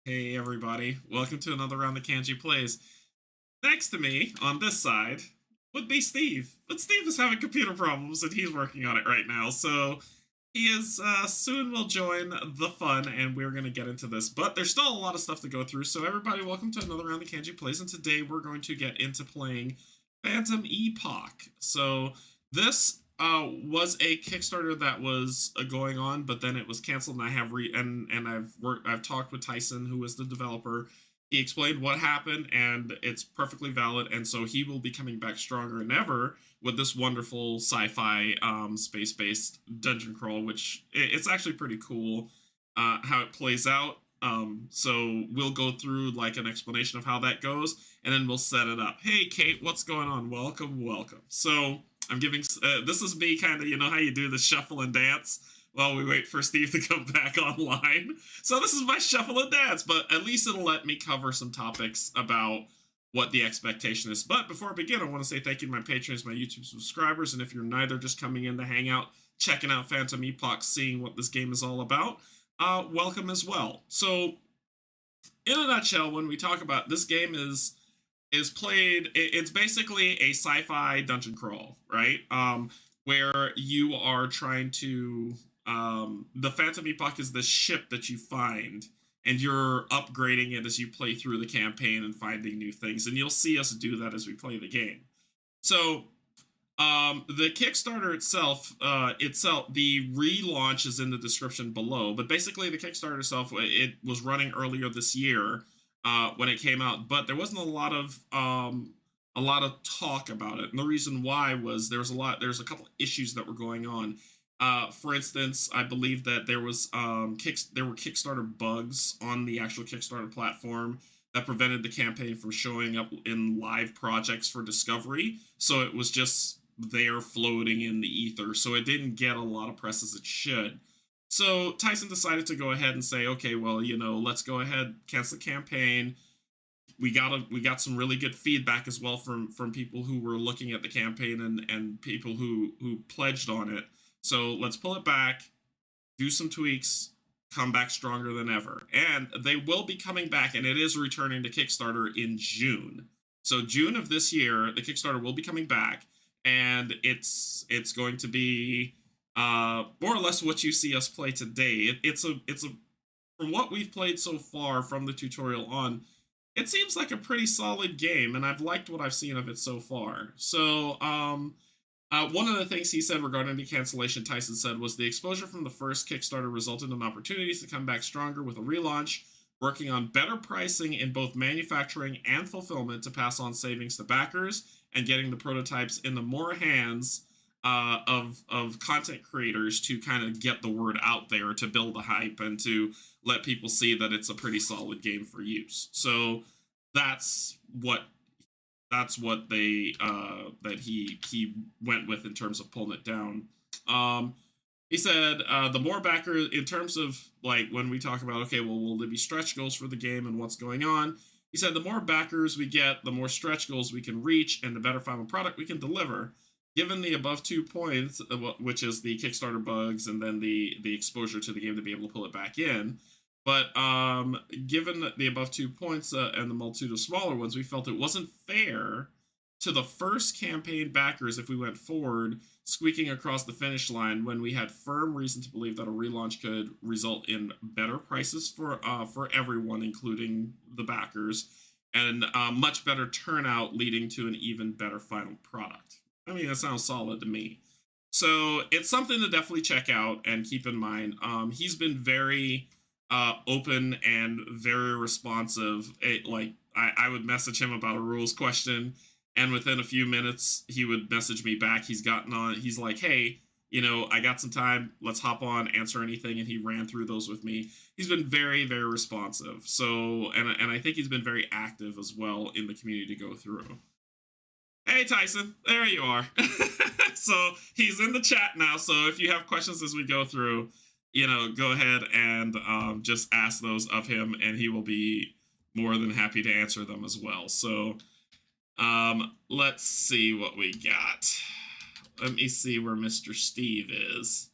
Hey everybody, welcome to another round of Canje Plays. Next to me, on this side, would be Steve. But Steve is having computer problems and he's working on it right now, so he is soon will join the fun and we're going to get into this. But there's still a lot of stuff to go through, so everybody welcome to another round of Canje Plays, and today we're going to get into playing Phantom Epoch. So this was a Kickstarter that was going on, but then it was canceled. And I have I've talked with Tyson, who is the developer. He explained what happened, and it's perfectly valid. And so he will be coming back stronger than ever with this wonderful sci-fi space-based dungeon crawl, which it's actually pretty cool how it plays out. So we'll go through like an explanation of how that goes, and then we'll set it up. Hey, Kate, what's going on? Welcome. So I'm giving, this is me kind of, you know how you do the shuffle and dance while we wait for Steve to come back online. So this is my shuffle and dance, but at least it'll let me cover some topics about what the expectation is. But before I begin, I want to say thank you to my patrons, my YouTube subscribers, and if you're neither just coming in to hang out, checking out Phantom Epoch, seeing what this game is all about, welcome as well. So in a nutshell, when we talk about this game is played, it's basically a sci-fi dungeon crawl, right? Where you are trying to the Phantom Epoch is the ship that you find, and you're upgrading it as you play through the campaign and finding new things, and you'll see us do that as we play the game. So the Kickstarter itself, the relaunch is in the description below, but basically the Kickstarter itself, it was running earlier this year when it came out, but there wasn't a lot of talk about it. And the reason why was there's a couple issues that were going on. For instance, I believe that there were Kickstarter bugs on the actual Kickstarter platform that prevented the campaign from showing up in live projects for discovery. So it was just there floating in the ether. So it didn't get a lot of press as it should. So Tyson decided to go ahead and say, okay, well, let's go ahead, cancel the campaign. We got some really good feedback as well from people who were looking at the campaign and people who pledged on it. So let's pull it back, do some tweaks, come back stronger than ever. And they will be coming back, and it is returning to Kickstarter in June. So June of this year, the Kickstarter will be coming back, and it's going to be more or less what you see us play today. It's a from what we've played so far from the tutorial on, it seems like a pretty solid game, and I've liked what I've seen of it so far. So one of the things he said regarding the cancellation, Tyson said, was the exposure from the first Kickstarter resulted in opportunities to come back stronger with a relaunch, working on better pricing in both manufacturing and fulfillment to pass on savings to backers, and getting the prototypes into more hands of content creators to kind of get the word out there, to build the hype and to let people see that it's a pretty solid game for use. So that's what they that he went with in terms of pulling it down. He said the more backers, in terms of like when we talk about, okay, well, will there be stretch goals for the game and what's going on? He said the more backers we get, the more stretch goals we can reach, and the better final product we can deliver. Given the above 2 points, which is the Kickstarter bugs and then the exposure to the game to be able to pull it back in, but given the above 2 points and the multitude of smaller ones, we felt it wasn't fair to the first campaign backers if we went forward squeaking across the finish line when we had firm reason to believe that a relaunch could result in better prices for everyone, including the backers, and much better turnout, leading to an even better final product. I mean, that sounds solid to me. So it's something to definitely check out and keep in mind. He's been very open and very responsive. I would message him about a rules question, and within a few minutes he would message me back. He's gotten on. He's like, hey, I got some time. Let's hop on, answer anything, and he ran through those with me. He's been very, very responsive. So, and I think he's been very active as well in the community to go through. Hey, Tyson, there you are. So he's in the chat now. So if you have questions as we go through, go ahead and just ask those of him, and he will be more than happy to answer them as well. So let's see what we got. Let me see where Mr. Steve is.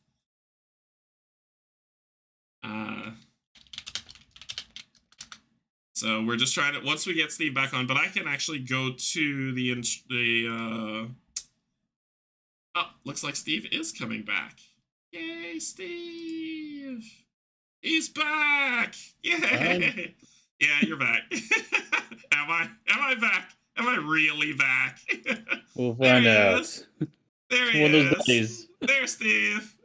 So we're just trying to, once we get Steve back on, but I can actually go to oh, looks like Steve is coming back. Yay, Steve! He's back! Yay! Yeah, you're back. Am I back? Am I really back? We'll find out. There he One of those is. days. There's Steve.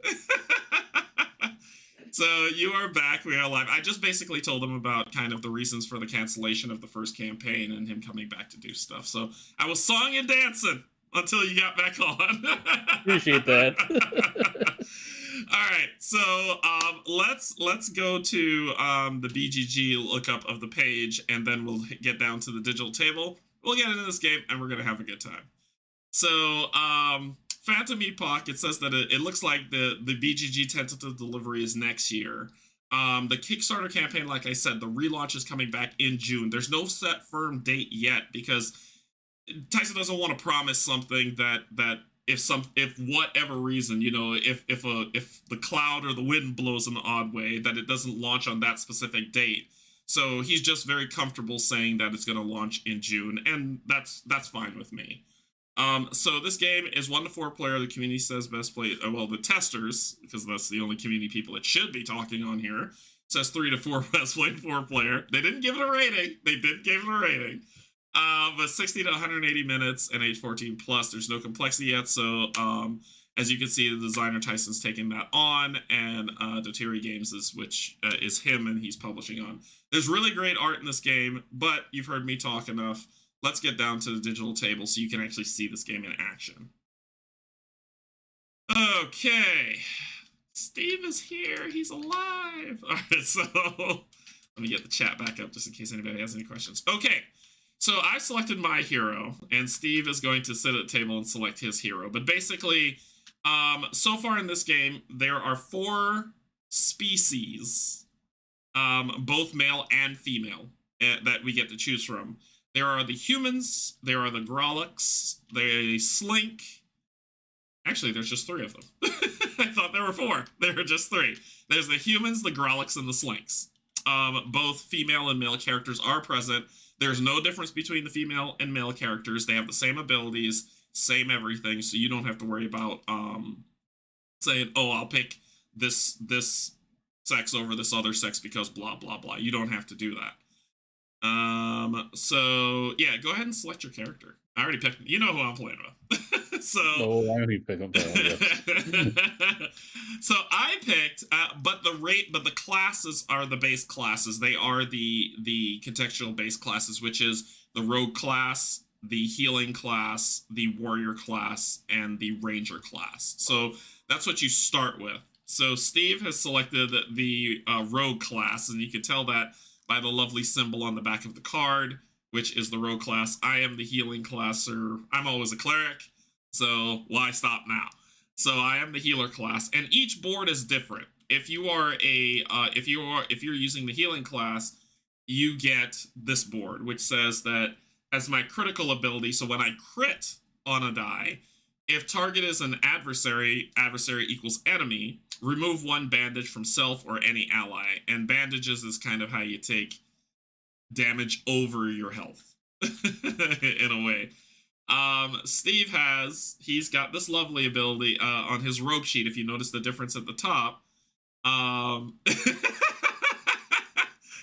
So you are back. We are live. I just basically told him about kind of the reasons for the cancellation of the first campaign and him coming back to do stuff. So I was song and dancing until you got back on. Appreciate that. All right, so let's go to the BGG lookup of the page, and then we'll get down to the digital table. We'll get into this game, and we're gonna have a good time. So Phantom Epoch, it says that it looks like the BGG tentative delivery is next year. The Kickstarter campaign, like I said, the relaunch is coming back in June. There's no set firm date yet because Tyson doesn't want to promise something that if whatever reason, you know, if the cloud or the wind blows in an odd way, that it doesn't launch on that specific date. So he's just very comfortable saying that it's going to launch in June, and that's fine with me. So this game is 1 to 4 player. The community says best play. Well, the testers, because that's the only community people that should be talking on here, says 3 to 4 best played 4 player. They didn't give it a rating. They did give it a rating. But 60 to 180 minutes and age 14 plus. There's no complexity yet, so as you can see, the designer Tyson's taking that on, and Dotiri Games is him, and he's publishing on. There's really great art in this game, but you've heard me talk enough. Let's get down to the digital table so you can actually see this game in action. Okay, Steve is here. He's alive. All right, so let me get the chat back up just in case anybody has any questions. Okay. So I selected my hero, and Steve is going to sit at the table and select his hero. But basically, so far in this game, there are 4 species, both male and female, that we get to choose from. There are the humans, there are the Grolix, they slink. Actually, there's just 3 of them. I thought there were 4. There are just 3. There's the humans, the Grolix, and the slinks. Both female and male characters are present. There's no difference between the female and male characters. They have the same abilities, same everything, so you don't have to worry about saying, oh, I'll pick this sex over this other sex because blah, blah, blah. You don't have to do that. So, yeah, go ahead and select your character. I already picked, you know who I'm playing with. So, oh, I already picked up So I picked, but the classes are the base classes. They are the contextual base classes, which is the rogue class, the healing class, the warrior class, and the ranger class. So that's what you start with. So Steve has selected the rogue class, and you can tell that by the lovely symbol on the back of the card, which is the rogue class. I am the healing class, or I'm always a cleric, so why stop now? So I am the healer class, and each board is different. If you are if you're using the healing class, you get this board, which says that as my critical ability, so when I crit on a die, if target is an adversary equals enemy, remove 1 bandage from self or any ally. And bandages is kind of how you take damage over your health in a way. Steve he's got this lovely ability on his rogue sheet. If you notice the difference at the top,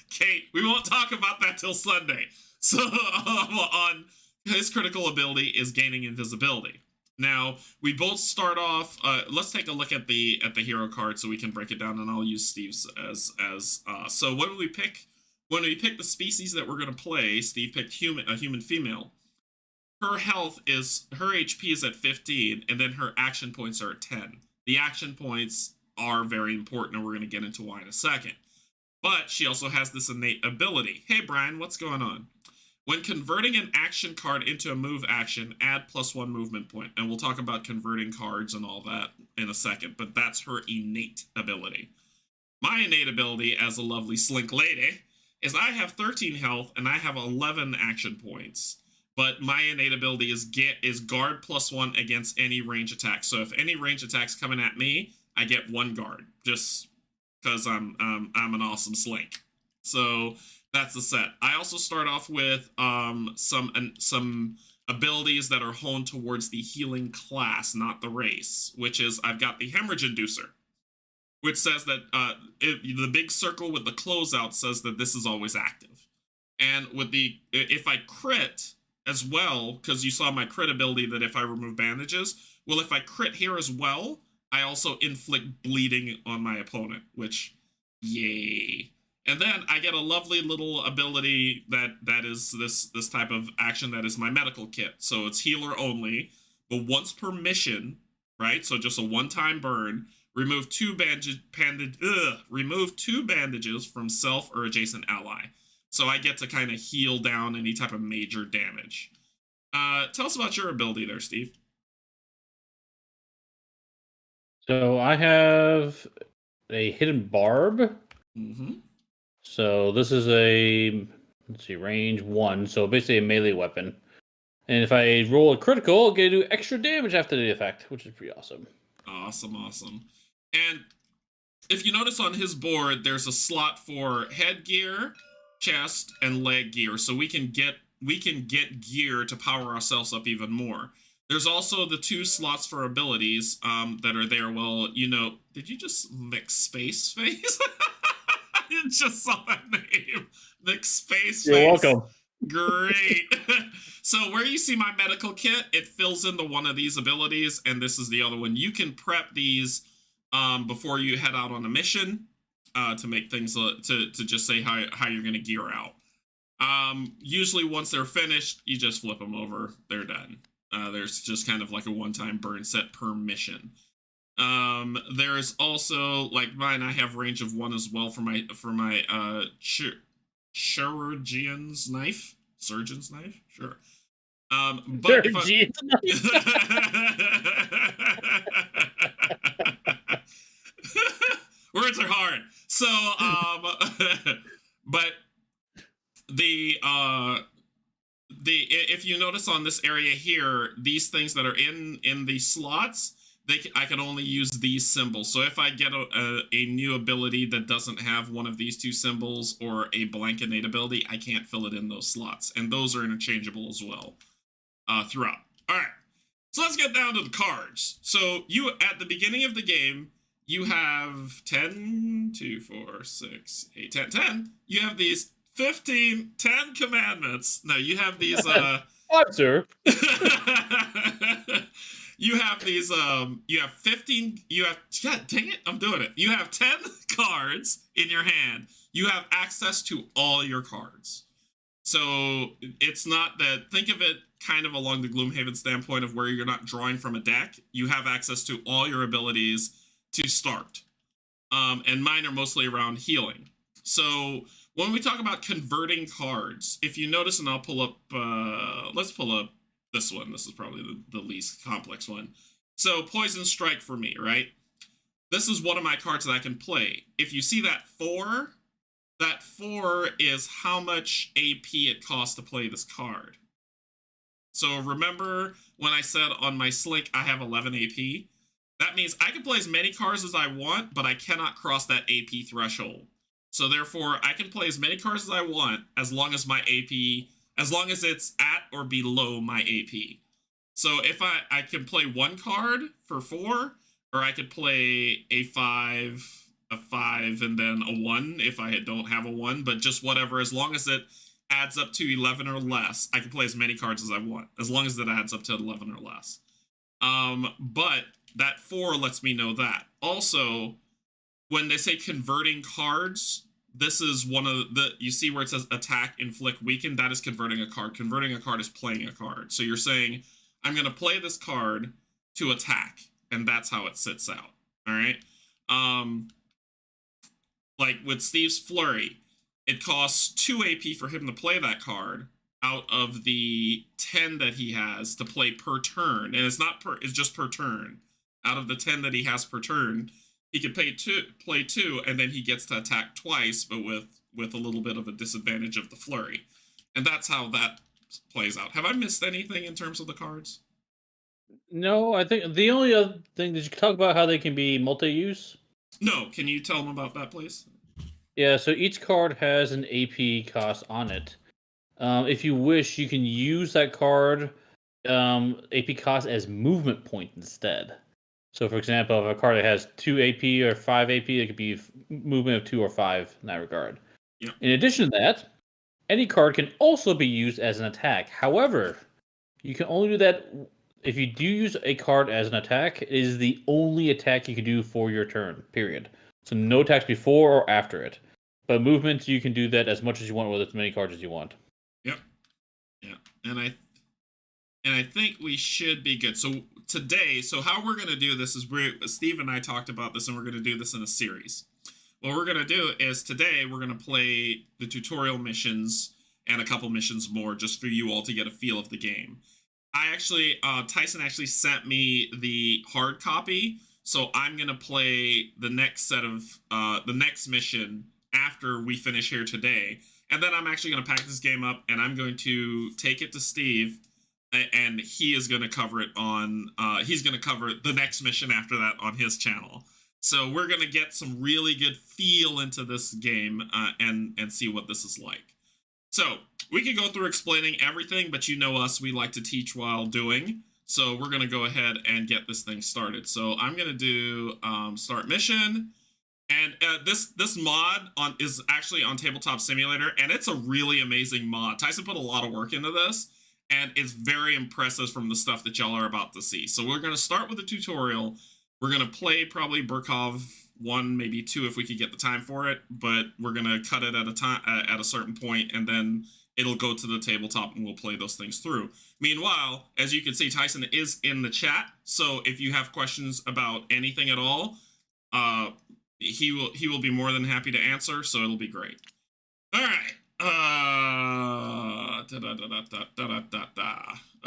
Kate, we won't talk about that till Sunday. So on his critical ability is gaining invisibility. Now we both start off. Let's take a look at the hero card so we can break it down, and I'll use Steve's as so what do we pick? When we pick the species that we're going to play, Steve picked a human female. Her HP is at 15, and then her action points are at 10. The action points are very important, and we're going to get into why in a second. But she also has this innate ability. Hey, Brian, what's going on? When converting an action card into a move action, add +1 movement point. And we'll talk about converting cards and all that in a second, but that's her innate ability. My innate ability as a lovely slink lady is I have 13 health and I have 11 action points. But my innate ability is guard +1 against any range attack. So if any range attack's coming at me, I get 1 guard, just because I'm an awesome slink. So That's the set. I also start off with some abilities that are honed towards the healing class, not the race. Which is I've got the hemorrhage inducer, which says that the big circle with the closeout says that this is always active. And with the if I crit as well, because you saw my crit ability that if I remove bandages, well, if I crit here as well, I also inflict bleeding on my opponent, which yay. And then I get a lovely little ability that is this type of action that is my medical kit. So it's healer only, but once per mission, right? So just a one-time burn. Remove remove 2 bandages from self or adjacent ally. So I get to kind of heal down any type of major damage. Tell us about your ability there, Steve. So I have a hidden barb. Mm-hmm. So this is a, let's see, range 1. So basically a melee weapon. And if I roll a critical, I get to do extra damage after the effect, which is pretty awesome. Awesome. And if you notice on his board, there's a slot for headgear, chest, and leg gear. So we can get gear to power ourselves up even more. There's also the 2 slots for abilities that are there. Well, did you just mix space face? I just saw that name. Mix space face. You're welcome. Great. So where you see my medical kit, it fills into one of these abilities, and this is the other one. You can prep these before you head out on a mission to make things to just say how you're going to gear out. Usually once they're finished, you just flip them over. They're done. There's just kind of like a one-time burn set per mission. There's also, like mine, I have range of 1 as well for my chirurgian's knife. Surgeon's knife? Sure. But words are hard. So, but if you notice on this area here, these things that are in the slots, I can only use these symbols. So if I get a new ability that doesn't have one of these 2 symbols or a blank innate ability, I can't fill it in those slots. And those are interchangeable as well throughout. All right. So let's get down to the cards. So you, at the beginning of the game, you have 10, 2, 4, 6, 8, 10. You have these 10 commandments. No, you have these... Sir. You have these, you have 15, God dang it, I'm doing it. You have 10 cards in your hand. You have access to all your cards. So it's not that, think of it kind of along the Gloomhaven standpoint of where you're not drawing from a deck. You have access to all your abilities to start. And mine are mostly around healing. So when we talk about converting cards, if you notice, and I'll pull up, let's pull up this one. This is probably the least complex one. So Poison Strike for me, right? This is one of my cards that I can play. If you see that 4 is how much AP it costs to play this card. So remember when I said on my Slink I have 11 AP? That means I can play as many cards as I want, but I cannot cross that AP threshold. So therefore, I can play as many cards as I want as long as my AP, as long as it's at or below my AP. So if I can play 1 card for 4, or I could play a 5, and then a 1 if I don't have a 1, but just whatever, as long as it adds up to 11 or less, I can play as many cards as I want, as long as it adds up to 11 or less. But that 4 lets me know that. Also, when they say converting cards, this is one of the, you see where it says attack, inflict, weaken, that is converting a card. Converting a card is playing a card. So you're saying, I'm going to play this card to attack, and that's how it sits out. All right? Like with Steve's Flurry, it costs 2 AP for him to play that card out of the 10 that he has to play per turn. And it's not per, it's just per turn. Out of the 10 that he has per turn, he can play 2, and then he gets to attack twice, but with a little bit of a disadvantage of the Flurry. And that's how that plays out. Have I missed anything in terms of the cards? No, I think the only other thing, did you talk about how they can be multi-use? No, can you tell them about that, please? Yeah, so each card has an AP cost on it. If you wish, you can use that card AP cost as movement point instead. So, for example, if a card that has 2 AP or 5 AP, it could be movement of 2 or 5 in that regard. Yep. In addition to that, any card can also be used as an attack. However, you can only do that if you do use a card as an attack. It is the only attack you can do for your turn, period. So, no attacks before or after it. But movements, you can do that as much as you want with as many cards as you want. Yep. Yeah. And I think we should be good. So today, so how we're going to do this is Steve and I talked about this, and we're going to do this in a series. What we're going to do is today we're going to play the tutorial missions and a couple missions more just for you all to get a feel of the game. I actually, Tyson actually sent me the hard copy, so I'm going to play the next set of, the next mission after we finish here today. And then I'm actually going to pack this game up, and I'm going to take it to Steve, and he is going to cover it on, he's going to cover the next mission after that on his channel. So we're going to get some really good feel into this game and see what this is like. So we could go through explaining everything, but you know us, we like to teach while doing. So we're going to go ahead and get this thing started. So I'm going to do start mission. And this mod is actually on Tabletop Simulator, and it's a really amazing mod. Tyson put a lot of work into this, and it's very impressive from the stuff that y'all are about to see. So we're going to start with a tutorial. We're going to play probably Burkhoff 1, maybe 2 if we could get the time for it, but we're going to cut it at a time at a certain point, and then it'll go to the tabletop and we'll play those things through. Meanwhile, as you can see, Tyson is in the chat, so if you have questions about anything at all, he will be more than happy to answer, so it'll be great. All right.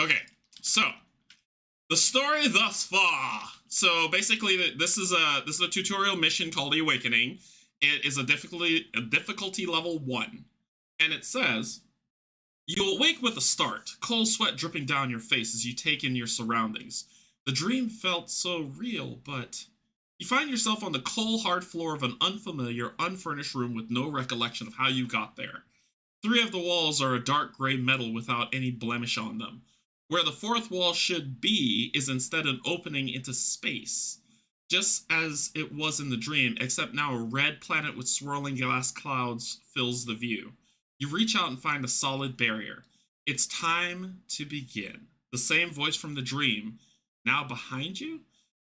Okay, so the story thus far. So basically, this is a tutorial mission called The Awakening. It is a difficulty level 1, and it says, you awake with a start, cold sweat dripping down your face as you take in your surroundings. The dream felt so real, but you find yourself on the cold, hard floor of an unfamiliar, unfurnished room with no recollection of how you got there. 3 of the walls are a dark gray metal without any blemish on them. Where the 4th wall should be is instead an opening into space, just as it was in the dream, except now a red planet with swirling glass clouds fills the view. You reach out and find a solid barrier. It's time to begin. The same voice from the dream, now behind you?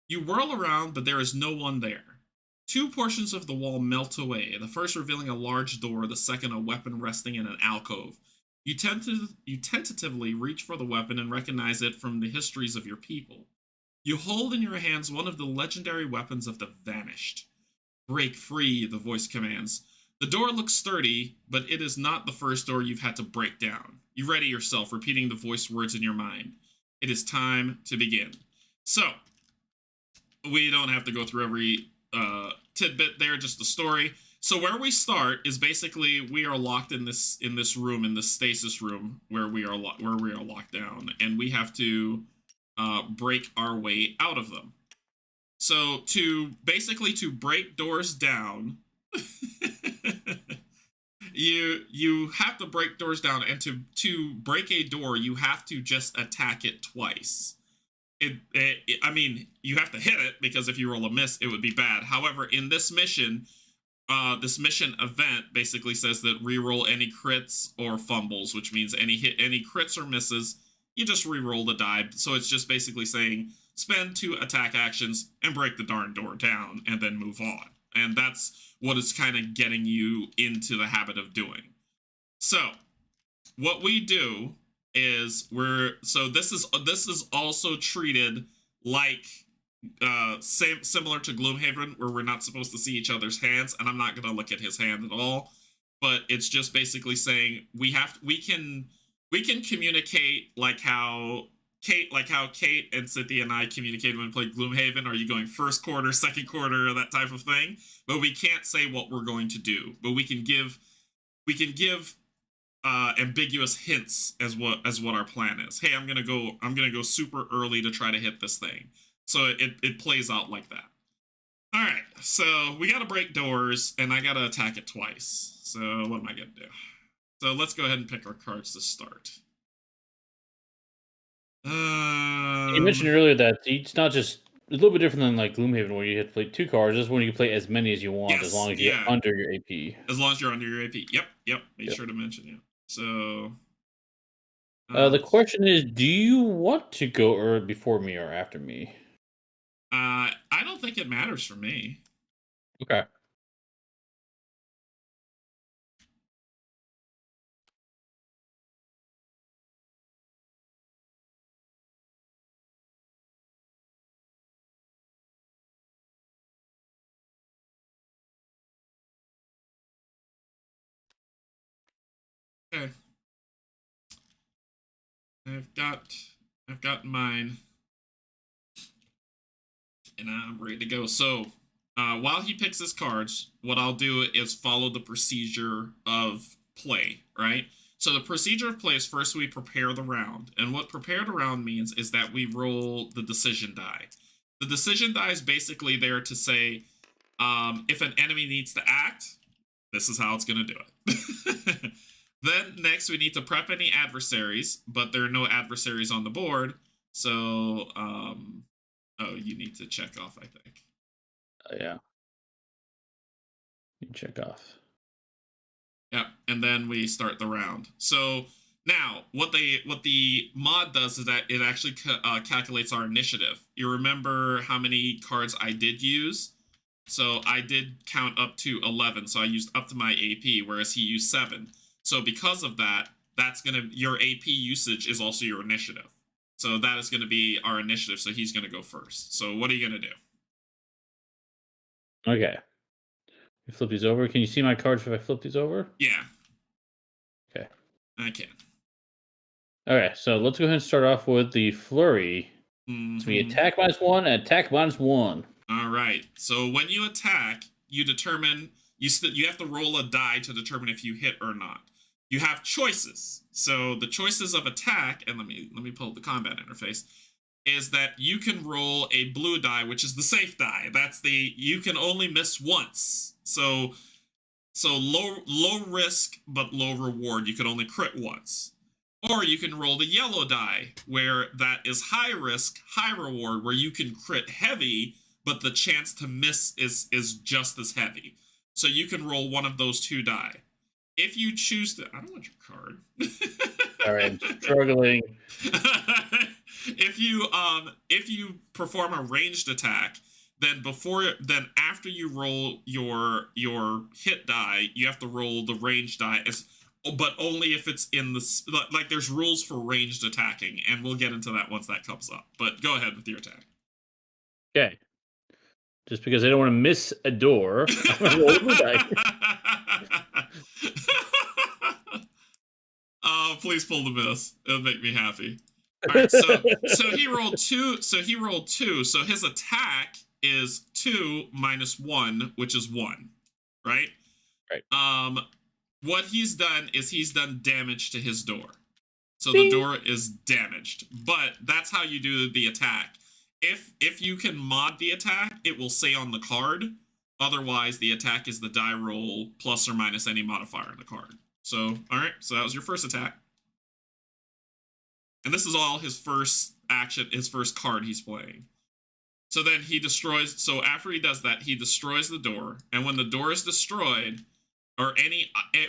You whirl around, but there is no one there. 2 portions of the wall melt away, the first revealing a large door, the second a weapon resting in an alcove. You tentatively reach for the weapon and recognize it from the histories of your people. You hold in your hands one of the legendary weapons of the Vanished. Break free, the voice commands. The door looks sturdy, but it is not the first door you've had to break down. You ready yourself, repeating the voice words in your mind. It is time to begin. So, we don't have to go through every tidbit there, just the story. So where we start is basically we are locked in this room, in this stasis room where we are locked down, and we have to break our way out of them. So to break doors down, you have to break doors down, and to break a door, you have to just attack it twice. I mean, you have to hit it, because if you roll a miss, it would be bad. However, in this mission event basically says that reroll any crits or fumbles, which means any crits or misses, you just reroll the die. So it's just basically saying spend 2 attack actions and break the darn door down and then move on. And that's what it's kind of getting you into the habit of doing. So what we do is this is also treated like similar to Gloomhaven, where we're not supposed to see each other's hands, and I'm not going to look at his hand at all, but it's just basically saying we can communicate like how Kate and Cynthia and I communicated when we played Gloomhaven. Are you going first quarter, second quarter, that type of thing? But we can't say what we're going to do, but we can give ambiguous hints as what our plan is. Hey, I'm gonna go super early to try to hit this thing. So it plays out like that. All right, so we got to break doors, and I got to attack it twice. So what am I going to do? So let's go ahead and pick our cards to start. You mentioned earlier that it's not just a little bit different than like Gloomhaven, where you have to play 2 cards. This is when you can play as many as you want, as Yes, long as you get yeah. under your AP. As long as you're under your AP. Yep. Make sure to mention it. So. The question is, do you want to go before me or after me? I don't think it matters for me. Okay. Okay. I've got mine, and I'm ready to go. So, while he picks his cards, what I'll do is follow the procedure of play. Right. So the procedure of play is first we prepare the round, and what prepare the round means is that we roll the decision die. The decision die is basically there to say, if an enemy needs to act, this is how it's going to do it. Then next we need to prep any adversaries, but there are no adversaries on the board. So, oh, you need to check off, I think. Yeah. You check off. Yeah, and then we start the round. So now, what the mod does is that it actually calculates our initiative. You remember how many cards I did use? So I did count up to 11. So I used up to my AP, whereas he used 7. So because of that, your AP usage is also your initiative. So that is gonna be our initiative. So he's gonna go first. So what are you gonna do? Okay. You flip these over. Can you see my cards if I flip these over? Yeah. Okay. I can. Okay, so let's go ahead and start off with the flurry. So we attack -1 and attack -1. All right. So when you attack, you determine you have to roll a die to determine if you hit or not. You have choices. So the choices of attack, and let me pull up the combat interface, is that you can roll a blue die, which is the safe die. You can only miss once. So low risk but low reward. You can only crit once. Or you can roll the yellow die, where that is high risk, high reward, where you can crit heavy, but the chance to miss is just as heavy. So you can roll one of those 2 die. If you choose to, I don't want your card. All right, I'm struggling. If you perform a ranged attack, then after you roll your hit die, you have to roll the ranged die but only if it's in the like there's rules for ranged attacking, and we'll get into that once that comes up. But go ahead with your attack. Okay. Just because I don't want to miss a door, I'm gonna roll a blue die. Oh, please pull the miss. It'll make me happy. All right, so he rolled 2. So he rolled 2. So his attack is 2 minus 1, which is 1. Right? Right. What he's done is he's done damage to his door. So Ding. the door is damaged. But that's how you do the attack. If you can mod the attack, it will say on the card. Otherwise, the attack is the die roll plus or minus any modifier on the card. So, all right. So that was your first attack. And this is all his first action, his first card he's playing. So then he destroys. So after he does that, he destroys the door. And when the door is destroyed, or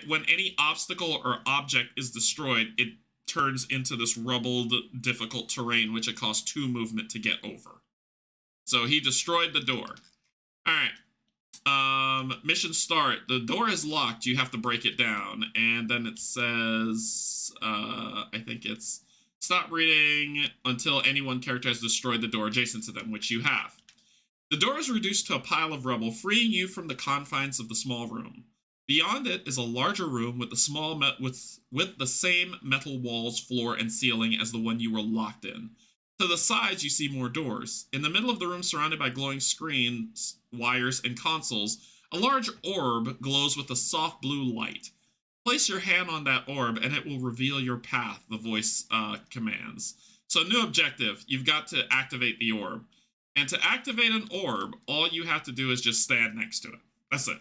when any obstacle or object is destroyed, it turns into this rubbled, difficult terrain, which it costs 2 movement to get over. So he destroyed the door. All right. Mission start. The door is locked. You have to break it down. And then it says, I think it's stop reading until any one character has destroyed the door adjacent to them, which you have. The door is reduced to a pile of rubble, freeing you from the confines of the small room. Beyond it is a larger room with the same metal walls, floor, and ceiling as the one you were locked in. To the sides, you see more doors. In the middle of the room, surrounded by glowing screens, wires, and consoles, a large orb glows with a soft blue light. Place your hand on that orb, and it will reveal your path, the voice commands. So, new objective. You've got to activate the orb. And to activate an orb, all you have to do is just stand next to it. That's it.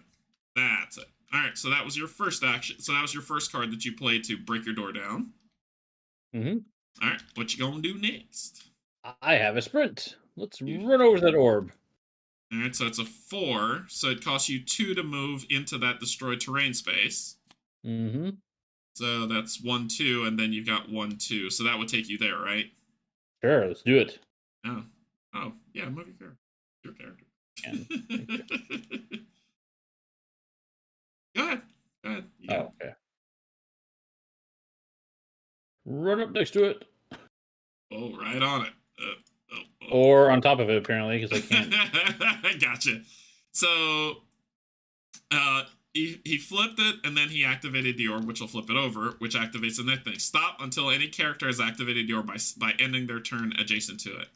That's it. All right, so that was your first action. So that was your first card that you played to break your door down. Mm-hmm. All right, what you gonna do next? I have a sprint. Let's run over that orb. All right, so it's a 4, so it costs you 2 to move into that destroyed terrain space. Mm-hmm. So that's 1, 2, and then you've got 1, 2. So that would take you there, right? Sure, let's do it. Oh, oh, yeah, move your character. And, Go ahead. Go ahead. You got it. okay. Run up next to it. Oh, right on it. Oh. Or on top of it, apparently, because I can't. Gotcha. So, he flipped it, and then he activated the orb, which will flip it over, which activates the next thing. Stop until any character has activated the orb by ending their turn adjacent to it.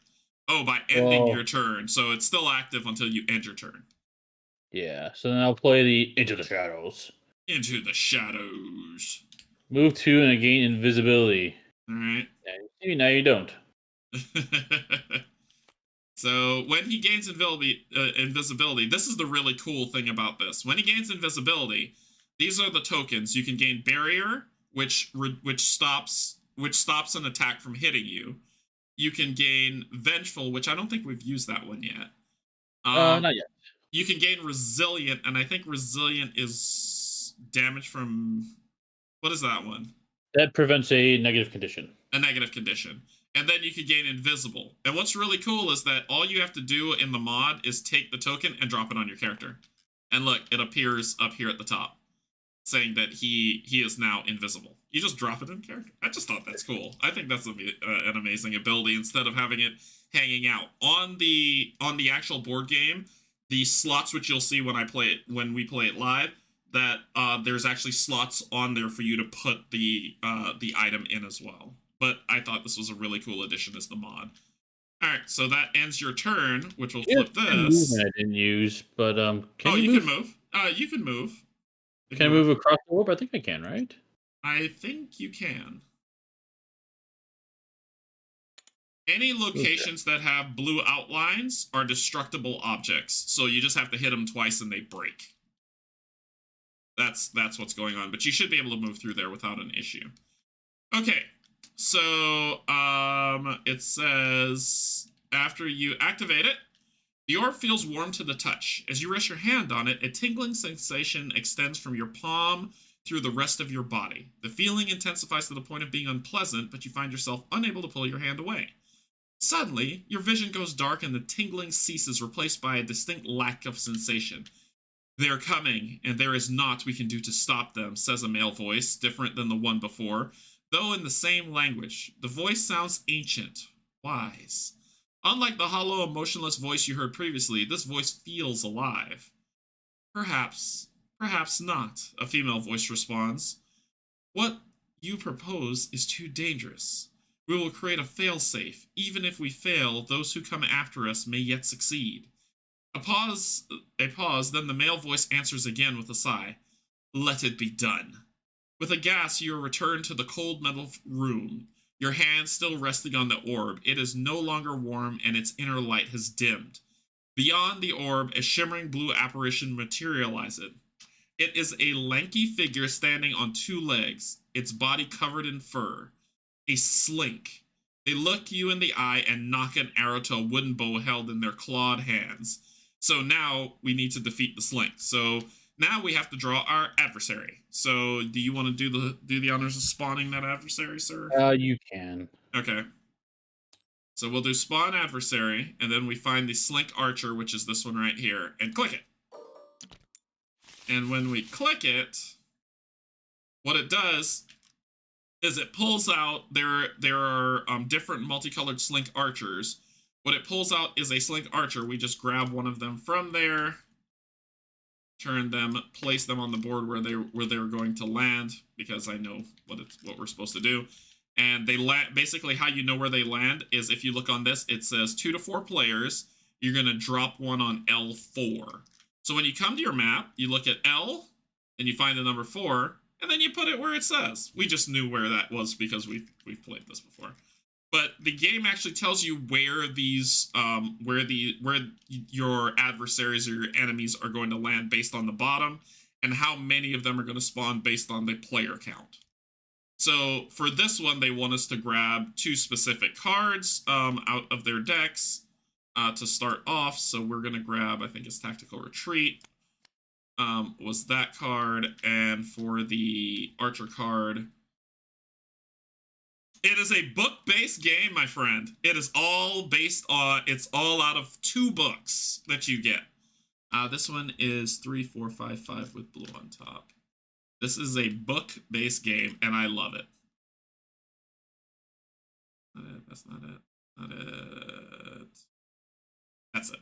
Oh, by ending your turn. So it's still active until you end your turn. Yeah, so then I'll play the Into the Shadows. Into the shadows. Move 2 and gain invisibility. All right. Now you don't. So when he gains invisibility, this is the really cool thing about this. When he gains invisibility, these are the tokens. You can gain barrier, which stops an attack from hitting you. You can gain vengeful, which I don't think we've used that one yet. Not yet. You can gain resilient, and I think resilient is damage from, what is that one? That prevents a negative condition. A negative condition. And then you can gain invisible. And what's really cool is that all you have to do in the mod is take the token and drop it on your character. And look, it appears up here at the top, saying that he is now invisible. You just drop it in character. I just thought that's cool. I think that's an amazing ability instead of having it hanging out on the actual board game. The slots which you'll see when we play it live, that there's actually slots on there for you to put the item in as well. But I thought this was a really cool addition as the mod. All right, so that ends your turn, which will flip this. I didn't use, but can you move? You can move. Can I move across the orb? I think I can, right? I think you can. Any locations that have blue outlines are destructible objects, so you just have to hit them twice and they break. That's what's going on, but you should be able to move through there without an issue. Okay, so it says after you activate it, the orb feels warm to the touch. As you rest your hand on it, a tingling sensation extends from your palm through the rest of your body. The feeling intensifies to the point of being unpleasant, but you find yourself unable to pull your hand away. Suddenly, your vision goes dark and the tingling ceases, replaced by a distinct lack of sensation. They're coming, and there is naught we can do to stop them, says a male voice, different than the one before, though in the same language. The voice sounds ancient, wise. Unlike the hollow, emotionless voice you heard previously, this voice feels alive. Perhaps not, a female voice responds. What you propose is too dangerous. We will create a failsafe. Even if we fail, those who come after us may yet succeed. A pause, then the male voice answers again with a sigh. Let it be done. With a gasp, you are returned to the cold metal room, your hand still resting on the orb. It is no longer warm, and its inner light has dimmed. Beyond the orb, a shimmering blue apparition materializes. It is a lanky figure standing on 2 legs, its body covered in fur. A slink. They look you in the eye and knock an arrow to a wooden bow held in their clawed hands. So now we need to defeat the slink. So now we have to draw our adversary. So do you want to do the honors of spawning that adversary, sir? You can. Okay. So we'll do spawn adversary, and then we find the slink archer, which is this one right here, and click it. And when we click it, what it does is it pulls out, there are different multicolored slink archers. What it pulls out is a slink archer. We just grab one of them from there, turn them, place them on the board where they're going to land, because I know what we're supposed to do. And they land. Basically, how you know where they land is if you look on this, it says 2 to 4 players. You're gonna drop one on L4. So when you come to your map, you look at L, and you find the number 4, and then you put it where it says. We just knew where that was because we've played this before. but the game actually tells you where these where your adversaries or your enemies are going to land based on the bottom, and how many of them are going to spawn based on the player count. So for this one, they want us to grab 2 specific cards out of their decks to start off. So we're going to grab, I think it's Tactical Retreat, was that card. And for the Archer card, it is a book-based game, my friend. It is all based on, it's all out of 2 books that you get. This one is 3, 4, 5, 5 with blue on top. This is a book-based game, and I love it. Not it. That's not it. Not it. That's it.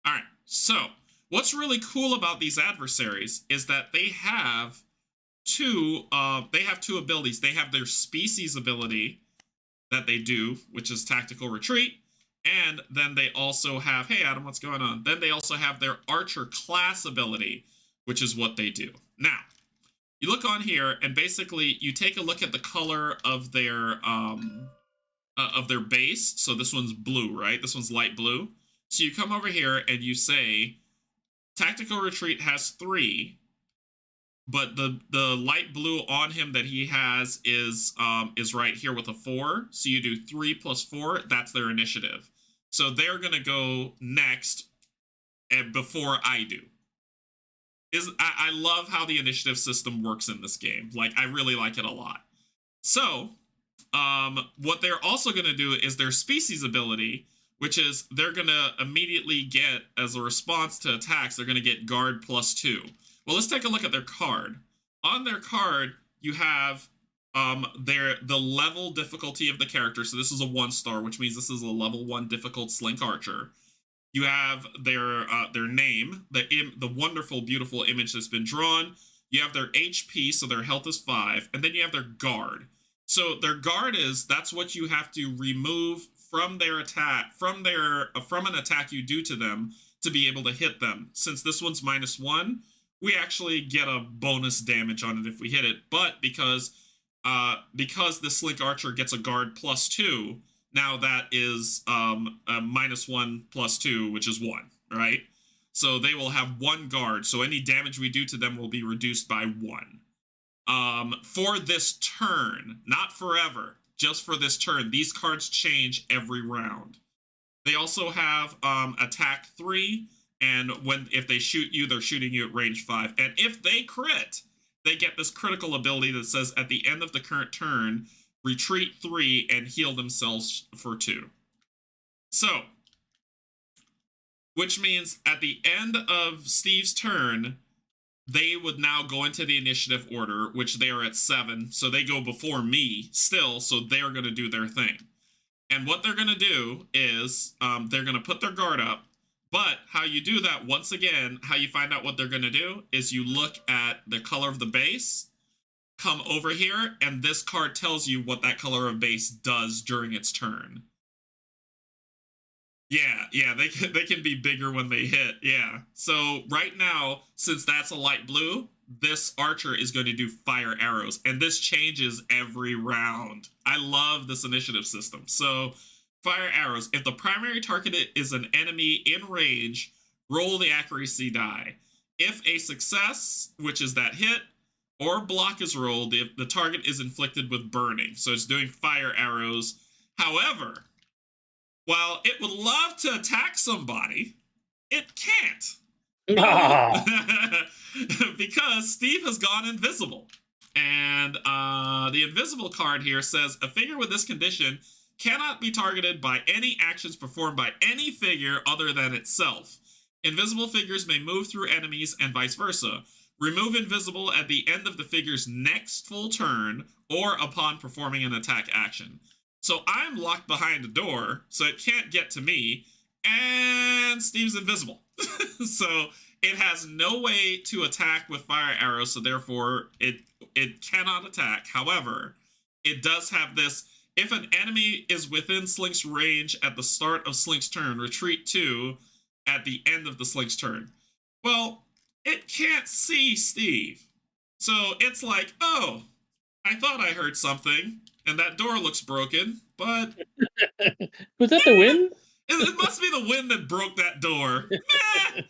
All right. So, what's really cool about these adversaries is that they have 2 abilities. They have their species ability that they do, which is Tactical Retreat, and then they also have, hey Adam, what's going on? Then they also have their Archer class ability, which is what they do. Now, you look on here, and basically you take a look at the color of their base. So this one's blue, right? This one's light blue. So you come over here and you say, Tactical Retreat has 3, but the light blue on him that he has is right here with a 4. So you do 3 plus 4. That's their initiative. So they're gonna go next, and before I do. I love how the initiative system works in this game. Like, I really like it a lot. So, what they're also going to do is their species ability, which is they're going to immediately get, as a response to attacks, they're going to get guard +2. Well, let's take a look at their card. On their card, you have the level difficulty of the character. So this is a 1-star, which means this is a level 1 difficult Slink Archer. You have their name, the wonderful, beautiful image that's been drawn. You have their HP, so their health is 5, and then you have their guard. So their guard that's what you have to remove from their attack, from an attack you do to them to be able to hit them. Since this one's -1, we actually get a bonus damage on it if we hit it. But because the Slink Archer gets a guard +2. Now that is a -1 + 2, which is 1, right? So they will have 1 guard. So any damage we do to them will be reduced by 1. For this turn, not forever, just for this turn. These cards change every round. They also have attack 3, and if they shoot you, they're shooting you at range 5. And if they crit, they get this critical ability that says at the end of the current turn, retreat 3 and heal themselves for 2. So, which means at the end of Steve's turn, they would now go into the initiative order, which they are at 7. So they go before me still, so they're going to do their thing. And what they're going to do is they're going to put their guard up. But how you do that, once again, how you find out what they're going to do is you look at the color of the base, come over here, and this card tells you what that color of base does during its turn. Yeah, they can be bigger when they hit, yeah. So right now, since that's a light blue, this Archer is going to do fire arrows, and this changes every round. I love this initiative system. So, fire arrows. If the primary target is an enemy in range, roll the accuracy die. If a success, which is that hit, or block is rolled, the target is inflicted with burning. So it's doing fire arrows. However, while it would love to attack somebody, it can't. Because Steve has gone invisible. And the invisible card here says, a figure with this condition cannot be targeted by any actions performed by any figure other than itself. Invisible figures may move through enemies and vice versa. Remove invisible at the end of the figure's next full turn or upon performing an attack action. So I'm locked behind a door, so it can't get to me, and Steve's invisible. So it has no way to attack with fire arrows, so therefore it cannot attack. However, it does have this: if an enemy is within Slink's range at the start of Slink's turn, retreat 2 at the end of the Slink's turn. Well, it can't see Steve. So it's like, oh, I thought I heard something, and that door looks broken, but Was that the win? it must be the wind that broke that door. Meh.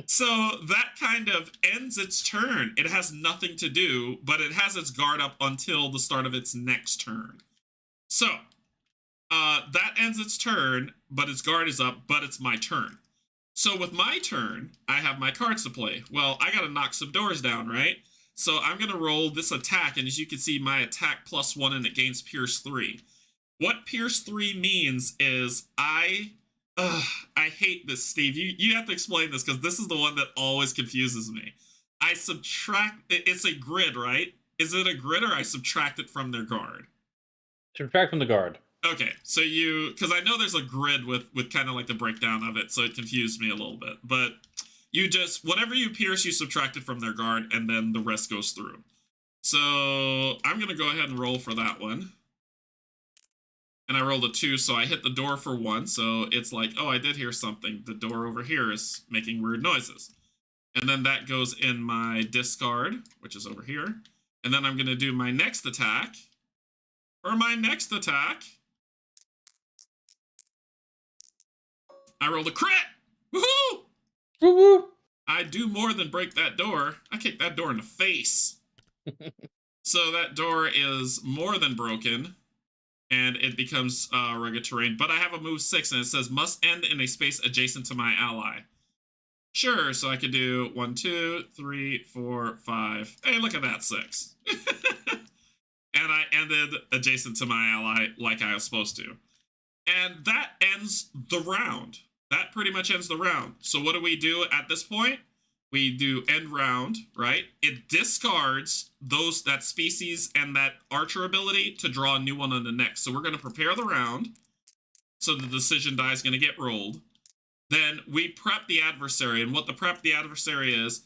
So that kind of ends its turn. It has nothing to do, but it has its guard up until the start of its next turn. So that ends its turn, but its guard is up, but it's my turn. So with my turn, I have my cards to play. Well, I got to knock some doors down, right? So I'm going to roll this attack, and as you can see, my attack +1 and it gains Pierce 3. What Pierce 3 means is I hate this, Steve. You have to explain this because this is the one that always confuses me. I subtract, it's a grid, right? Is it a grid or I subtract it from their guard? Subtract from the guard. Okay, so because I know there's a grid with kind of like the breakdown of it, so it confused me a little bit. But you just, whatever you pierce, you subtract it from their guard, and then the rest goes through. So I'm going to go ahead and roll for that one. And I rolled a 2, so I hit the door for 1, so it's like, oh, I did hear something. The door over here is making weird noises. And then that goes in my discard, which is over here. And then I'm going to do my next attack. For my next attack, I rolled a crit! Woohoo! Woo-woo! I do more than break that door. I kicked that door in the face. So that door is more than broken. And it becomes rugged terrain. But I have a move 6, and it says, must end in a space adjacent to my ally. Sure, so I could do 1, 2, 3, 4, 5. Hey, look at that, 6. And I ended adjacent to my ally like I was supposed to. And that ends the round. That pretty much ends the round. So what do we do at this point? We do end round, right? It discards that species and that archer ability to draw a new one on the next. So we're going to prepare the round. So the decision die is going to get rolled. Then we prep the adversary. And what the prep the adversary is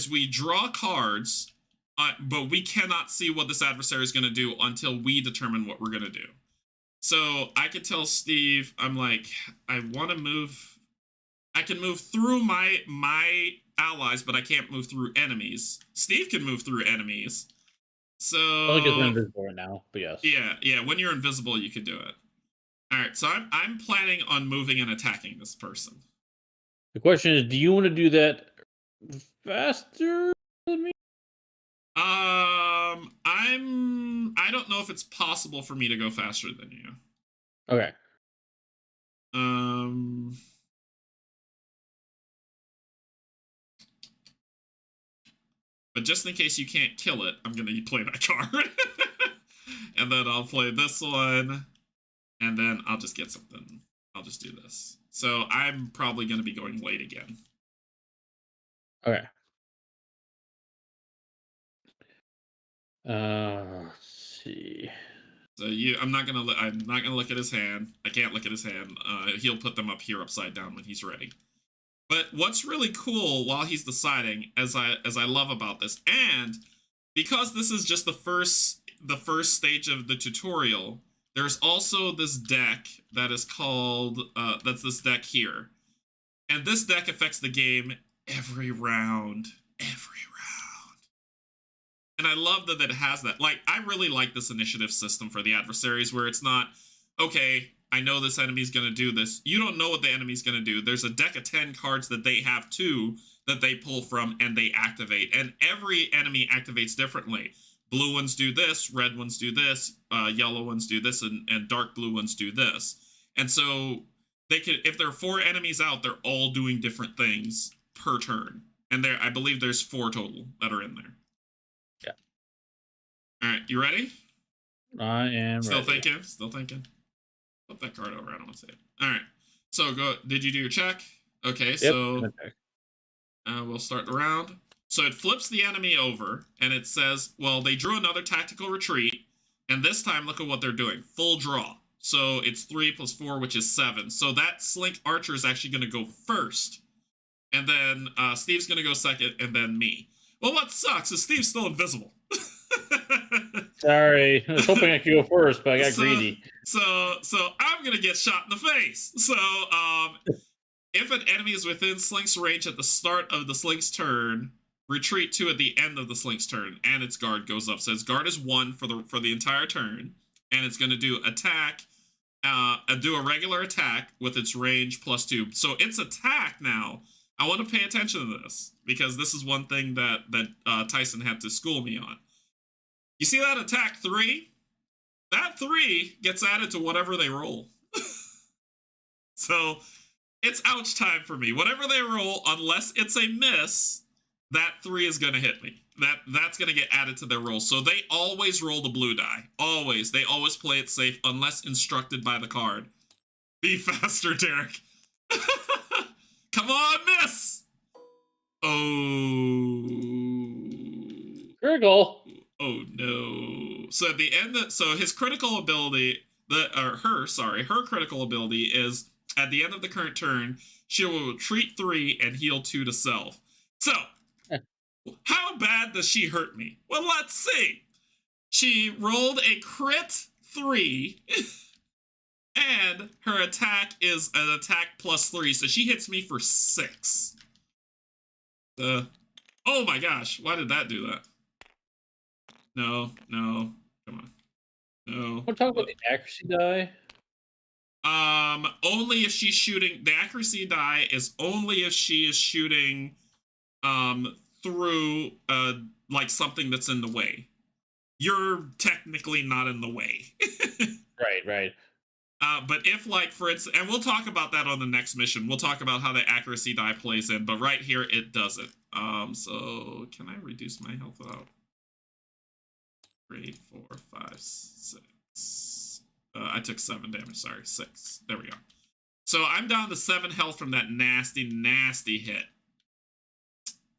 we draw cards, but we cannot see what this adversary is going to do until we determine what we're going to do. So I could tell Steve, I'm like, I want to move. I can move through my allies, but I can't move through enemies. Steve can move through enemies. So Only because we're invisible right now, but yes. Yeah. When you're invisible, you can do it. All right, so I'm planning on moving and attacking this person. The question is, do you want to do that faster than me? I don't know if it's possible for me to go faster than you. Okay. But just in case you can't kill it, I'm gonna play that card. And then I'll play this one. And then I'll just get something. I'll just do this. So I'm probably gonna be going late again. Okay. Let's see. So I'm not gonna look at his hand. I can't look at his hand. He'll put them up here upside down when he's ready. But what's really cool while he's deciding, as I love about this, and because this is just the first stage of the tutorial, there's also this deck that is called that's this deck here, and this deck affects the game every round. And I love that it has that. Like, I really like this initiative system for the adversaries where it's not, okay, I know this enemy's going to do this. You don't know what the enemy's going to do. There's a deck of 10 cards that they have too that they pull from and they activate. And every enemy activates differently. Blue ones do this, red ones do this, yellow ones do this, and dark blue ones do this. And so they could, if there are 4 enemies out, they're all doing different things per turn. And I believe there's 4 total that are in there. Yeah. All right, you ready? I am Still ready. thinking. Flip that card over. I don't want to see it. All right. So go. Did you do your check? Okay. Yep. So we'll start the round. So it flips the enemy over, and it says, well, they drew another tactical retreat, and this time, look at what they're doing. Full draw. So it's 3 + 4, which is 7. So that Slink Archer is actually going to go first. And then Steve's going to go second, and then me. Well, what sucks is Steve's still invisible. Sorry. I was hoping I could go first, but I got greedy. So I'm going to get shot in the face. So if an enemy is within Slink's range at the start of the Slink's turn, retreat 2 at the end of the Slink's turn, and its guard goes up. So its guard is 1 for the entire turn, and it's going to do attack, do a regular attack with its range +2. So its attack now, I want to pay attention to this, because this is one thing that Tyson had to school me on. You see that attack 3? That 3 gets added to whatever they roll. So it's ouch time for me. Whatever they roll, unless it's a miss, that 3 is going to hit me. That's going to get added to their roll. So they always roll the blue die. Always. They always play it safe unless instructed by the card. Be faster, Derek. Come on, miss. Oh. Critical. Oh no. So at the end so his critical ability, her critical ability is at the end of the current turn, she will retreat 3 and heal 2 to self. So, how bad does she hurt me? Well, let's see. She rolled a crit 3, and her attack is an attack +3, so she hits me for 6. Oh my gosh, why did that do that? No, come on. No. We're talking about the accuracy die. Only if she's shooting. The accuracy die is only if she is shooting through like something that's in the way. You're technically not in the way. Right. But if, like, for instance, and we'll talk about that on the next mission. We'll talk about how the accuracy die plays in, but right here it doesn't. So can I reduce my health out? 3, 4, 5, 6. I took 7 damage. Sorry, 6. There we go. So I'm down to 7 health from that nasty hit.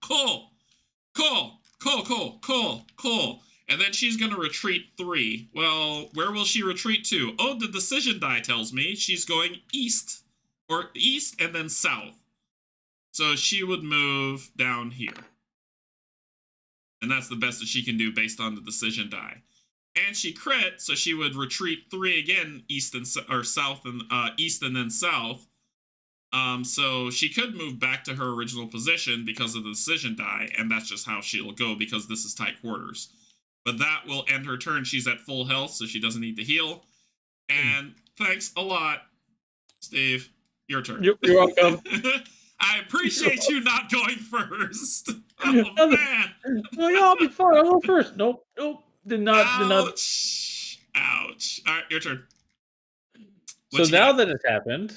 Cool. And then she's going to retreat 3. Well, where will she retreat to? Oh, the decision die tells me she's going east and then south. So she would move down here. And that's the best that she can do based on the decision die. And she crit, so she would retreat 3 again, east and south and east and then south. So she could move back to her original position because of the decision die, and that's just how she'll go because this is tight quarters. But that will end her turn. She's at full health, so she doesn't need to heal. And thanks a lot, Steve. Your turn. You're welcome. I appreciate you not going first. Oh, man. Well, yeah, I'll be fine. I'll go first. Nope. Did not. Ouch. All right, your turn. So now that it's happened,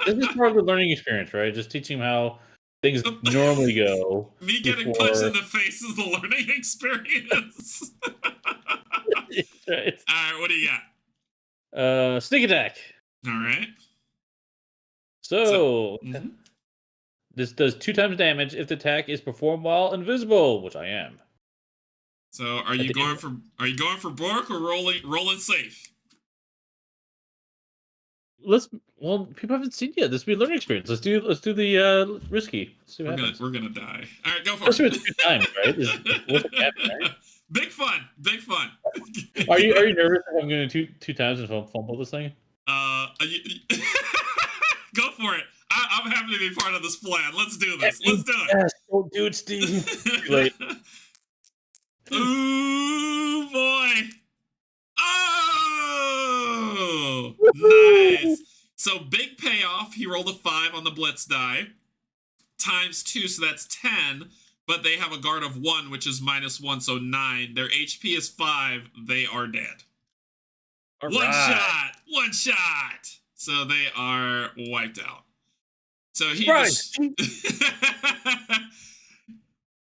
this is part of the learning experience, right? Just teaching how things normally go. Me getting punched in the face is the learning experience. Right. All right, what do you got? Sneak attack. All right. So this does 2 times damage if the attack is performed while invisible, which I am. So are you going for Bork or rolling safe? Well, people haven't seen yet. This will be a learning experience. Let's do the risky. Let's see what happens. We're gonna die. All right, go for Let's it. do it 2 times, right? Right? Big fun. Are you nervous if I'm going to do 2 times and fumble this thing? Go for it. I'm happy to be part of this plan. Let's do this. Let's do it. Yes, don't do it, Steve. Wait. Ooh, boy. Oh, nice. So big payoff. He rolled a 5 on the blitz die. Times 2, so that's 10. But they have a guard of 1, which is -1, so 9. Their HP is 5. They are dead. All One right. shot. So they are wiped out. So he Surprise.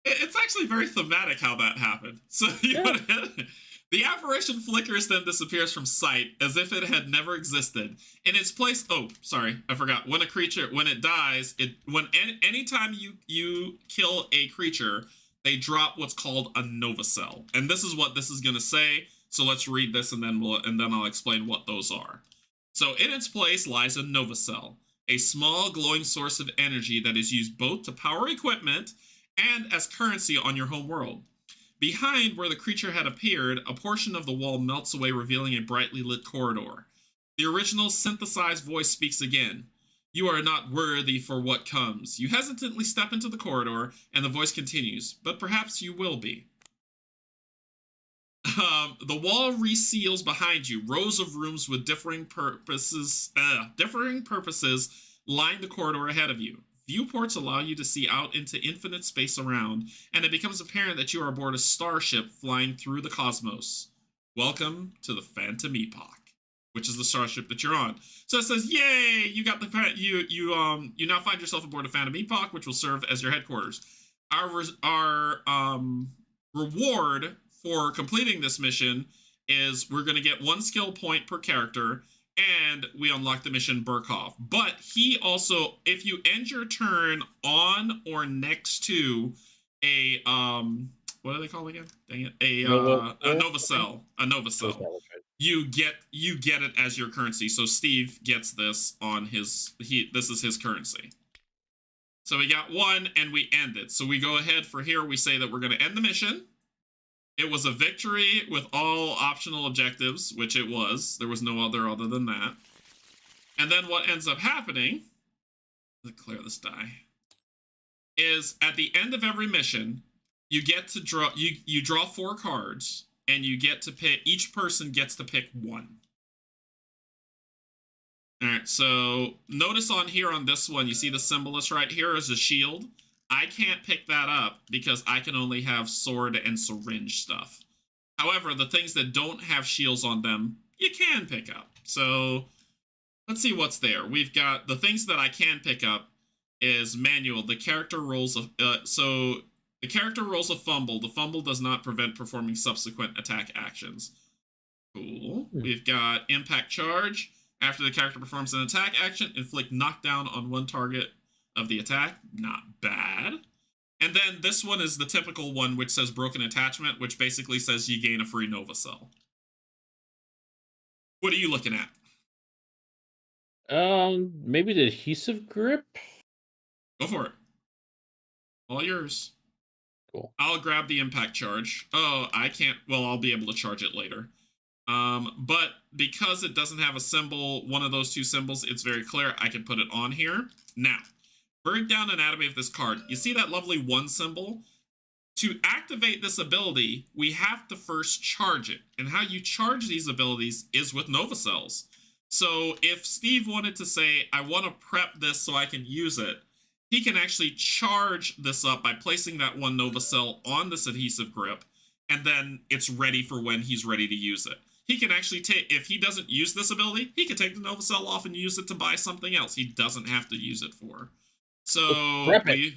It's actually very thematic how that happened. So the apparition flickers, then disappears from sight as if it had never existed. In its place, oh, sorry, I forgot. When it dies, anytime you kill a creature, they drop what's called a nova cell. And this is what this is gonna say. So let's read this and then I'll explain what those are. So in its place lies a nova cell, a small glowing source of energy that is used both to power equipment and as currency on your home world. Behind where the creature had appeared, a portion of the wall melts away, revealing a brightly lit corridor. The original synthesized voice speaks again. You are not worthy for what comes. You hesitantly step into the corridor, and the voice continues, but perhaps you will be. The wall reseals behind you. Rows of rooms with differing purposes line the corridor ahead of you. Viewports allow you to see out into infinite space around, and it becomes apparent that you are aboard a starship flying through the cosmos. Welcome to the Phantom Epoch, which is the starship that you're on. So it says, "Yay! You got the you now find yourself aboard a Phantom Epoch, which will serve as your headquarters. Our reward for completing this mission is we're going to get 1 skill point per character, and we unlock the mission Burkhoff. But he also, if you end your turn on or next to a what are they called again? Dang it, a Nova Cell, you get it as your currency. So Steve gets this on his this is his currency. So we got 1 and we end it. So we go ahead for here. We say that we're going to end the mission. It was a victory with all optional objectives, which it was. There was no other than that. And then what ends up happening, let's clear this die, is at the end of every mission, you get to draw, you draw 4 cards, and you get to pick, each person gets to pick 1. All right, so notice on here on this one, you see the symbolist right here is a shield. I can't pick that up because I can only have sword and syringe stuff. However, the things that don't have shields on them, you can pick up. So let's see what's there. We've got the things that I can pick up is manual. The character rolls the character rolls a fumble. The fumble does not prevent performing subsequent attack actions. Cool. We've got impact charge. After the character performs an attack action, inflict knockdown on 1 target of the attack. Not bad. And then this one is the typical one, which says broken attachment, which basically says you gain a free Nova Cell. What are you looking at? Maybe the adhesive grip? Go for it. All yours. Cool. I'll grab the impact charge. Oh, I can't. Well, I'll be able to charge it later. But because it doesn't have a symbol, one of those 2 symbols, it's very clear. I can put it on here. Now, break down anatomy of this card. You see that lovely 1 symbol? To activate this ability, we have to first charge it. And how you charge these abilities is with Nova Cells. So if Steve wanted to say, I want to prep this so I can use it, he can actually charge this up by placing that 1 Nova Cell on this adhesive grip, and then it's ready for when he's ready to use it. He can actually take, if he doesn't use this ability, he can take the Nova Cell off and use it to buy something else he doesn't have to use it for. So prep it.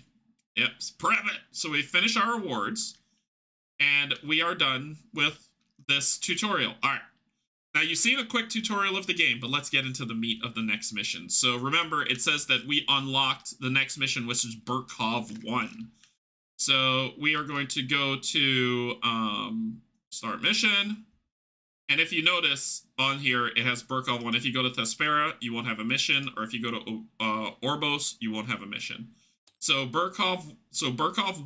Yep, prep it. So we finish our rewards, and we are done with this tutorial. All right. Now, you've seen a quick tutorial of the game, but let's get into the meat of the next mission. So remember, it says that we unlocked the next mission, which is Burkhoff 1. So we are going to go to start mission. And if you notice on here, it has Burkhoff 1. If you go to Thespera, you won't have a mission. Or if you go to Orbos, you won't have a mission. So Burkhoff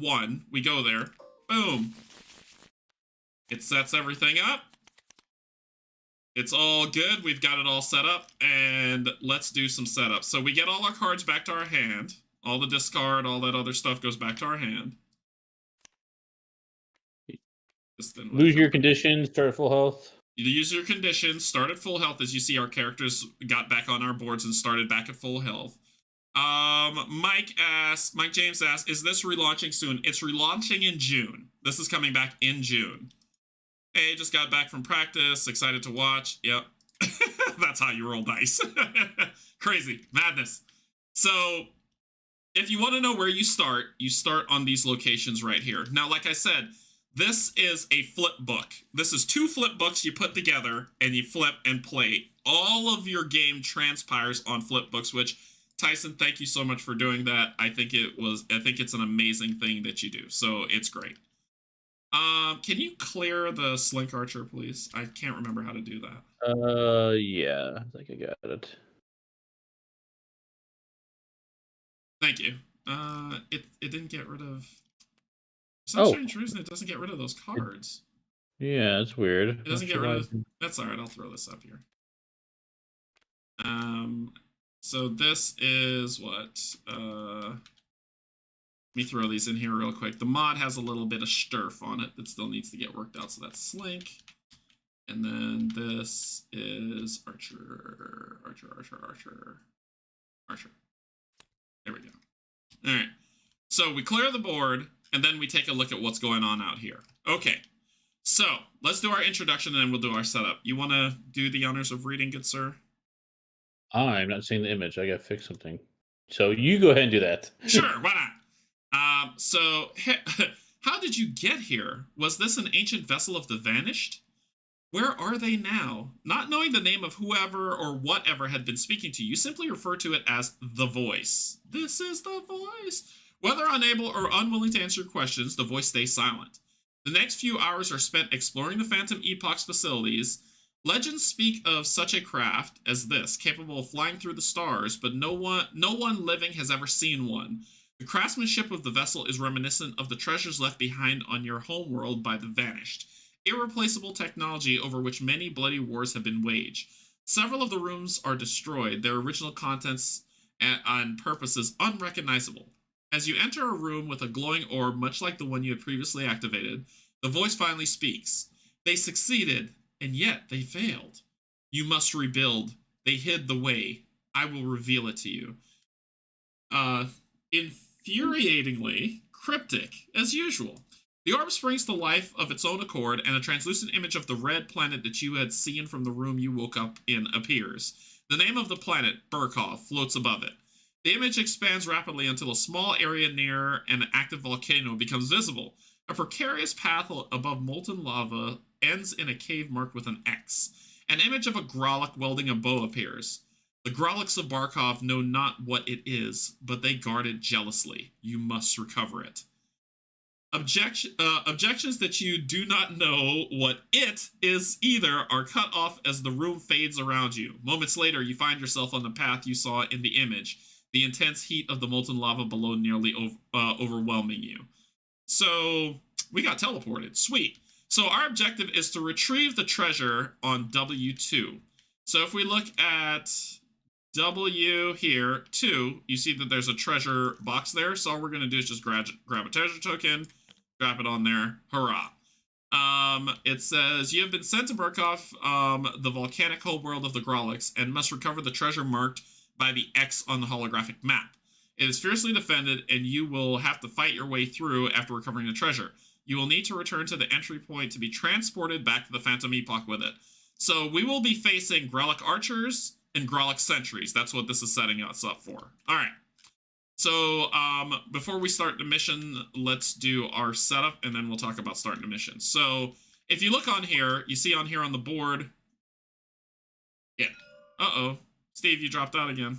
1, we go there. Boom. It sets everything up. It's all good. We've got it all set up. And let's do some setup. So we get all our cards back to our hand. All the discard, all that other stuff goes back to our hand. Lose your condition, start at full health. You use your conditions, start at full health. As you see, our characters got back on our boards and started back at full health. Mike James asks, is this relaunching soon? It's relaunching in June. This is coming back in June. Hey, just got back from practice. Excited to watch. Yep. That's how you roll dice. Crazy. Madness. So, if you want to know where you start on these locations right here. Now, like I said, this is a flip book. This is 2 flip books you put together and you flip and play. All of your game transpires on flip books, which, Tyson, thank you so much for doing that. I think it's an amazing thing that you do. So it's great. Can you clear the Slink Archer, please? I can't remember how to do that. Yeah, I think I got it. Thank you. It didn't get rid of... For some strange reason, it doesn't get rid of those cards. Yeah, it's weird. It doesn't get rid of... That's alright, I'll throw this up here. So this is what? Let me throw these in here real quick. The mod has a little bit of sturf on it that still needs to get worked out. So that's Slink. And then this is Archer. There we go. All right. So we clear the board, and then we take a look at what's going on out here. Okay. So let's do our introduction, and then we'll do our setup. You want to do the honors of reading, good sir? I'm not seeing the image. I gotta fix something. So you go ahead and do that. Sure, why not? So, how did you get here? Was this an ancient vessel of the vanished? Where are they now? Not knowing the name of whoever or whatever had been speaking to you, simply refer to it as the voice. This is the voice. Whether unable or unwilling to answer questions, the voice stays silent. The next few hours are spent exploring the Phantom Epoch's facilities. Legends speak of such a craft as this, capable of flying through the stars, but no one living has ever seen one. The craftsmanship of the vessel is reminiscent of the treasures left behind on your homeworld by the vanished. Irreplaceable technology over which many bloody wars have been waged. Several of the rooms are destroyed, their original contents and purposes unrecognizable. As you enter a room with a glowing orb, much like the one you had previously activated, the voice finally speaks. They succeeded, and yet they failed. You must rebuild. They hid the way. I will reveal it to you. Infuriatingly cryptic, as usual. The orb springs to life of its own accord, and a translucent image of the red planet that you had seen from the room you woke up in appears. The name of the planet, Burkhoff, floats above it. The image expands rapidly until a small area near an active volcano becomes visible. A precarious path above molten lava ends in a cave marked with an X. An image of a Grolok welding a bow appears. The Grolics of Burkhoff know not what it is, but they guard it jealously. You must recover it. Objections that you do not know what it is either are cut off as the room fades around you. Moments later, you find yourself on the path you saw in the image, the intense heat of the molten lava below nearly overwhelming you. So, we got teleported. Sweet. So, our objective is to retrieve the treasure on W2. So, if we look at W here, 2, you see that there's a treasure box there. So, all we're going to do is just grab a treasure token, drop it on there. Hurrah. It says, you have been sent to Burkhoff, the volcanic homeworld of the Grolics, and must recover the treasure marked by the X on the holographic map. It is fiercely defended, and you will have to fight your way through after recovering the treasure. You will need to return to the entry point to be transported back to the Phantom Epoch with it. So we will be facing Grolic archers and Grolic sentries. That's what this is setting us up for. All right. So before we start the mission, let's do our setup, and then we'll talk about starting the mission. So if you look on here, you see on here on the board. Yeah. Uh-oh. Steve, you dropped out again.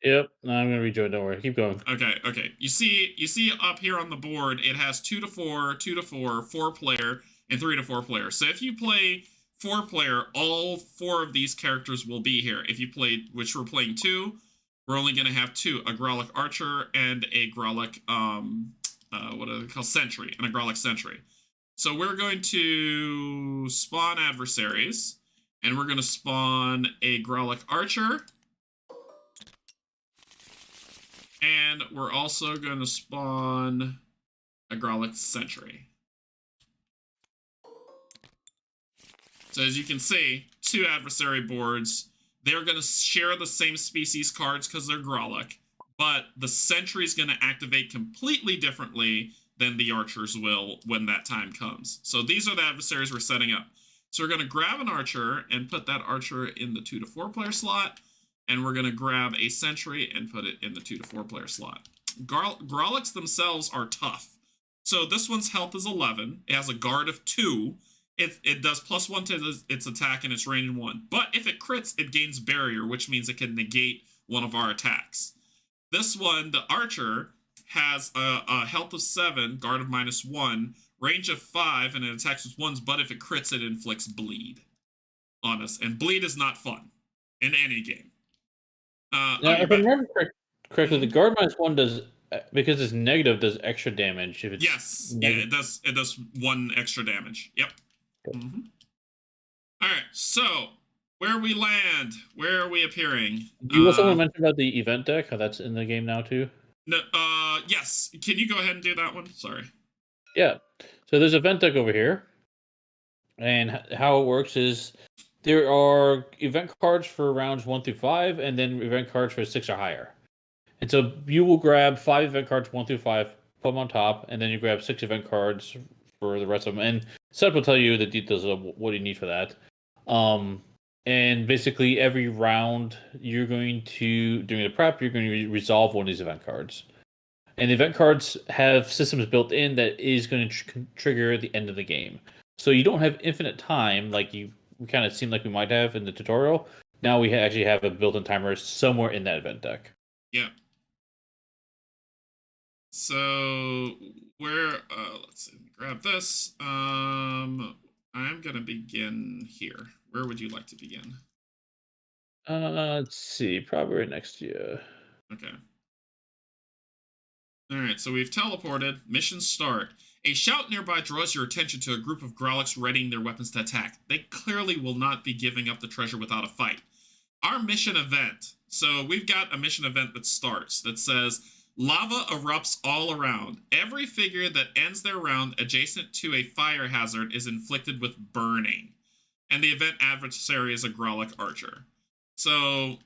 Yep. No, I'm gonna rejoin. Don't worry. Keep going. Okay. You see up here on the board, it has 2 to 4, 2 to 4, 4-player, and 3 to 4-player. So if you play 4-player, all 4 of these characters will be here. If you play, which we're playing 2, we're only going to have 2, a Grolic archer and a Grolic, what are they called? Sentry, and a Grolic sentry. So we're going to spawn adversaries, and we're going to spawn a Grolic archer. And we're also going to spawn a Grolic sentry. So as you can see, 2 adversary boards. They're going to share the same species cards because they're Grolic, but the sentry is going to activate completely differently than the archers will when that time comes. So these are the adversaries we're setting up. So we're going to grab an archer and put that archer in the 2 to 4-player slot, and we're going to grab a sentry and put it in the 2 to 4-player slot. Grolics themselves are tough. So this one's health is 11. It has a guard of 2. It does +1 to its attack and its range 1. But if it crits, it gains barrier, which means it can negate one of our attacks. This one, the archer, has a health of 7, guard of -1, range of 5, and it attacks with 1s, but if it crits, it inflicts bleed on us. And bleed is not fun in any game. Now, if I remember correctly, the guard -1 does, because it's negative, does extra damage. If it's yes, negative. Yeah, it does 1 extra damage. Yep. Okay. Mm-hmm. All right, so where we land. Where are we appearing? Do you also want to mention about the event deck? How that's in the game now too? No, yes. Can you go ahead and do that one? Sorry. Yeah. So there's event deck over here, and how it works is there are event cards for rounds 1 through 5, and then event cards for 6 or higher. And so you will grab 5 event cards 1 through 5, put them on top, and then you grab 6 event cards for the rest of them. And Seth will tell you the details of what you need for that. And basically every round you're going to, during the prep, you're going to resolve one of these event cards. And the event cards have systems built in that is going to trigger the end of the game. So you don't have infinite time like you kind of seem like we might have in the tutorial. Now we actually have a built-in timer somewhere in that event deck. Yeah. So where let's see, grab this. I'm gonna begin here. Where would you like to begin? Let's see, probably right next to you. Okay. Alright, so we've teleported. Mission start. A shout nearby draws your attention to a group of Growlix readying their weapons to attack. They clearly will not be giving up the treasure without a fight. Our mission event. So we've got a mission event that starts that says, lava erupts all around. Every figure that ends their round adjacent to a fire hazard is inflicted with burning. And the event adversary is a Growlix archer. So,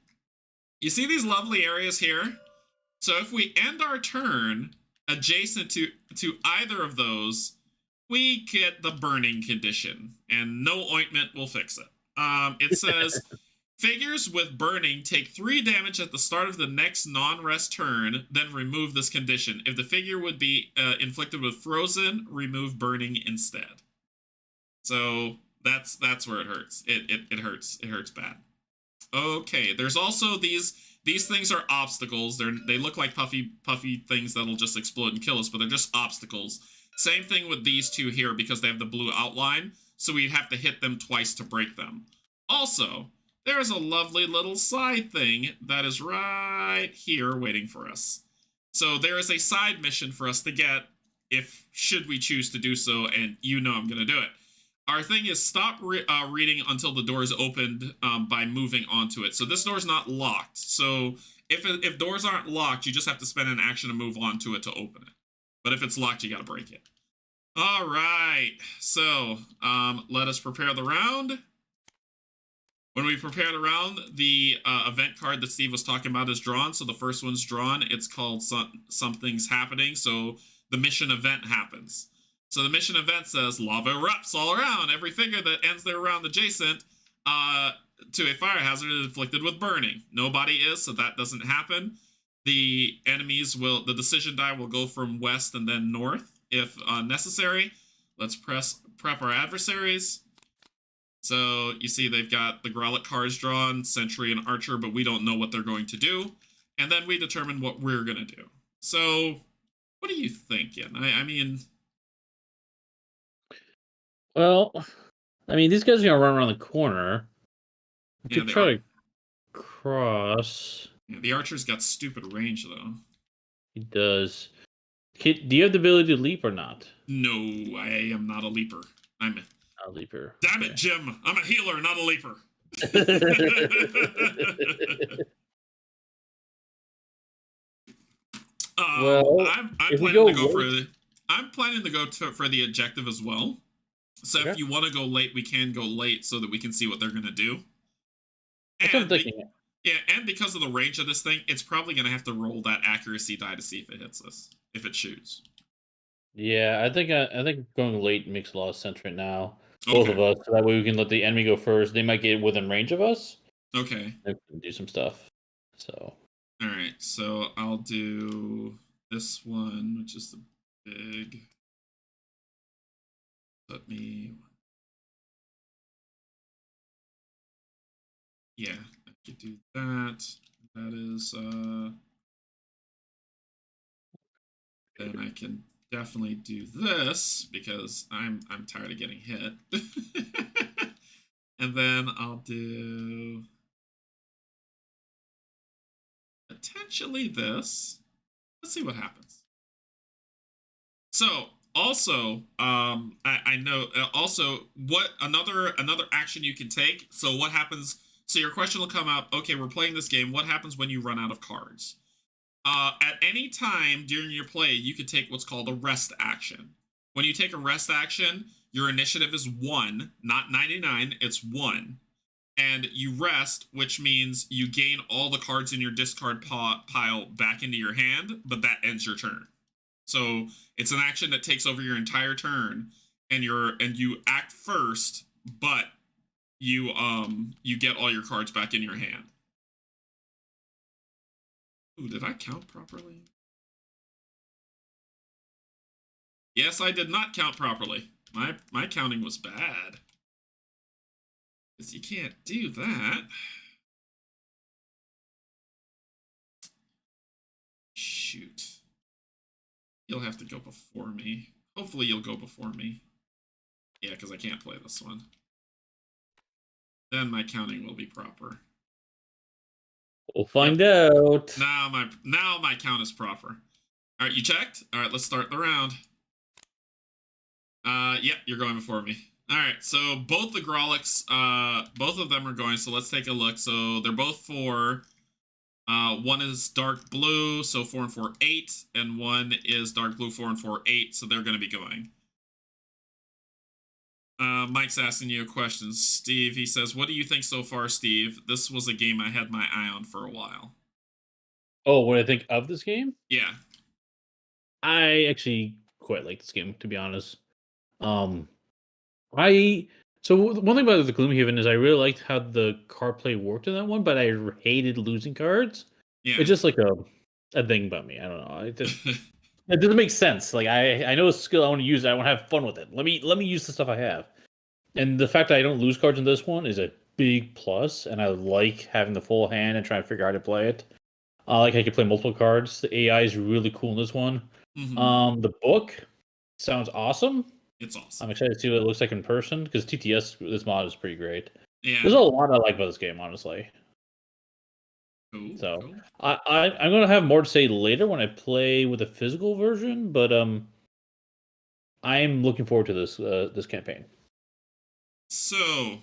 you see these lovely areas here? So if we end our turn adjacent to either of those, we get the burning condition, and no ointment will fix it. It says, figures with burning take 3 damage at the start of the next non-rest turn, then remove this condition. If the figure would be inflicted with frozen, remove burning instead. So that's where it hurts. It hurts. It hurts bad. Okay, there's also these things are obstacles. They look like puffy things that'll just explode and kill us, but they're just obstacles. Same thing with these two here because they have the blue outline, so we'd have to hit them twice to break them. Also, there's a lovely little side thing that is right here waiting for us. So there is a side mission for us to get should we choose to do so, and you know I'm going to do it. Our thing is stop reading until the door is opened by moving onto it. So this door's not locked. So if doors aren't locked, you just have to spend an action to move onto it to open it. But if it's locked, you got to break it. All right. So let us prepare the round. When we prepare the round, the event card that Steve was talking about is drawn. So the first one's drawn. It's called Something's Happening. So the mission event happens. So the mission event says, lava erupts all around. Every figure that ends their round adjacent to a fire hazard is inflicted with burning. Nobody is, so that doesn't happen. The the decision die will go from west and then north if necessary. Let's prep our adversaries. So you see they've got the Growlix cards drawn, Sentry and Archer, but we don't know what they're going to do. And then we determine what we're going to do. So what are you thinking? I mean... Well, I mean, these guys are going to run around the corner. We could try to cross. Yeah, the Archer's got stupid range, though. He does. Do you have the ability to leap or not? No, I am not a leaper. I'm a leaper. Damn it, Jim. I'm a healer, not a leaper. Well, I'm planning to go for I'm planning to go for the objective as well. So if you want to go late, we can go late so that we can see what they're going to do. That's what I'm thinking. Yeah, and because of the range of this thing, it's probably going to have to roll that accuracy die to see if it hits us, if it shoots. Yeah, I think going late makes a lot of sense right now. Both of us, so that way we can let the enemy go first. They might get within range of us. Okay. And do some stuff. So. All right, so I'll do this one, which is the big. Let me. Yeah, I could do that. That is. Then I can definitely do this because I'm tired of getting hit. And then I'll do potentially this. Let's see what happens. So also, I know also what another action you can take. So what happens So your question will come up, okay, we're playing this game. What happens when you run out of cards? At any time during your play, you could take what's called a rest action. When you take a rest action, your initiative is 1, not 99, it's 1. And you rest, which means you gain all the cards in your discard pile back into your hand, but that ends your turn. So it's an action that takes over your entire turn, and you act first, but you get all your cards back in your hand. Ooh, did I count properly? Yes, I did not count properly. My counting was bad. Because you can't do that. Shoot. You'll have to go before me. Hopefully you'll go before me. Yeah, because I can't play this one. Then my counting will be proper. We'll find out. Now my count is proper. All right, you checked? All right, let's start the round. Yep, you're going before me. All right, so both the Grolics, both of them are going, so let's take a look. So they're both 4. One is dark blue, so 4 and 4, 8, and one is dark blue, 4 and 4, 8, so they're going to be going. Mike's asking you a question. Steve, he says, what do you think so far, Steve? This was a game I had my eye on for a while. Oh, what I think of this game? Yeah. I actually quite like this game, to be honest. So one thing about the Gloomhaven is I really liked how the card play worked in that one, but I hated losing cards. Yeah. It's just like a thing about me. I don't know. It doesn't make sense. Like I know a skill I want to use. I want to have fun with it. Let me use the stuff I have. And the fact that I don't lose cards in this one is a big plus, and I like having the full hand and trying to figure out how to play it. Like I can play multiple cards. The AI is really cool in this one. Mm-hmm. The book sounds awesome. It's awesome. I'm excited to see what it looks like in person because TTS, this mod is pretty great. Yeah. There's a lot I like about this game, honestly. Cool. So cool. I'm gonna have more to say later when I play with the physical version, but I'm looking forward to this campaign. So,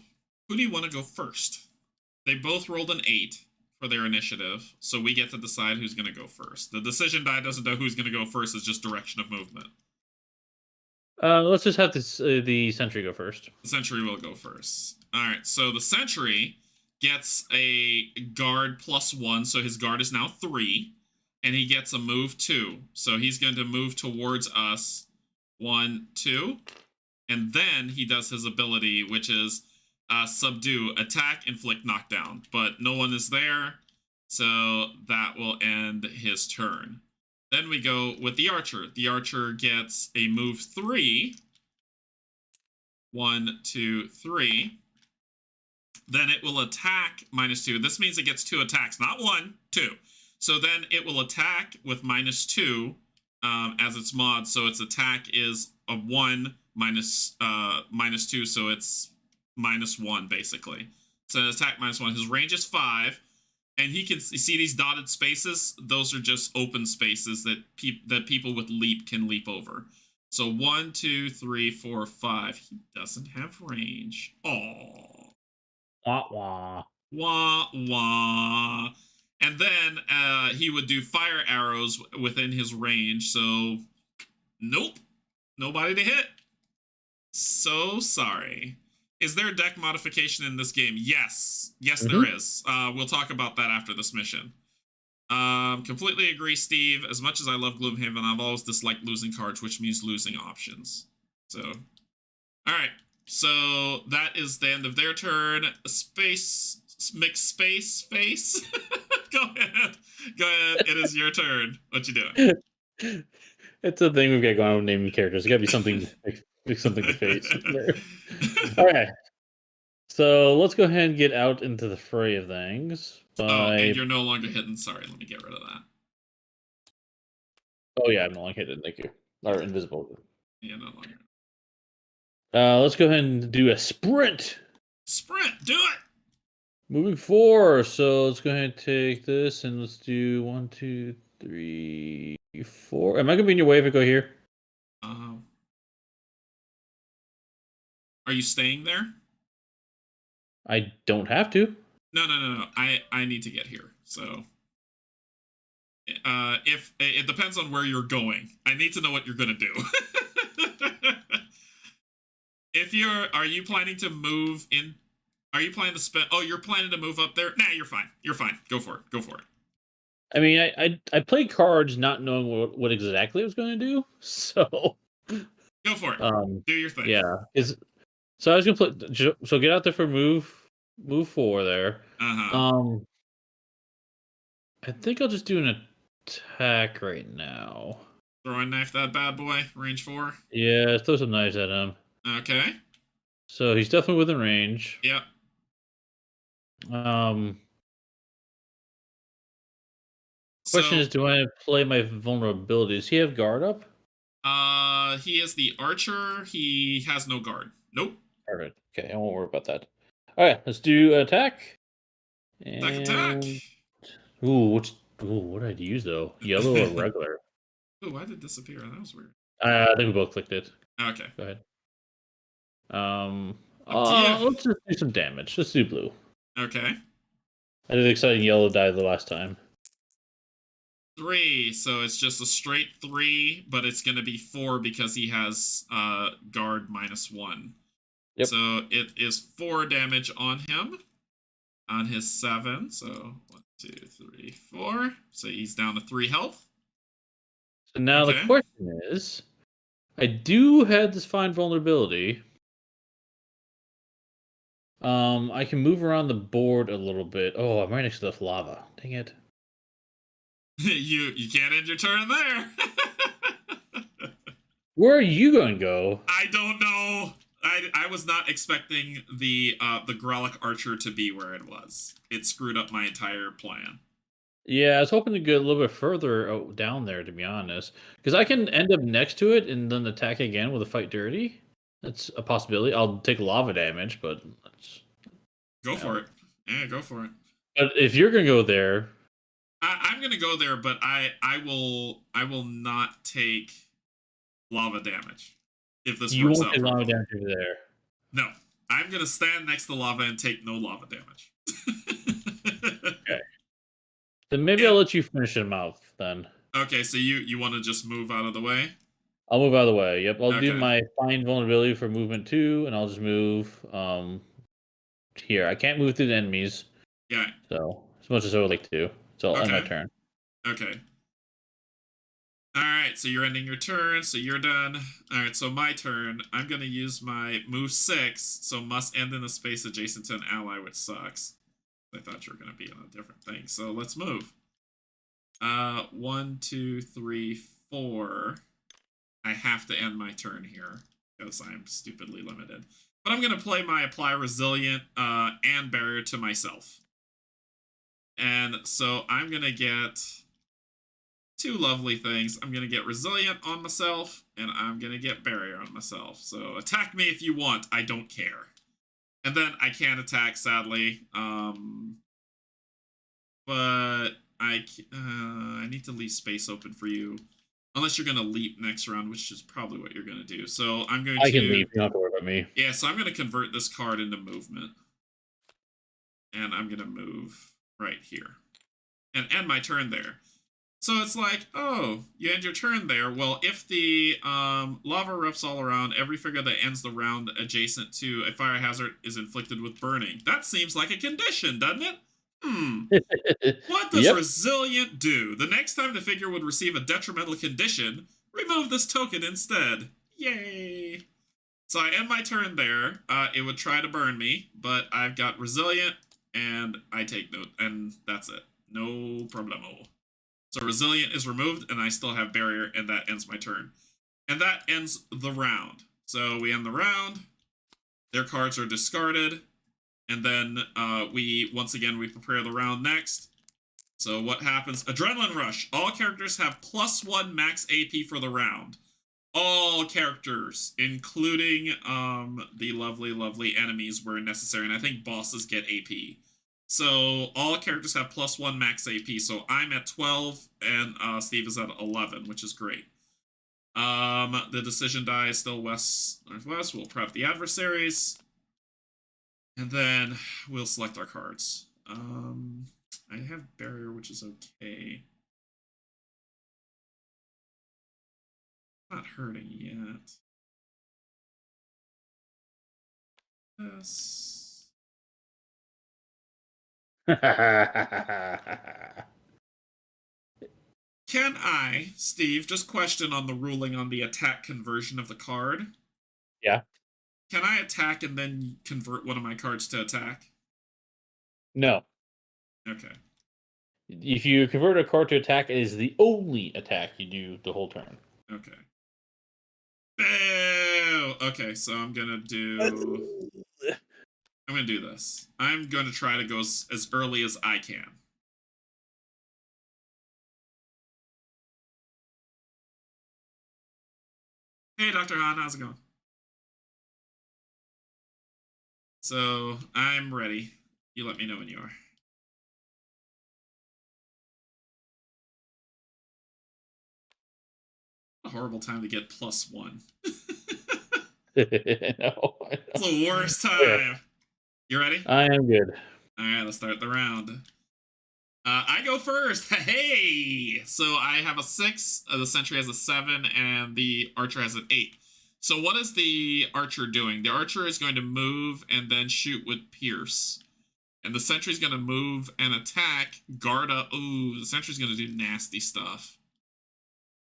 who do you want to go first? They both rolled an 8 for their initiative, so we get to decide who's going to go first. The decision die doesn't know who's going to go first, it's just direction of movement. Let's just have the sentry go first. The sentry will go first. All right, so the sentry gets a guard +1, so his guard is now 3, and he gets a move 2. So he's going to move towards us 1, 2, and then he does his ability, which is subdue, attack, inflict, knockdown. But no one is there, so that will end his turn. Then we go with the archer. The archer gets a move 3. 1, 2, 3. Then it will attack -2. This means it gets 2 attacks, not 1, 2. So then it will attack with -2 as its mod. So its attack is a 1 -2, so it's -1 basically. So attack -1. His range is 5, and he can see these dotted spaces. Those are just open spaces that people with leap can leap over. So 1, 2, 3, 4, 5. He doesn't have range. Aww. Wah wah. Wah wah. And then he would do fire arrows within his range. So, nope. Nobody to hit. So sorry. Is there a deck modification in this game? Yes. Yes, there is. We'll talk about that after this mission. Completely agree, Steve. As much as I love Gloomhaven, I've always disliked losing cards, which means losing options. So, all right. So that is the end of their turn. Face. Go ahead. It is your turn. What you doing? It's a thing we've got going on with naming characters. It got to be something, something to face. All right. So let's go ahead and get out into the fray of things. Oh, and you're no longer hidden. Sorry, let me get rid of that. Oh yeah, I'm no longer hidden. Thank you. Or invisible. Yeah, no longer. Let's go ahead and do a sprint. Sprint, do it. Moving 4. So let's go ahead and take this and let's do 1, 2, 3, 4. Am I gonna be in your way if I go here? Are you staying there? I don't have to. No. I need to get here. So if it depends on where you're going, I need to know what you're gonna do. If are you planning to move in? Are you planning to spend? Oh, you're planning to move up there? Nah, you're fine. You're fine. Go for it. Go for it. I mean, I played cards not knowing what exactly I was going to do, so Go for it. Do your thing. yeah, is so I was gonna play. So get out there for move 4 there. Uh huh. Um, I think I'll just do an attack right now. Throwing knife that bad boy. Range 4. Yeah, throw some knives at him. Okay. So he's definitely within range. Yep. Um, question So is, do I play my vulnerability? Does he have guard up? he is the archer. He has no guard. Nope. Perfect. Okay, I won't worry about that. All right, let's do attack. Attack. And ooh, what did I use though? Yellow or regular? Oh, why did it disappear? That was weird. I think we both clicked it. Okay. Go ahead. Up to you. Let's just do some damage. Let's do blue. Okay. I did exciting yellow die the last time. 3. So it's just a straight 3, but it's going to be 4 because he has guard -1. Yep. So it is 4 damage on him on his 7. So 1, 2, 3, 4. So he's down to 3 health. So now Okay. the question is, I do have this fine vulnerability. I can move around the board a little bit. Oh, I'm right next to the lava. Dang it. you can't end your turn there. Where are you going to go? I don't know. I was not expecting the Grolic Archer to be where it was. It screwed up my entire plan. Yeah, I was hoping to get a little bit further down there, to be honest. Because I can end up next to it and then attack again with a fight dirty. That's a possibility. I'll take lava damage, but Go for it. Yeah, go for it. But if you're gonna go there, I'm gonna go there, but I will not take lava damage if this you works won't out. take lava damage over there. No, I'm gonna stand next to lava and take no lava damage. Okay. Then maybe I'll let you finish him out then. Okay, so you want to just move out of the way? I'll move out of the way. Yep, I'll do Okay. my find vulnerability for movement 2, and I'll just move here. I can't move through the enemies. Yeah. So as much as I would like to. So I'll end my turn. Okay. Alright, so you're ending your turn, so you're done. Alright, so my turn. I'm gonna use my move 6, so must end in a space adjacent to an ally, which sucks. I thought you were gonna be on a different thing. So let's move. 1, 2, 3, 4. I have to end my turn here because I'm stupidly limited. But I'm gonna play my apply resilient and barrier to myself. And so I'm gonna get 2 lovely things. I'm gonna get resilient on myself, and I'm gonna get barrier on myself. So attack me if you want. I don't care. And then I can't attack, sadly. But I need to leave space open for you. Unless you're going to leap next round, which is probably what you're going to do. So I'm going to... I can leap. You don't have to worry about me. Yeah, so I'm going to convert this card into movement. And I'm going to move right here. And end my turn there. So it's like, oh, you end your turn there. Well, if the lava erupts all around, every figure that ends the round adjacent to a fire hazard is inflicted with burning. That seems like a condition, doesn't it? What does resilient do? The next time the figure would receive a detrimental condition, remove this token instead. Yay! So I end my turn there. It would try to burn me, but I've got resilient, and I take note, and that's it. No problemo. So resilient is removed, and I still have barrier, and that ends my turn. And that ends the round. So we end the round. Their cards are discarded. And then we prepare the round next. So what happens? Adrenaline rush. All characters have +1 max AP for the round. All characters, including the lovely enemies where necessary. And I think bosses get AP. So all characters have +1 max AP. So I'm at 12 and Steve is at 11, which is great. The decision die is still west-northwest. We'll prep the adversaries. And then we'll select our cards. I have barrier, which is okay. Not hurting yet. Yes. Can I, Steve, just question on the ruling on the attack conversion of the card? Yeah. Can I attack and then convert one of my cards to attack? No. Okay. If you convert a card to attack, it is the only attack you do the whole turn. Okay. Boo! Okay, so I'm gonna do this. I'm gonna try to go as early as I can. Hey, Dr. Han, how's it going? So, I'm ready. You let me know when you are. A horrible time to get +1. No, It's the worst time. You ready? I am good. All right, let's start the round. I go first. Hey! So I have a 6, the sentry has a 7, and the archer has an 8. So what is the archer doing? The archer is going to move and then shoot with pierce. And the sentry's going to move and attack. Garda. Ooh, the sentry's going to do nasty stuff.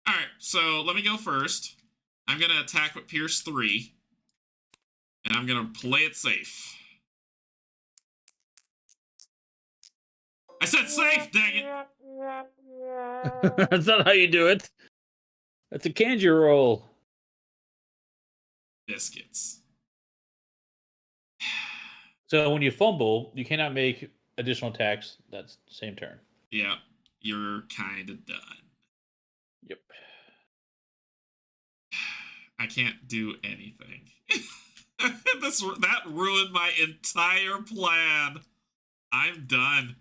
Alright, so let me go first. I'm going to attack with pierce 3. And I'm going to play it safe. I said safe, dang it! That's not how you do it. That's a Canje roll. Biscuits. So when you fumble, you cannot make additional attacks. That's the same turn. Yeah, you're kind of done. Yep. I can't do anything. That ruined my entire plan. I'm done.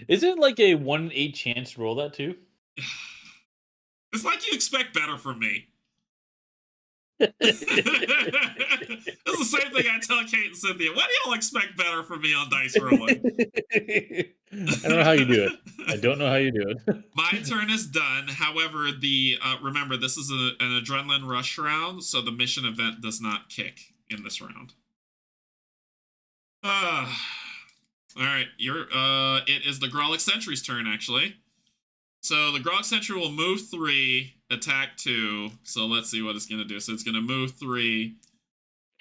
Is it like a 1 in 8 chance to roll that too? It's like you expect better from me. It's the same thing I tell Kate and Cynthia. Why do y'all expect better from me on dice rolling? I don't know how you do it. I don't know how you do it. My turn is done. However, the remember, this is an adrenaline rush round, so the mission event does not kick in this round. All right, it is the Grolic Sentry's turn, actually. So the Grog Sentry will move 3, attack 2. So let's see what it's going to do. So it's going to move 3.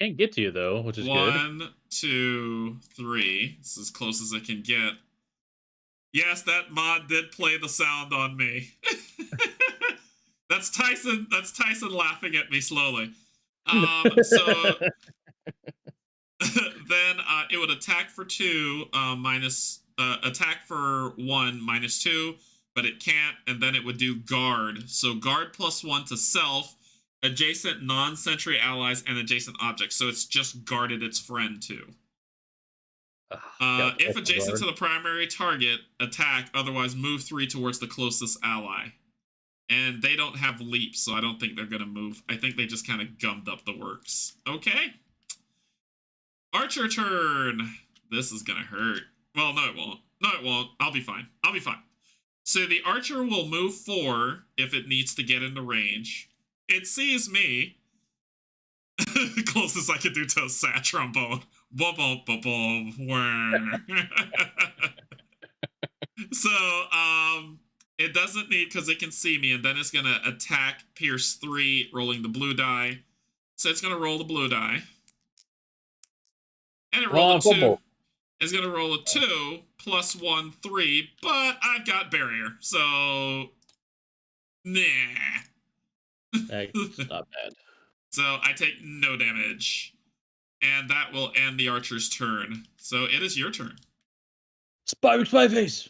Can't get to you, though, which is 1, 2, 3. It's as close as it can get. Yes, that mod did play the sound on me. That's Tyson laughing at me slowly. So then it would attack for 2, attack for 1, -2. But it can't, and then it would do guard. So guard +1 to self, adjacent non-sentry allies, and adjacent objects. So it's just guarded its friend too. If adjacent to the primary target, attack, otherwise move 3 towards the closest ally. And they don't have leap, so I don't think they're going to move. I think they just kind of gummed up the works. Okay. Archer turn. This is going to hurt. Well, no, it won't. No, it won't. I'll be fine. I'll be fine. So the archer will move 4 if it needs to get into range. It sees me. The closest I could do to a sad trombone. So, it doesn't need, because it can see me, and then it's going to attack Pierce 3, rolling the blue die. So it's going to roll the blue die. And it rolled a 2. It's going to roll a 2 +1, 3, but I've got barrier, so nah. That's not bad. So I take no damage, and that will end the archer's turn. So it is your turn. Spy face.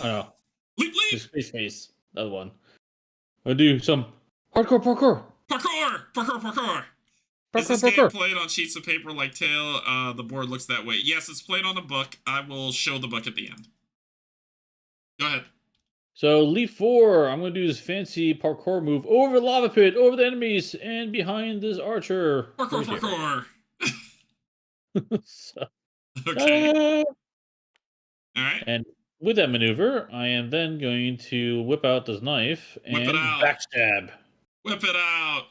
Oh no. Leap. Space face. Another one. I'll do some parkour. Is this game played on sheets of paper like Tail? The board looks that way. Yes, it's played on a book. I will show the book at the end. Go ahead. So, leap 4. I'm going to do this fancy parkour move over the lava pit, over the enemies, and behind this archer. Parkour. So, Okay. All right. And with that maneuver, I am then going to whip out this knife Whip it and out. backstab. Whip it out.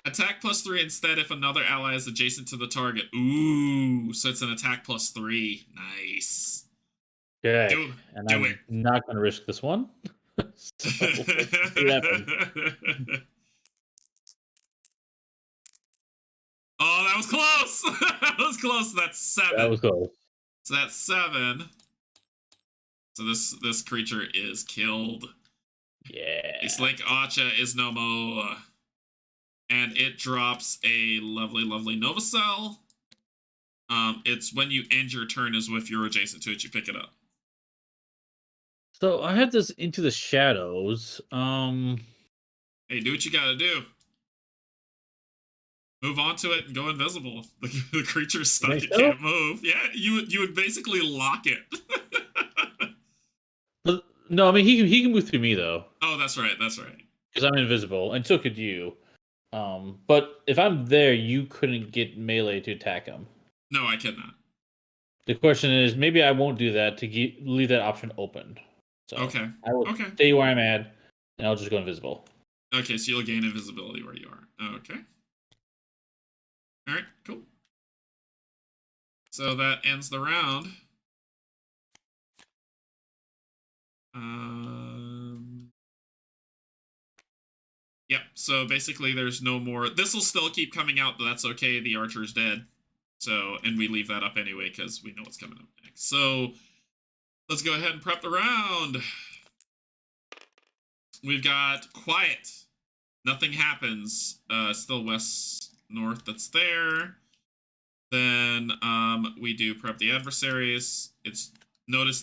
Attack +3 instead if another ally is adjacent to the target. Ooh, so it's an attack +3. Nice. Okay, Do and do it. I'm not going to risk this one. So let's see what happens. Oh, that was close. That was close. That's That was 7. close. So that's 7. So this creature is killed. Yeah. A Slink Acha is no more. And it drops a lovely, lovely Nova Cell. It's when you end your turn is if you're adjacent to it, you pick it up. So I have this Into the Shadows. Hey, do what you gotta do. Move onto it and go invisible. The creature's You stuck; think it so? can't move. Yeah, you would basically lock it. But no, I mean he can move through me though, Oh, that's right. That's right. because I'm invisible, and so could you. But if I'm there, you couldn't get melee to attack him. No, I cannot. The question is, maybe I won't do that to leave that option open. So Okay. I will Okay. stay where I'm at, and I'll just go invisible. Okay, so you'll gain invisibility where you are. Okay. All right. Cool. So that ends the round. Yep. So basically, there's no more. This will still keep coming out, but that's okay. The archer's dead. So, and we leave that up anyway because we know what's coming up next. So, let's go ahead and prep the round. We've got quiet. Nothing happens. Still west north. That's there. Then we do prep the adversaries. It's notice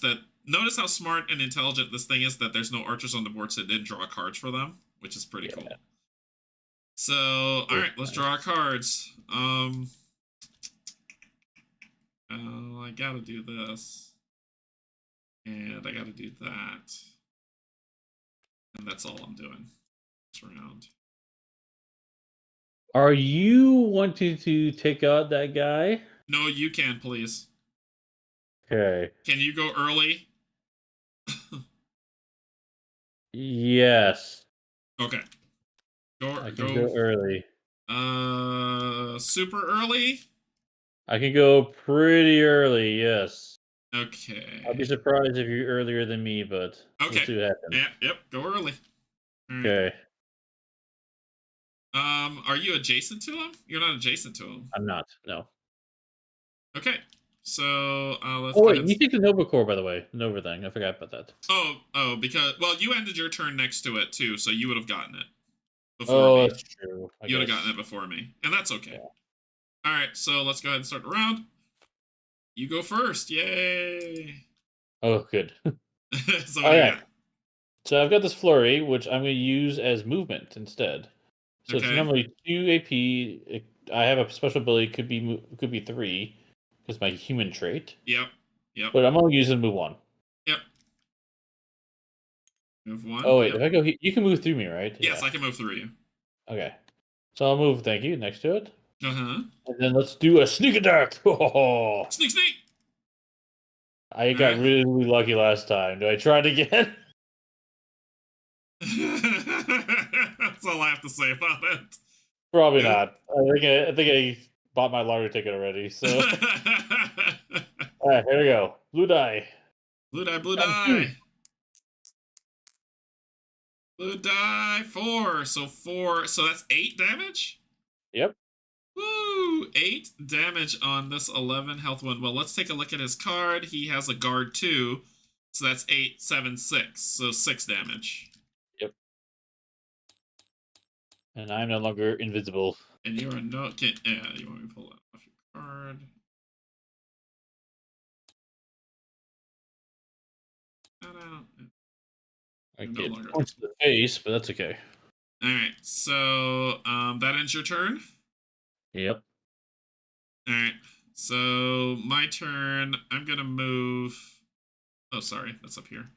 how smart and intelligent this thing is that there's no archers on the board, so it didn't draw cards for them, which is pretty cool. So all right, let's draw our cards. I gotta do this, and I gotta do that, and that's all I'm doing this round. Are you wanting to take out that guy? No, you can, please. Okay. Can you go early? Yes. Okay. I can go early. Super early? I can go pretty early, yes. Okay. I'll be surprised if you're earlier than me, but we'll Okay. see what happens. Yep, go early. Right. Okay. Are you adjacent to him? You're not adjacent to him. I'm not, no. Okay. So, let's Oh, go wait, ahead. you take the Nova Core, by the way. Nova thing. I forgot about that. Oh, because, well, you ended your turn next to it, too, so you would have gotten it before Oh, me. that's true. You would have gotten it before me, and that's okay. Yeah. All right, so let's go ahead and start the round. You go first. Yay. Oh, good. So what do you got? So I've got this flurry, which I'm going to use as movement instead. So it's Okay. normally 2 AP. I have a special ability. Could be 3, because my human trait. Yep. But I'm only using move 1. Yep. Move 1. Oh wait, Yep. if I go, you can move through me, right? Yes, Yeah. I can move through you. Okay. So I'll move. Thank you. Next to it. And then let's do a sneak attack. Sneak. I got really lucky last time. Do I try it again? That's all I have to say about it. Probably not. I think I bought my lottery ticket already. So. All right, here we go. Blue die. Blue die. Blue die 4. So 4. So that's 8 damage? Yep. Woo! 8 damage on this 11 health one. Well, let's take a look at his card. He has a guard 2. So that's 8, 7, 6. So 6 damage. Yep. And I'm no longer invisible. And you are no. Yeah, you want me to pull that off your card? I get punched in the face, but that's okay. All right, so that ends your turn. Yep. All right, so my turn. I'm gonna move. Oh, sorry, that's up here.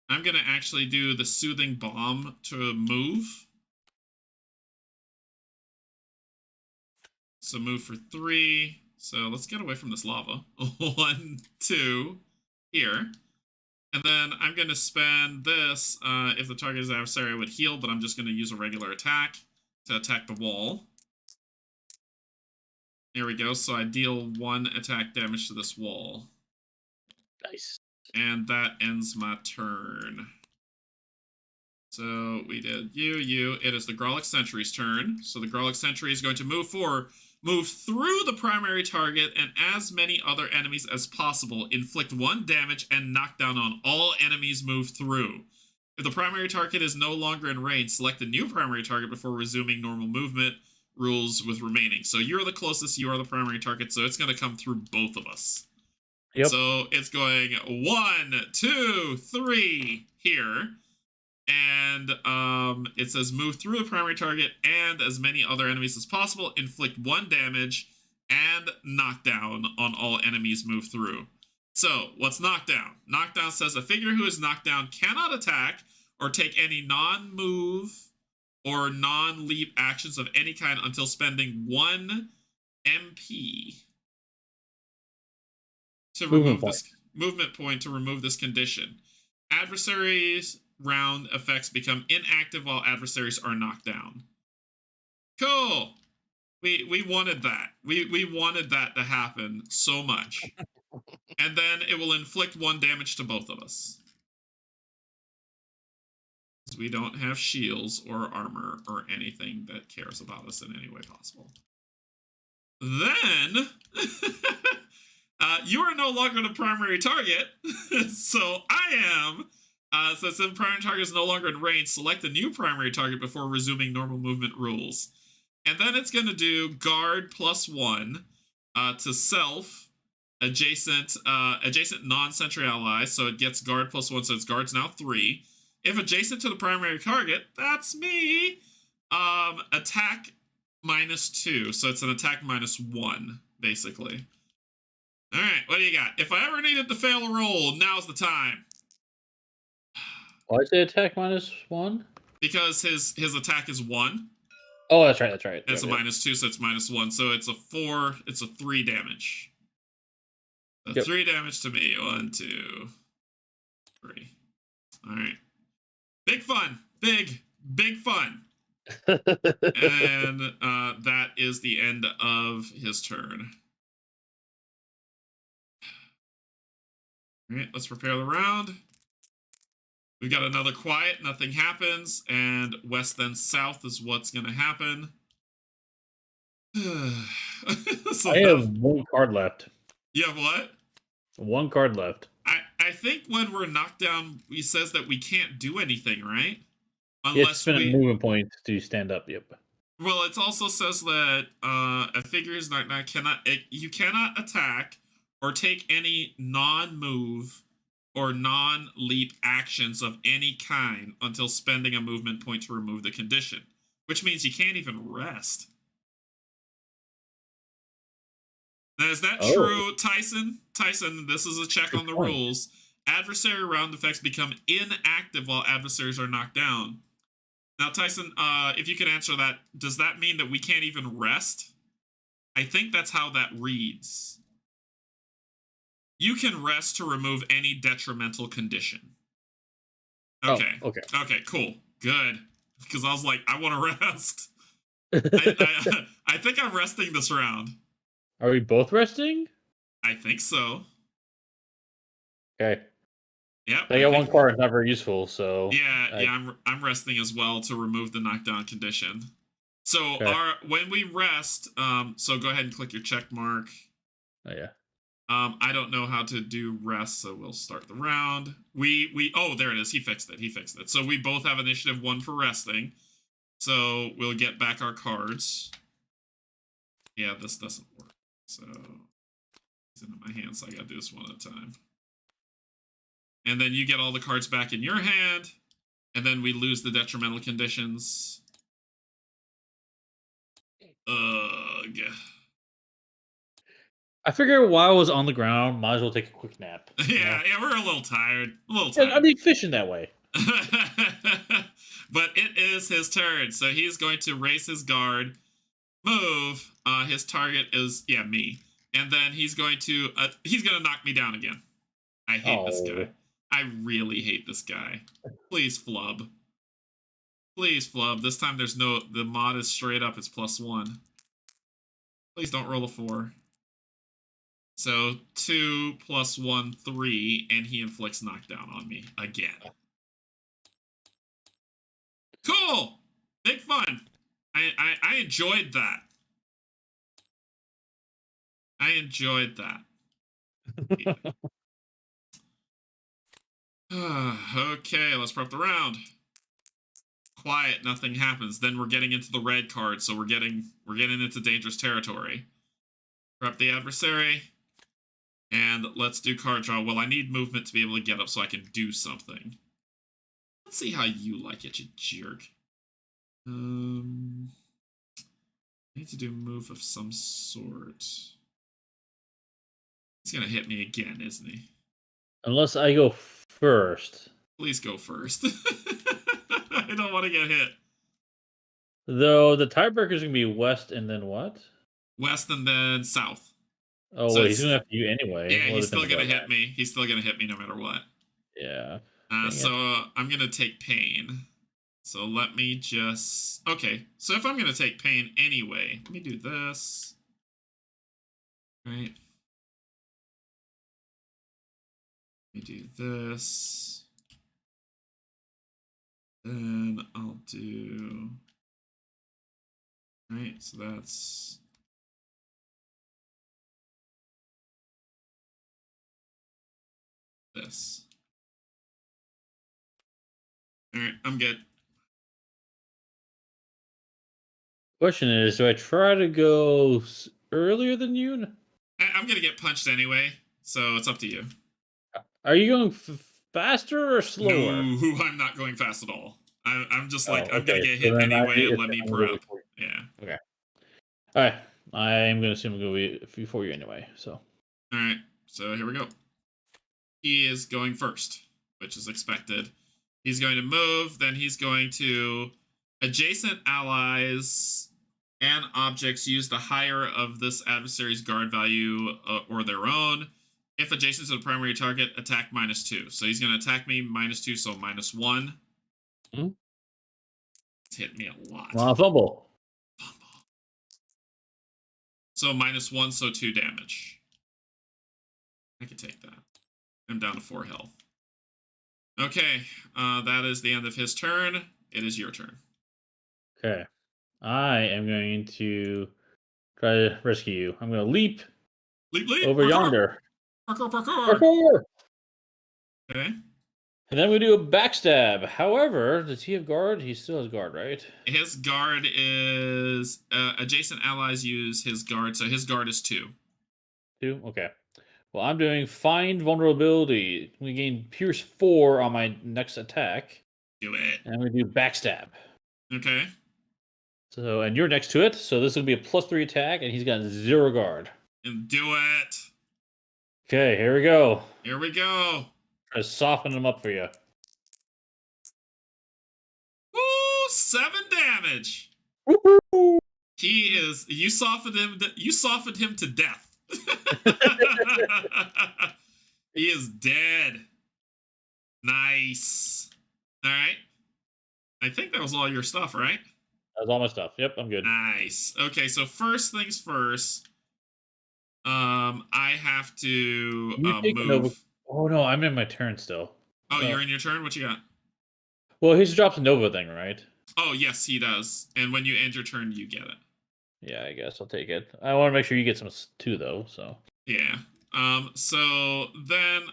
I'm gonna actually do the soothing bomb to move. So move for 3. So let's get away from this lava. 1, 2. here. And then I'm going to spend this. If the target is adversary, I would heal, but I'm just going to use a regular attack to attack the wall. Here we go. So I deal 1 attack damage to this wall. Nice. And that ends my turn. So we did you. It is the Grolic Sentry's turn. So the Grolic Sentry is going to move through the primary target and as many other enemies as possible. Inflict 1 damage and knock down on all enemies move through. If the primary target is no longer in range, select a new primary target before resuming normal movement rules with remaining. So you're the closest, you are the primary target, so it's going to come through both of us. Yep. So it's going 1, 2, 3 here. And it says move through the primary target and as many other enemies as possible. Inflict 1 damage and knock down on all enemies move through. So what's knockdown? Knockdown says a figure who is knocked down cannot attack or take any non-move or non-leap actions of any kind until spending 1 MP to remove this movement point to remove this condition. Adversaries round effects become inactive while adversaries are knocked down. Cool. We wanted that. We wanted that to happen so much. And then it will inflict 1 damage to both of us. Because we don't have shields or armor or anything that cares about us in any way possible. Then you are no longer the primary target. So I am. So it says the primary target is no longer in range. Select a new primary target before resuming normal movement rules. And then it's going to do guard +1 to self adjacent non-sentry ally. So it gets guard +1, so its guard's now 3. If adjacent to the primary target, that's me. Attack -2, so it's an attack -1 basically. All right, what do you got? If I ever needed to fail a roll, now's the time. Why is it attack -1? Because his attack is 1. Oh, that's right. It's a -2, so it's -1. So it's a 4. It's a 3 damage. So 3 damage to me. 1, 2, 3. All right. Big fun. Big fun. And that is the end of his turn. All right, let's prepare the round. We've got another quiet, nothing happens, and west then south is what's going to happen. So I have 1 card left. You have what? 1 card left. I think when we're knocked down, he says that we can't do anything, right? Unless spend a movement point to stand up. Yep. Well, it also says that a figure is knocked down you cannot attack or take any non-move or non-leap actions of any kind until spending a movement point to remove the condition, which means you can't even rest. Now, is that true, Tyson? Tyson, this is a check on the rules. Adversary round effects become inactive while adversaries are knocked down. Now, Tyson, if you could answer that, does that mean that we can't even rest? I think that's how that reads. You can rest to remove any detrimental condition. Okay. Oh, okay. Okay, cool. Good. Because I was like, I want to rest. I think I'm resting this round. Are we both resting? I think so. Okay. Yep. I got 1 card. It's not very useful, so... Yeah, I'm resting as well to remove the knockdown condition. So when we rest, so go ahead and click your check mark. Oh, yeah. I don't know how to do rest, so we'll start the round. Oh, there it is. He fixed it. So we both have initiative 1 for resting. So we'll get back our cards. Yeah, this doesn't work. So it's into my hand, so I gotta do this one at a time. And then you get all the cards back in your hand, and then we lose the detrimental conditions. Ugh. I figured while I was on the ground, might as well take a quick nap. Yeah, we're a little tired. I'm efficient that way. But it is his turn, so he's going to raise his guard, move. His target is me, and then he's going to knock me down again. I hate this Oh. guy. I really hate this guy. Please flub. Please flub. This time there's no, the mod is straight up, it's +1. Please don't roll a 4. So 2 + 1, 3, and he inflicts knockdown on me again. Cool! Big fun. I enjoyed that. I enjoyed that. Okay, let's prep the round. Quiet, nothing happens. Then we're getting into the red card, so we're getting into dangerous territory. Prep the adversary. And let's do card draw. Well, I need movement to be able to get up so I can do something. Let's see how you like it, you jerk. I need to do a move of some sort. He's gonna hit me again, isn't he? Unless I go first. Please go first. I don't want to get hit. Though the tiebreaker is gonna be west and then what? West and then south. Oh So wait, he's going after you anyway. Yeah, Well, he's it still depends gonna about hit that. me. He's still gonna hit me no matter what. Yeah. So I'm gonna take pain. So let me just... Okay, so if I'm gonna take pain anyway, let me do this. Right. Let me do this. Then I'll do... Right, so that's... this. Alright, I'm good. Question is, do I try to go earlier than you? I'm gonna get punched anyway, so it's up to you. Are you going faster or slower? No, I'm not going fast at all. I'm just like, I'm gonna Okay. get So hit then anyway, let me I'm gonna go prep. before you. Yeah. Okay. All right. I'm gonna assume I'm gonna be before you anyway. So. Alright, so here we go. He is going first, which is expected. He's going to move, then he's going to adjacent allies and objects use the higher of this adversary's guard value or their own. If adjacent to the primary target, attack -2. So he's going to attack me -2, so -1. Mm-hmm. It's hit me a lot. Well, fumble. So -1, so 2 damage. I can take that. I'm down to 4 health. Okay, that is the end of his turn. It is your turn. Okay. I am going to try to rescue you. I'm going to leap Leap, over parkour, yonder. parkour. Parkour! Okay. And then we do a backstab. However, does he have guard? He still has guard, right? His guard is adjacent allies use his guard, so his guard is 2. 2? Okay. Well, I'm doing find vulnerability. We gain pierce 4 on my next attack. Do it. And I'm going to do backstab. Okay. So, and you're next to it, so this will be a +3 attack, and he's got 0 guard. And do it. Okay, here we go. Here we go. Try to soften him up for you. Woo! 7 damage. Woo-hoo! He is. You softened him. You softened him to death. He is dead. Nice. All right. I think that was all your stuff, right? That was all my stuff. Yep, I'm good. Nice. Okay, so first things first. I have to You take move. Nova. Oh no, I'm in my turn still. Oh, you're in your turn? What you got? Well, he drops a Nova thing, right? Oh, yes, he does. And when you end your turn, you get it. Yeah, I guess I'll take it. I want to make sure you get some too, though. So Yeah. So then,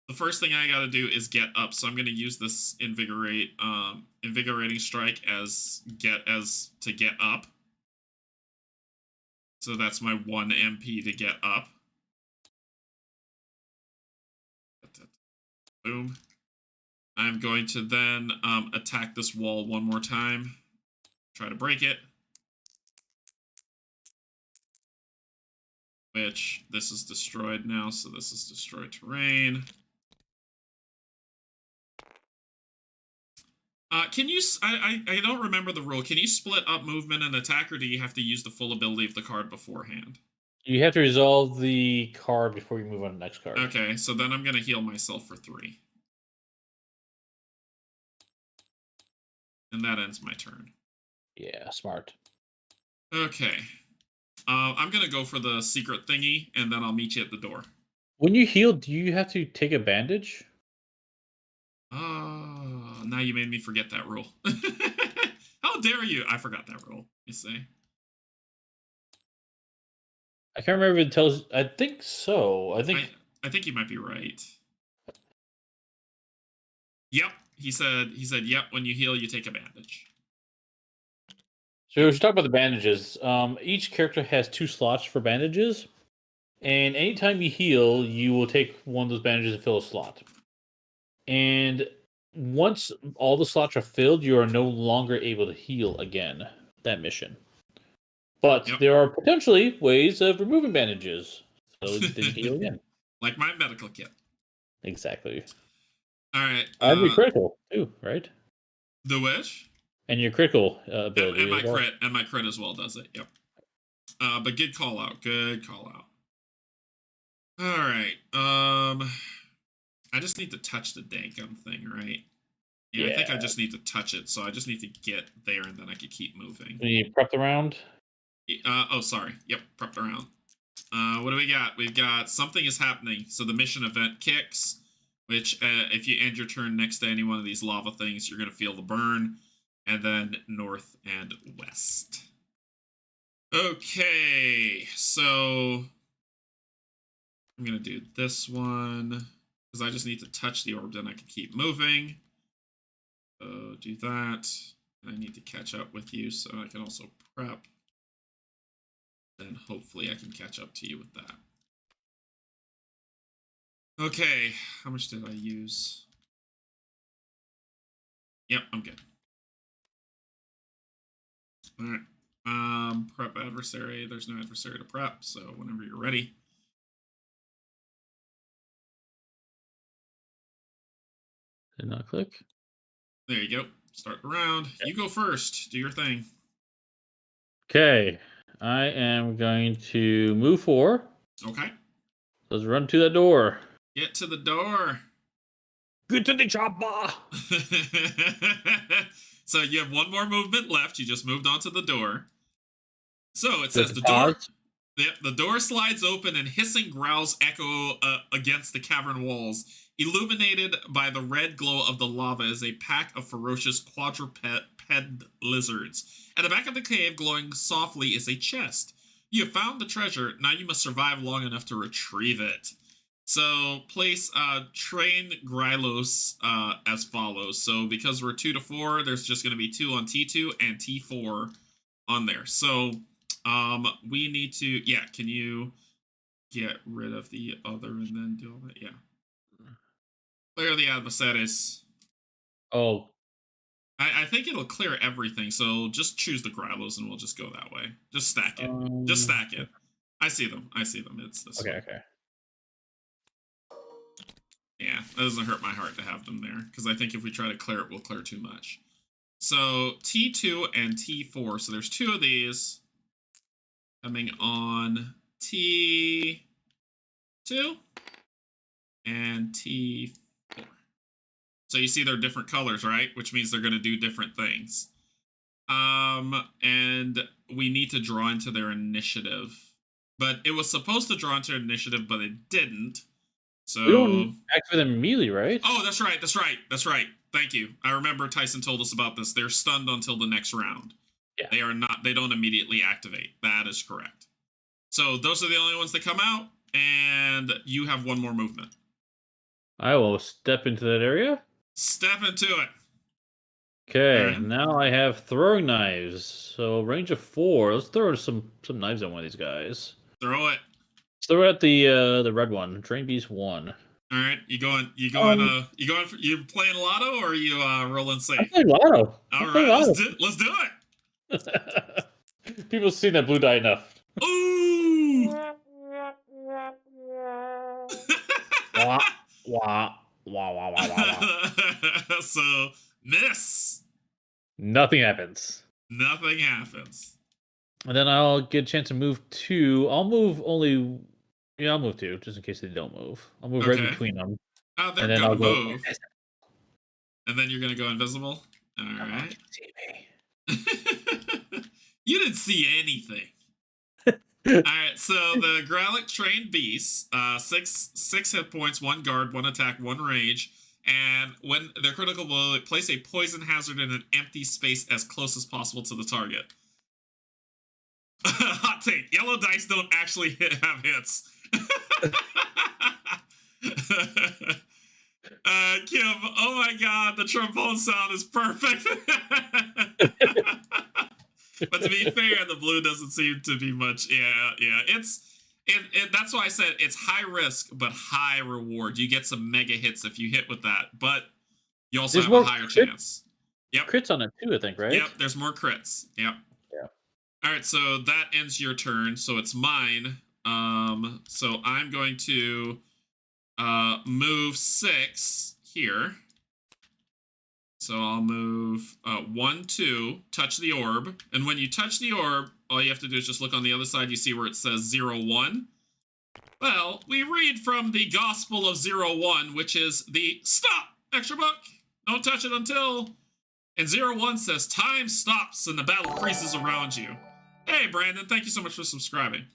the first thing I got to do is get up. So I'm going to use this invigorating strike to get up. So that's my 1 MP to get up. Boom. I'm going to then attack this wall one more time. Try to break it. Which, this is destroyed now, so this is destroyed terrain. Can you... I don't remember the rule. Can you split up movement and attack, or do you have to use the full ability of the card beforehand? You have to resolve the card before you move on to the next card. Okay, so then I'm gonna heal myself for 3. And that ends my turn. Yeah, smart. Okay. I'm gonna go for the secret thingy, and then I'll meet you at the door. When you heal, do you have to take a bandage? Oh, now you made me forget that rule. How dare you? I forgot that rule. You see? I can't remember if it tells. I think so. I think you might be right. Yep. He said, yep, when you heal, you take a bandage. So we should talk about the bandages. Each character has 2 slots for bandages, and anytime you heal, you will take one of those bandages and fill a slot. And once all the slots are filled, you are no longer able to heal again that mission. But there are potentially ways of removing bandages, so then you can heal again. Like my medical kit. Exactly. All right. And your critical too, right? The which? And your critical ability. And my crit, and my crit as well does it. Yep. But good call out. Good call out. All right. I just need to touch the dang gum thing, right? Yeah, I think I just need to touch it, so I just need to get there, and then I can keep moving. You prep the round? Oh, sorry. Yep, prepped around. What do we got? We've got something is happening. So the mission event kicks, which if you end your turn next to any one of these lava things, you're going to feel the burn. And then north and west. Okay, so I'm going to do this one because I just need to touch the orb, then I can keep moving. So do that. I need to catch up with you so I can also prep. Then hopefully I can catch up to you with that. Okay, how much did I use? Yep, I'm good. All right. Prep adversary. There's no adversary to prep, so whenever you're ready. Did not click. There you go. Start the round. Okay. You go first. Do your thing. Okay. I am going to move 4. Okay. Let's run to the door. Get to the door. Get to the chopper. So you have one more movement left. You just moved onto the door. So it says the door. Yep, the door slides open and hissing growls echo against the cavern walls. Illuminated by the red glow of the lava is a pack of ferocious quadruped lizards. At the back of the cave, glowing softly, is a chest. You have found the treasure. Now you must survive long enough to retrieve it. So place train Grylos as follows. So because we're 2 to 4, there's just going to be 2 on T2 and T4 on there. So we need to, yeah, can you get rid of the other and then do all that? Yeah. Clear the adversaries. Oh. I think it'll clear everything, so just choose the Grylos and we'll just go that way. Just stack it. Just stack it. I see them. It's this one. Okay. Yeah, that doesn't hurt my heart to have them there, because I think if we try to clear it, we'll clear too much. So T2 and T4, so there's 2 of these coming on T2 and T4. So you see they're different colors, right? Which means they're going to do different things. And we need to draw into their initiative. But it was supposed to draw into initiative, but it didn't. So we don't activate them immediately, right? Oh, that's right. Thank you. I remember Tyson told us about this. They're stunned until the next round. Yeah. They don't immediately activate. That is correct. So those are the only ones that come out, and you have 1 more movement. I will step into that area. Step into it. Okay, now I have throwing knives. So range of 4. Let's throw some knives at one of these guys. Throw it. Let's throw at the red one. Train Beast 1. All right, you playing Lotto or are you rolling safe? I'm playing Lotto. All right, let's do it. People see that blue die enough. Ooh. Wah. So miss. Nothing happens. And then I'll get a chance to move 2. I'll move only. Yeah, I'll move 2 just in case they don't move. I'll move right Okay. between them, Oh, they're and then I'll gonna go. move. And then you're gonna go invisible? Come on, Alright. see me. You didn't see anything. Alright, so the Growlic trained beasts, six hit points, 1 guard, 1 attack, 1 rage, and when they're critical blow, place a poison hazard in an empty space as close as possible to the target. Hot take: yellow dice don't actually have hits. Kim, oh my god, the trombone sound is perfect. But to be fair, the blue doesn't seem to be much. Yeah. That's why I said it's high risk but high reward. You get some mega hits if you hit with that, but you also have a higher chance. Yep. Crits on it too, I think, right? Yep. There's more crits. Yep. Yeah. All right, so that ends your turn. So it's mine. So I'm going to move 6 here. So I'll move 1, 2, touch the orb. And when you touch the orb, all you have to do is just look on the other side. You see where it says 0, 1. Well, we read from the Gospel of 0, 1, which is the stop, extra buck. Don't touch it until. And 0, 1 says time stops and the battle freezes around you. Hey, Brandon, thank you so much for subscribing.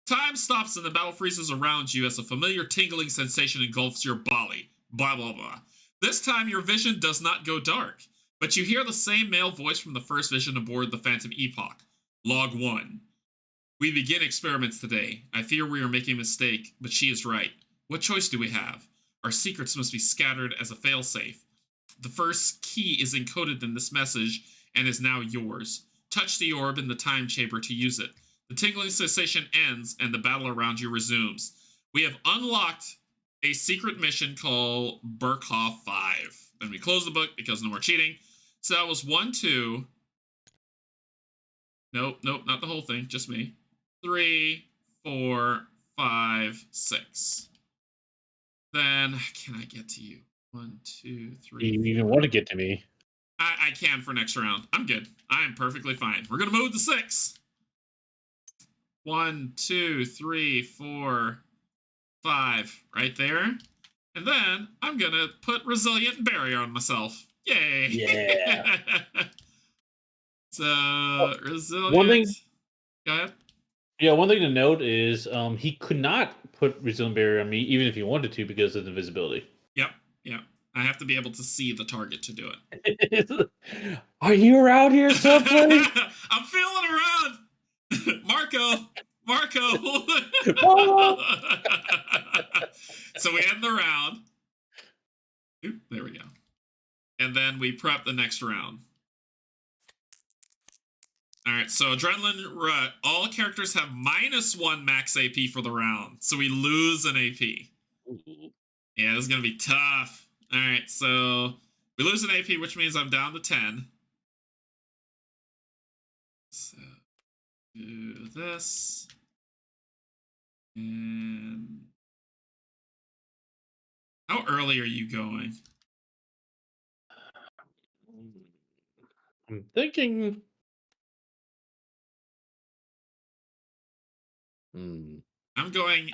Time stops and the battle freezes around you as a familiar tingling sensation engulfs your body. Blah, blah, blah. This time, your vision does not go dark, but you hear the same male voice from the first vision aboard the Phantom Epoch. Log 1. We begin experiments today. I fear we are making a mistake, but she is right. What choice do we have? Our secrets must be scattered as a failsafe. The first key is encoded in this message and is now yours. Touch the orb in the time chamber to use it. The tingling sensation ends and the battle around you resumes. We have unlocked a secret mission called Burkhoff 5. Then we close the book because no more cheating. So that was 1, 2. Nope, not the whole thing, just me. 3, 4, 5, 6. Then, can I get to you? 1, 2, 3. You even want to get to me? I can for next round. I'm good. I'm perfectly fine. We're gonna move to 6. 1, 2, 3, 4, 5, right there. And then I'm gonna put Resilient Barrier on myself. Yay! Yeah. So Resilient. One thing. Go ahead. Yeah, one thing to note is he could not put Resilient Barrier on me even if he wanted to because of the invisibility. Yep. I have to be able to see the target to do it. Are you around here someplace? I'm feeling around. Marco. So we end the round. Oop, there we go. And then we prep the next round. All right, so Adrenaline Rut. All characters have -1 max AP for the round. So we lose an AP. Yeah, this is going to be tough. All right, so we lose an AP, which means I'm down to 10. So do this. And how early are you going? I'm thinking. I'm going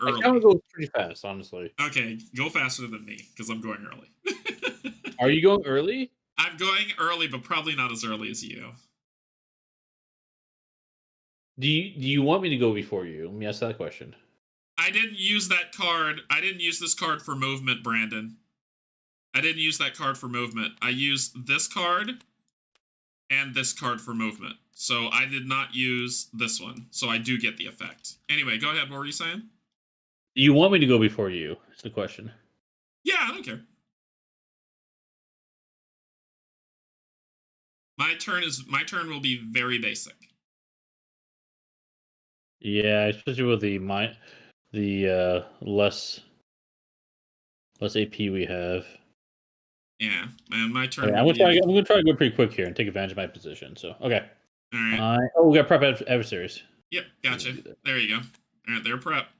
early. I kind of go pretty fast, honestly. Okay, go faster than me because I'm going early. Are you going early? I'm going early, but probably not as early as you. Do you want me to go before you? Let me ask that question. I didn't use that card. I didn't use this card for movement, Brandon. I didn't use that card for movement. I used this card and this card for movement. So I did not use this one. So I do get the effect. Anyway, go ahead. What were you saying? Do you want me to go before you? That's the question. Yeah, I don't care. My turn will be very basic. Yeah, especially with the less AP we have. Yeah, and my turn. Okay, I'm gonna try to go pretty quick here and take advantage of my position. So okay. All right. We got prep adversaries. Yep, gotcha. There you go. All right, they're prep.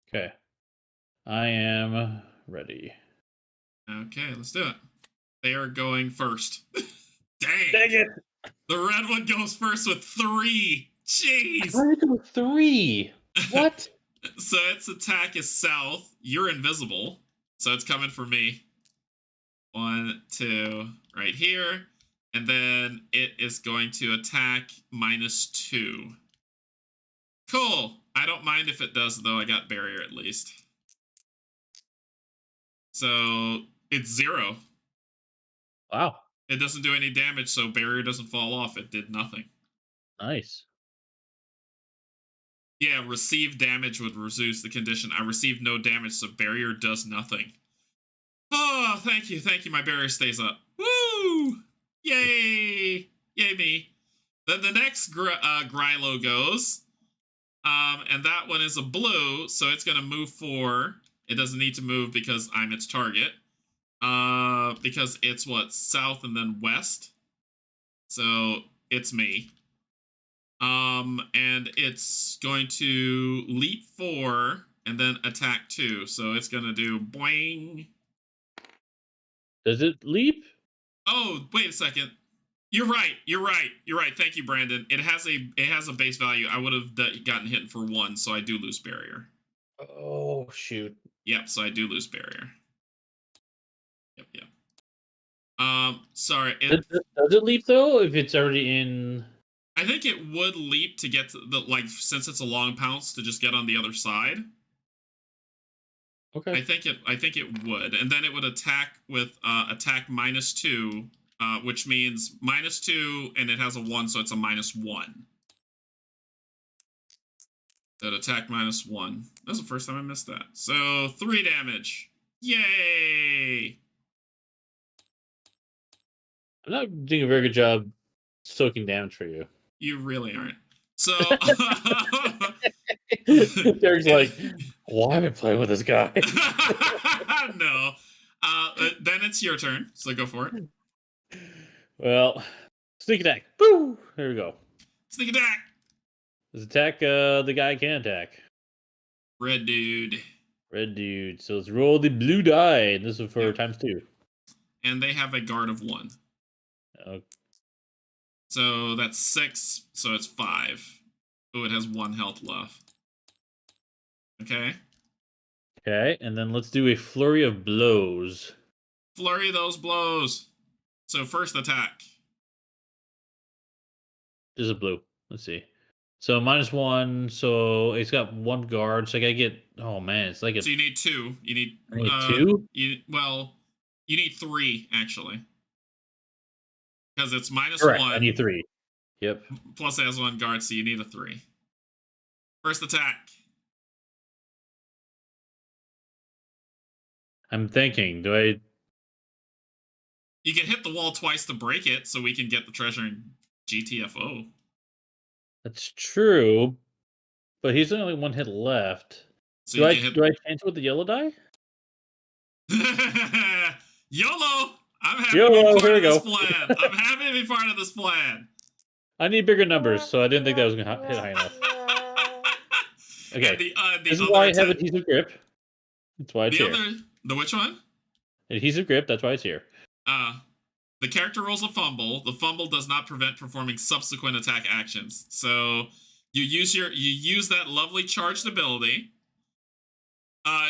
Okay. I am ready. Okay, let's do it. They are going first. Dang it! The red one goes first with 3. Jeez. Why did it go 3? What? So its attack is south. You're invisible. So it's coming for me. 1, 2, right here. And then it is going to attack -2. Cool. I don't mind if it does, though. I got barrier at least. So it's 0. Wow. It doesn't do any damage, so barrier doesn't fall off. It did nothing. Nice. Yeah, receive damage would reduce the condition. I received no damage, so barrier does nothing. Oh, thank you. Thank you. My barrier stays up. Woo! Yay! Yay me. Then the next Grylo goes. And that one is a blue, so it's going to move 4. It doesn't need to move because I'm its target. Because it's what? South and then west. So it's me. And it's going to leap 4 and then attack 2. So it's going to do boing. Does it leap? Oh, wait a second. You're right. You're right. You're right. Thank you, Brandon. It has a base value. I would have gotten hit for 1, so I do lose barrier. Oh, shoot. Yep, so I do lose barrier. Yep. Sorry. Does it leap though? If it's already in, I think it would leap to get to the since it's a long pounce to just get on the other side. okay. I think it would, and then it would attack with attack -2, which means -2, and it has a 1, so it's a -1. That attack -1. That's the first time I missed that. So 3 damage. Yay! I'm not doing a very good job soaking damage for you. You really aren't. So Derek's like, why am I playing with this guy? no. Then it's your turn. So go for it. Well, sneak attack. Boo! There we go. Sneak attack. Let's attack the guy I can attack. Red dude. Red dude. So let's roll the blue die. And this is for ×2. And they have a guard of 1. Okay. So that's 6. So it's 5. Oh, it has 1 health left. Okay. Okay, and then let's do a flurry of blows. Flurry those blows. So first attack. This is a blue. Let's see. So -1. So it's got 1 guard. So I gotta get. Oh man, it's like a. So you need 2. You need. I need 2. You need 3 actually. Because it's -1. Correct. I need 3. Yep. Plus it has 1 guard, so you need a 3. First attack. I'm thinking. Do I? You can hit the wall twice to break it, so we can get the treasure in GTFO. That's true. But he's only 1 hit left. So do I chance it with the yellow die? YOLO! I'm happy YOLO, to be part here of we this go. plan. I'm happy to be part of this plan. I need bigger numbers, so I didn't think that was gonna hit high enough. Okay. This is why I have adhesive grip. That's why it's here. The which one? Adhesive grip. That's why it's here. The character rolls a fumble. The fumble does not prevent performing subsequent attack actions. So you use that lovely charged ability.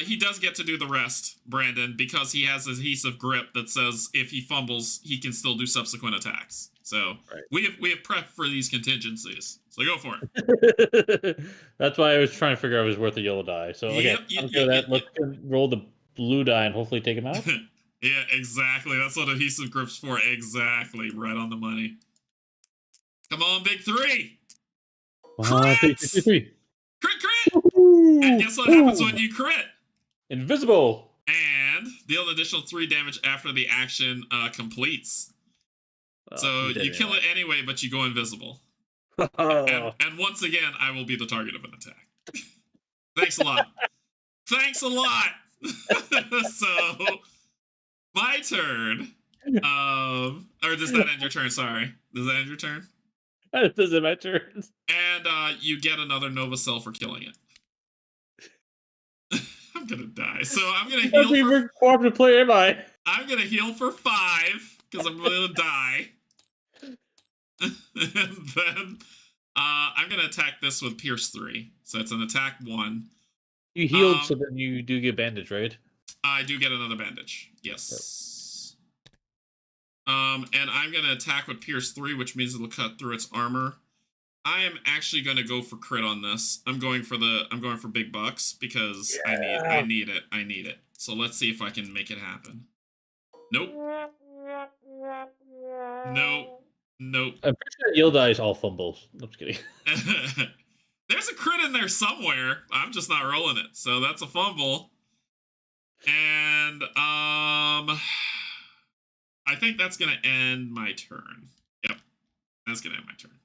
He does get to do the rest, Brandon, because he has adhesive grip that says if he fumbles, he can still do subsequent attacks. So right. we have prepped for these contingencies. So go for it. That's why I was trying to figure out if it was worth a yellow die. So okay, let's roll the blue die and hopefully take him out. Yeah, exactly. That's what adhesive grip's for. Exactly. Right on the money. Come on, big 3. Crits! Crit! And guess what happens when you crit? Invisible. And deal an additional 3 damage after the action completes. So you kill it anyway, but you go invisible. And once again, I will be the target of an attack. Thanks a lot. Thanks a lot. So, my turn. Or does that end your turn? Sorry. Does that end your turn? This is my turn. And you get another Nova Cell for killing it. I'm gonna die. So I'm gonna heal for... cooperative player am I? I'm gonna heal for 5, because I'm gonna die. and then I'm gonna attack this with Pierce 3. So it's an attack 1. You healed, so then you do get bandage, right? I do get another bandage. Yes. And I'm gonna attack with Pierce 3, which means it'll cut through its armor. I am actually gonna go for crit on this. I'm going for big bucks because I need it. So let's see if I can make it happen. Nope. Nope. I'm pretty sure Yield Eyes all fumbles. I'm just kidding. There's a crit in there somewhere. I'm just not rolling it. So that's a fumble. And I think that's gonna end my turn. Yep. That's gonna end my turn.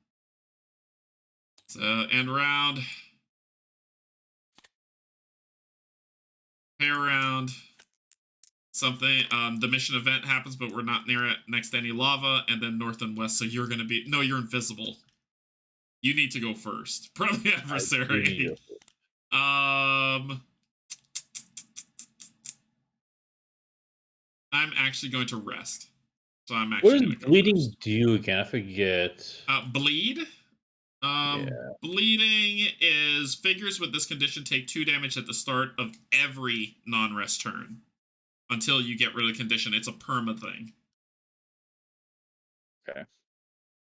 So end round. Pair round. Something. The mission event happens, but we're not near it next to any lava, and then north and west. So you're gonna be you're invisible. You need to go first. Probably adversary. I'm actually going to rest. So I'm actually. What does bleeding do again? I forget. Bleed. Bleeding is figures with this condition take 2 damage at the start of every non-rest turn until you get rid of the condition. It's a perma thing. Okay.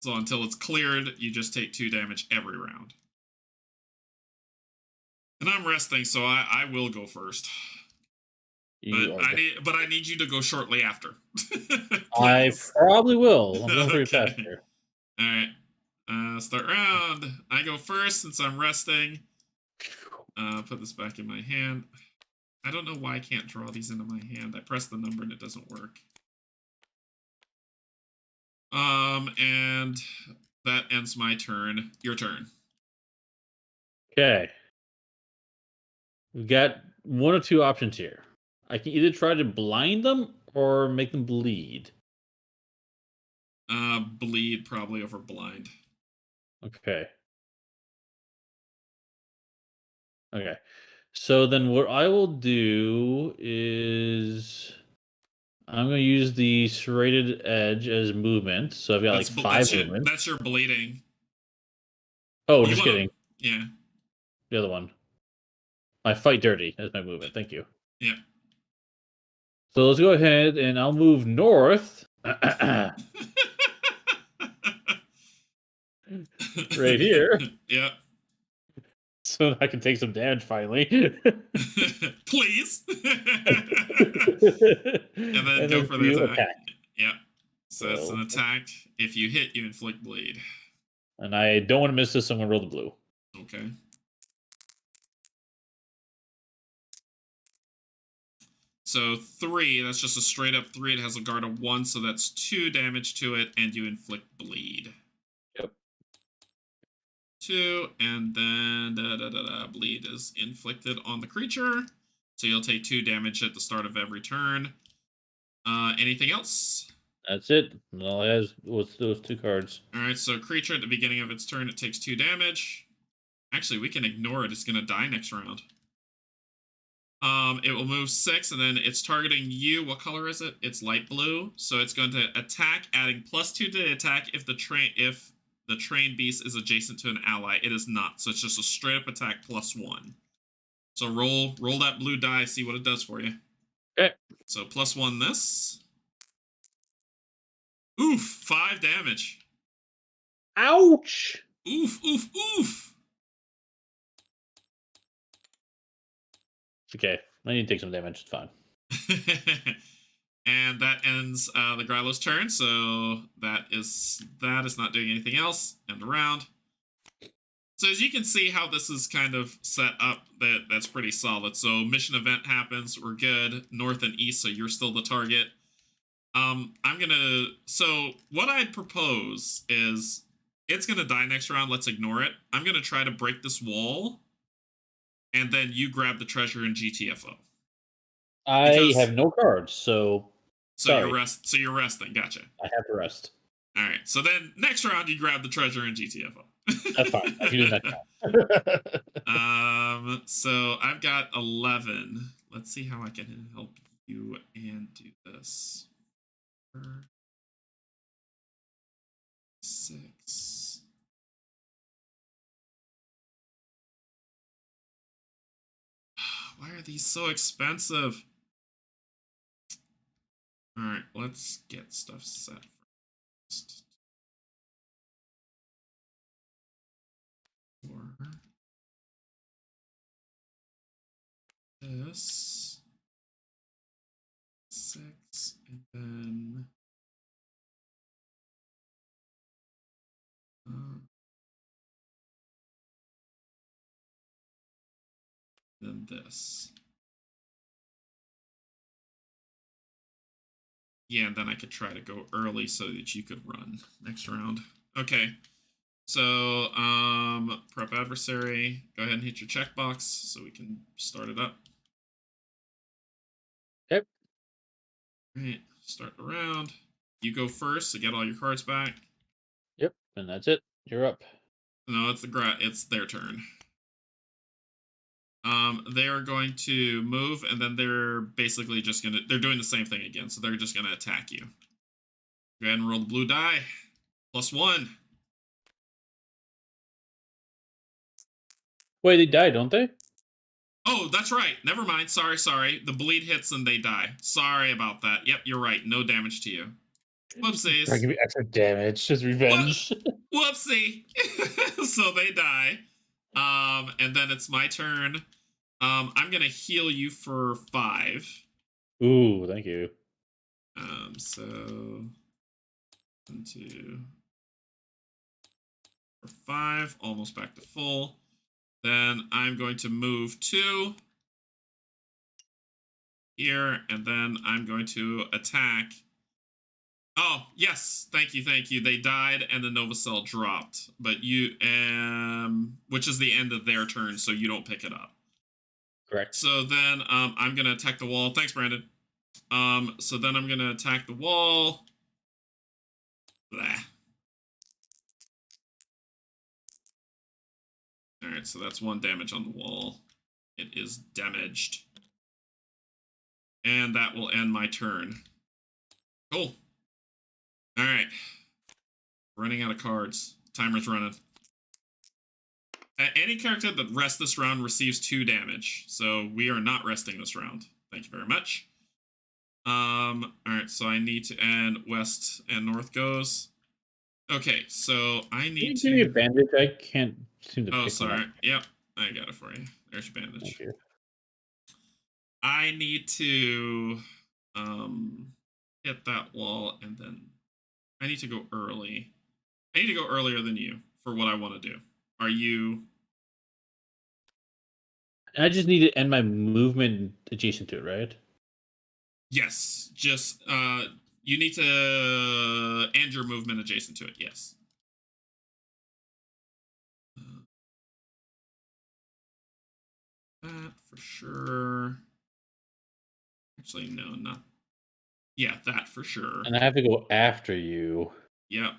So until it's cleared, you just take 2 damage every round. And I'm resting, so I will go first. But I need you to go shortly after. I probably will. I'm going pretty fast here. All right. Start round. I go first since I'm resting. Put this back in my hand. I don't know why I can't draw these into my hand. I press the number and it doesn't work. And that ends my turn. Your turn. Okay. We've got 1 or 2 options here. I can either try to blind them or make them bleed. Bleed probably over blind. Okay. Okay. So then what I will do is I'm going to use the serrated edge as movement. So I've got like 5 movement. That's your bleeding. Oh, just kidding. Yeah. The other one. I fight dirty as my movement. Thank you. Yeah. So let's go ahead and I'll move north. Right here. Yeah. So I can take some damage finally. Please. and then go for the attack. Yeah. So it's an attack. If you hit, you inflict bleed. And I don't want to miss this, so I'm going to roll the blue. Okay. So 3, that's just a straight up 3. It has a guard of 1, so that's 2 damage to it, and you inflict bleed. Yep. 2, and then bleed is inflicted on the creature. So you'll take 2 damage at the start of every turn. Anything else? That's it. All it has was those 2 cards. Alright, so creature at the beginning of its turn, it takes 2 damage. Actually, we can ignore it. It's going to die next round. It will move 6, and then it's targeting you. What color is it? It's light blue. So it's going to attack, adding +2 to the attack if the trained beast is adjacent to an ally. It is not. So it's just a straight up attack +1. So roll that blue die, see what it does for you. Okay. So +1 this. Oof, 5 damage. Ouch! Oof. Okay, I need to take some damage. It's fine. And that ends the Grylo's turn, so that is not doing anything else. End the round. So as you can see how this is kind of set up, that's pretty solid. So mission event happens, we're good. North and east, so you're still the target. So what I'd propose is it's gonna die next round, let's ignore it. I'm gonna try to break this wall. And then you grab the treasure in GTFO. I have no cards, so you're resting. Gotcha. I have to rest. All right. So then next round you grab the treasure in GTFO. That's fine. I can do that now. So I've got 11. Let's see how I can help you and do this. 6. are these so expensive? All right, let's get stuff set first. For this 6, and then this. Yeah, and then I could try to go early so that you could run next round. Okay. So, prep adversary. Go ahead and hit your checkbox so we can start it up. Yep. All right, start the round. You go first to get all your cards back. Yep. And that's it. You're up. No, it's their turn. They are going to move, and then they're basically just they're doing the same thing again, so they're just gonna attack you. Go ahead and roll the blue die. +1. Wait, they die, don't they? Oh, that's right. Never mind. Sorry. The bleed hits and they die. Sorry about that. Yep, you're right. No damage to you. Whoopsies. Try to give me extra damage. Just revenge. Whoopsie. So they die. And then it's my turn. I'm gonna heal you for 5. Ooh, thank you. So 1, 2, 4, 5, almost back to full. Then I'm going to move 2 here, and then I'm going to attack. Oh, yes. Thank you. They died, and the Nova Cell dropped. But you, which is the end of their turn, so you don't pick it up. Correct. So then I'm going to attack the wall. Thanks, Brandon. So then I'm going to attack the wall. Blah. All right, so that's 1 damage on the wall. It is damaged. And that will end my turn. Cool. All right. Running out of cards. Timer's running. Any character that rests this round receives 2 damage. So we are not resting this round. Thank you very much. All right, so I need to end west and north goes. Okay, so I need to... Give me a bandage. I can't seem to pick sorry. one up. Yep, I got it for you. There's your bandage. Thank you. I need to hit that wall, and then I need to go early. I need to go earlier than you for what I want to do. Are you... I just need to end my movement adjacent to it, right? Yes, just you need to end your movement adjacent to it. Yes. That for sure. Actually, no, not. Yeah, that for sure. And I have to go after you. Yep.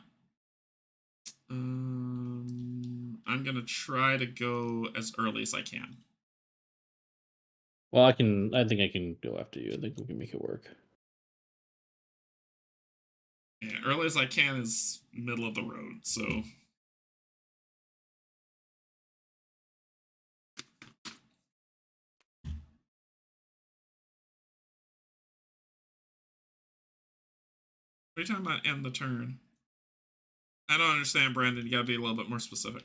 I'm gonna try to go as early as I can. Well, I think I can go after you. I think we can make it work. Yeah, early as I can is middle of the road, so. What are you talking about? End the turn. I don't understand, Brandon. You gotta be a little bit more specific.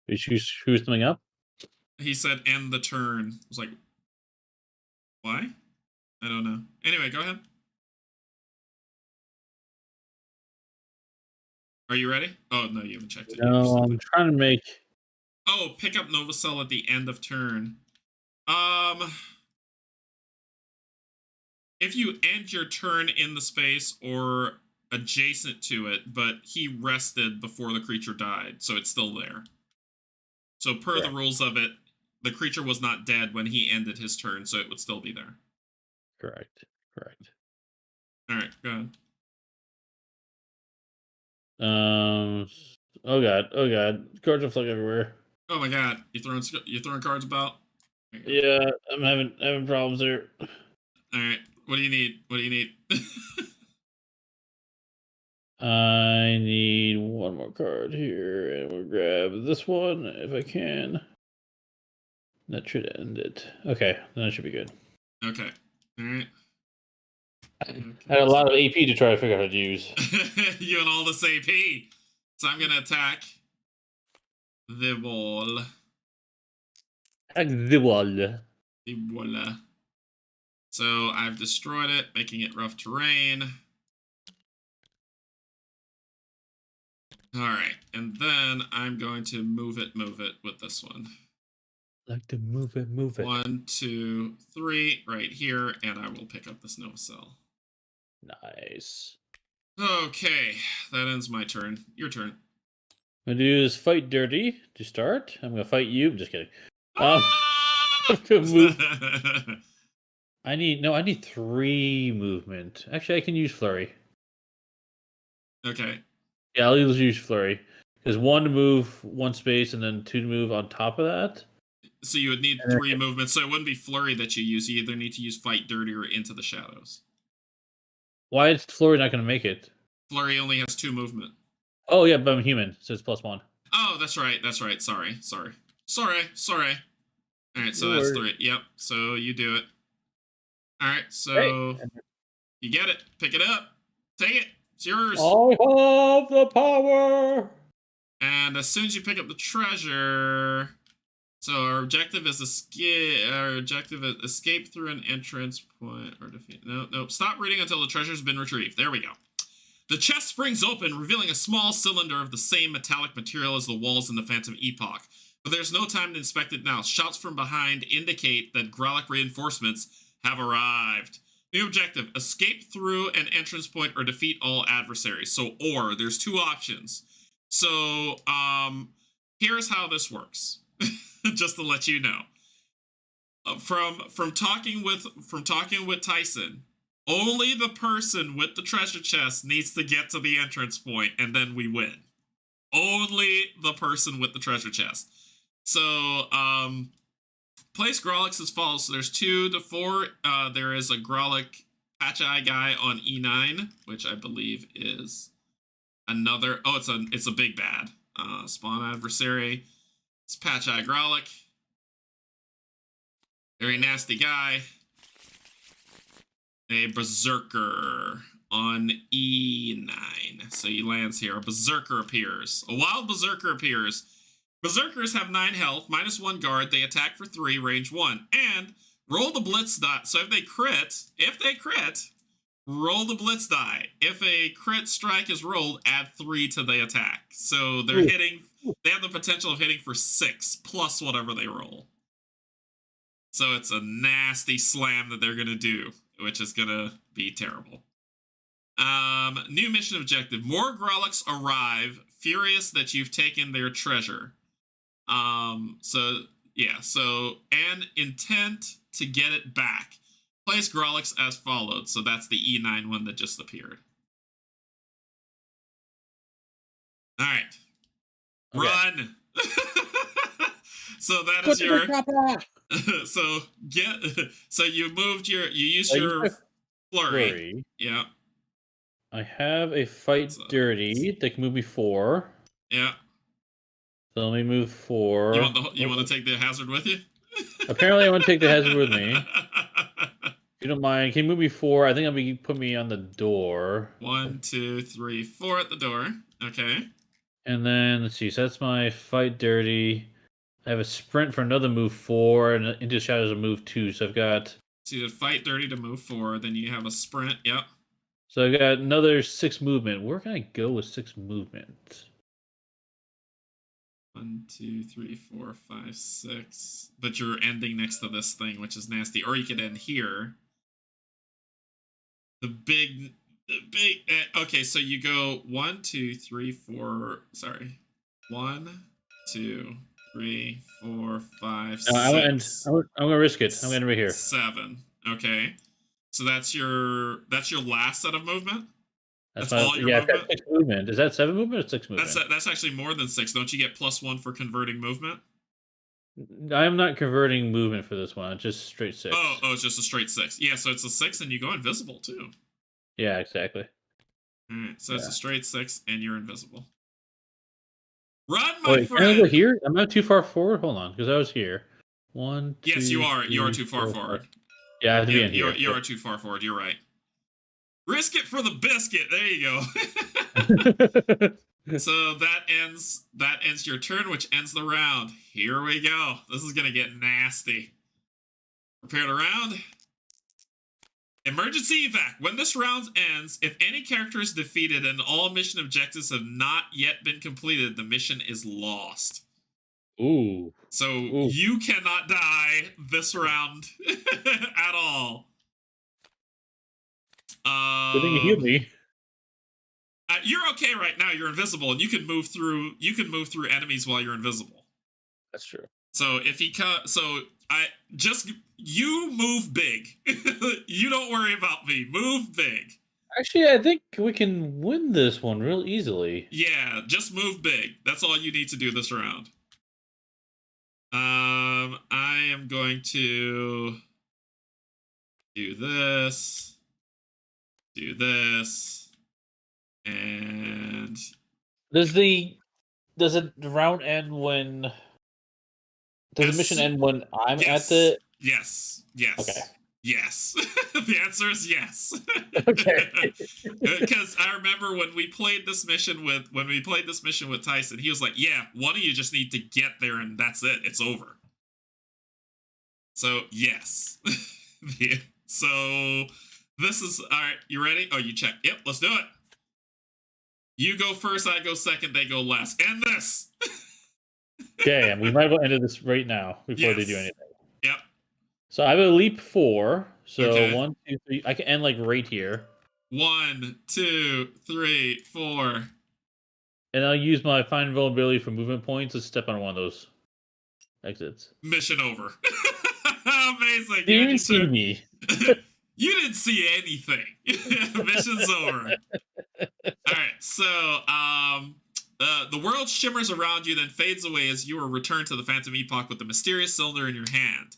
You screw something up? He said end the turn. I was like, why? I don't know. Anyway, go ahead. Are you ready? Oh, no, you haven't checked it. No, I'm trying to make... Oh, pick up Nova Cell at the end of turn. If you end your turn in the space or adjacent to it, but he rested before the creature died, so it's still there. So per the rules of it, the creature was not dead when he ended his turn, so it would still be there. Correct. All right, go ahead. Oh god. Cards are flying everywhere. Oh my god, you throwing cards about? Yeah, I'm having problems here. All right, what do you need? I need one more card here, and we'll grab this one if I can. That should end it. Okay, then it should be good. Okay. All right. I had a lot of AP to try to figure out how to use. You and all this AP. So I'm gonna attack the wall. The wall. Voila. So I've destroyed it, making it rough terrain. All right, and then I'm going to move it with this one. Like to move it. 1, 2, 3, right here, and I will pick up this Nova Cell. Nice. Okay, that ends my turn. Your turn. I'm gonna do is fight dirty to start. I'm gonna fight you. I'm just kidding. Ah! To move. I need 3 movement. Actually, I can use flurry. Okay. Yeah, I'll use flurry. Because 1 to move 1 space, and then 2 to move on top of that. So you would need 3 movements. So it wouldn't be flurry that you use. You either need to use fight dirty or into the shadows. Why is flurry not gonna make it? Flurry only has 2 movement. Oh yeah, but I'm human, so it's +1. Oh, that's right. Sorry. All right, so No that's worries. 3. Yep. So you do it. All right. So Great. you get it. Pick it up. Take it. It's yours. I have the power. And as soon as you pick up the treasure, so our objective is escape through an entrance point or defeat. Nope. Stop reading until the treasure's been retrieved. There we go. The chest springs open, revealing a small cylinder of the same metallic material as the walls in the Phantom Epoch. But there's no time to inspect it now. Shouts from behind indicate that Grallic reinforcements have arrived. New objective, escape through an entrance point or defeat all adversaries. So, there's 2 options. So, here's how this works. Just to let you know. From talking with Tyson, only the person with the treasure chest needs to get to the entrance point, and then we win. Only the person with the treasure chest. So, place Grolix as follows. So there's 2 to 4. There is a Grolic Patch Eye guy on E9, which I believe is another. Oh, it's a big bad. Spawn adversary. It's Patch Eye Grolic. Very nasty guy. A Berserker on E9. So he lands here. A Berserker appears. A wild Berserker appears. Berserkers have 9 health, -1 guard. They attack for 3, range 1. And roll the blitz die. So if they crit, roll the blitz die. If a crit strike is rolled, add 3 to the attack. So they're they have the potential of hitting for 6 plus whatever they roll. So it's a nasty slam that they're going to do, which is going to be terrible. New mission objective. More Grolics arrive, furious that you've taken their treasure. So and intent to get it back. Place Grolics as followed. So that's the E9 one that just appeared. All right. Okay. Run. So that is your so you used your flurry. Yeah. I have a fight dirty that can move me 4. Yeah. So let me move 4. You want to take the hazard with you? Apparently I want to take the hazard with me. If you don't mind, can you move me 4? I think I'll put me on the door. 1, 2, 3, 4 at the door. Okay. And then let's see, so that's my fight dirty. I have a sprint for another move 4, and into shadows a move 2. So I've got. So you have fight dirty to move 4, then you have a sprint. Yep. So I got another 6 movement. Where can I go with 6 movement? 1, 2, 3, 4, 5, 6. But you're ending next to this thing, which is nasty. Or you could end here. The big. Okay, so you go 1, 2, 3, 4. Sorry. 1, 2, 3, 4, 5, 6. I'm gonna risk it. I'm gonna be here. 7. Okay. So that's your last set of movement? That's all your movement? 6 movement. Is that 7 movement or 6 movement? That's actually more than 6. Don't you get +1 for converting movement? I'm not converting movement for this one. It's just straight 6. Oh, it's just a straight 6. Yeah, so it's a 6 and you go invisible too. Yeah, exactly. Alright, so it's a straight 6 and you're invisible. Run, my friend! Can I go here? I'm not too far forward. Hold on, because I was here. 1, 2, Yes, you are. You are 3, too far 4, 5. forward. Yeah, I have to be Yeah, in here. you are too far forward. You're right. Risk it for the biscuit. There you go. So that ends your turn, which ends the round. Here we go. This is gonna get nasty. Prepare to round. Emergency evac. When this round ends, if any character is defeated and all mission objectives have not yet been completed, the mission is lost. Ooh. So Ooh. you cannot die this round at all. Good thing you healed me. You're okay right now. You're invisible, and you can move through. You can move through enemies while you're invisible. That's true. So if he you move big. You don't worry about me. Move big. Actually, I think we can win this one real easily. Yeah, just move big. That's all you need to do this round. I am going to do this, and Does the round end when? Does the mission end when I'm at the? Yes. Okay. Yes. The answer is yes. Okay. Because I remember when we played this mission with Tyson, he was like, "Yeah, one of you just need to get there, and that's it. It's over." So yes. So this is all right. You ready? Oh, you check. Yep. Let's do it. You go first. I go second. They go last. And this. Okay, and we might as well end this right now before they do anything. Yep. So I have a leap 4. So okay. 1, 2, 3. I can end like right here. 1, 2, 3, 4. And I'll use my find vulnerability for movement points to step on one of those exits. Mission over. Amazing. You didn't even see me. You didn't see anything. Mission's over. All right. So, the world shimmers around you, then fades away as you are returned to the Phantom Epoch with the mysterious cylinder in your hand.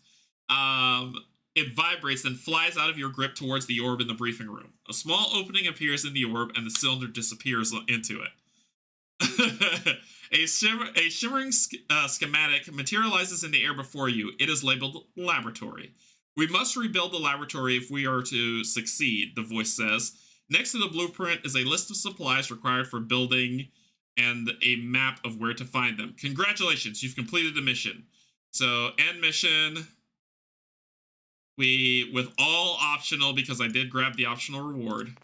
It vibrates, then flies out of your grip towards the orb in the briefing room. A small opening appears in the orb, and the cylinder disappears into it. A shimmering schematic materializes in the air before you. It is labeled laboratory. We must rebuild the laboratory if we are to succeed, the voice says. Next to the blueprint is a list of supplies required for building and a map of where to find them. Congratulations, you've completed the mission. So, end mission. With all optional, because I did grab the optional reward.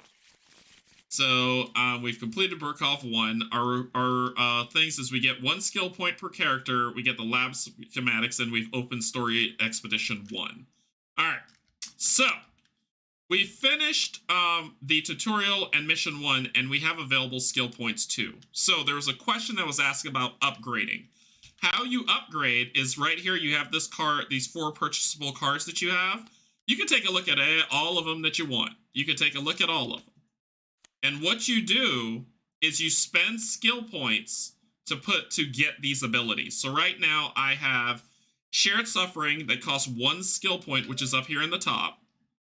So, we've completed Burkhoff 1. Our things is we get 1 skill point per character, we get the lab schematics, and we've opened Story Expedition 1. Alright, so, we finished the tutorial and mission 1, and we have available skill points too. So, there was a question that was asked about upgrading. How you upgrade is right here. You have this card, these 4 purchasable cards that you have. You can take a look at all of them that you want. You can take a look at all of them. And what you do is you spend skill points to get these abilities. So right now I have Shared Suffering that costs 1 skill point, which is up here in the top.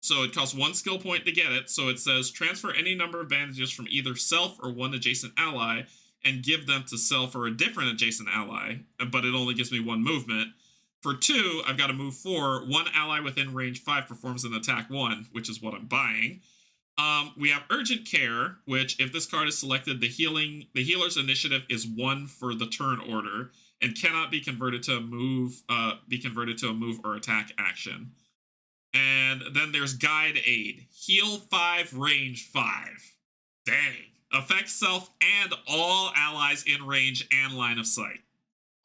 So it costs 1 skill point to get it. So it says transfer any number of bandages from either self or one adjacent ally and give them to self or a different adjacent ally, but it only gives me 1 movement. For 2, I've got to move 4. 1 ally within range 5 performs an attack 1, which is what I'm buying. We have Urgent Care, which if this card is selected, the healer's initiative is 1 for the turn order and cannot be converted to a move, or attack action. And then there's Guide Aid, heal 5, range 5. Dang. Affects self and all allies in range and line of sight.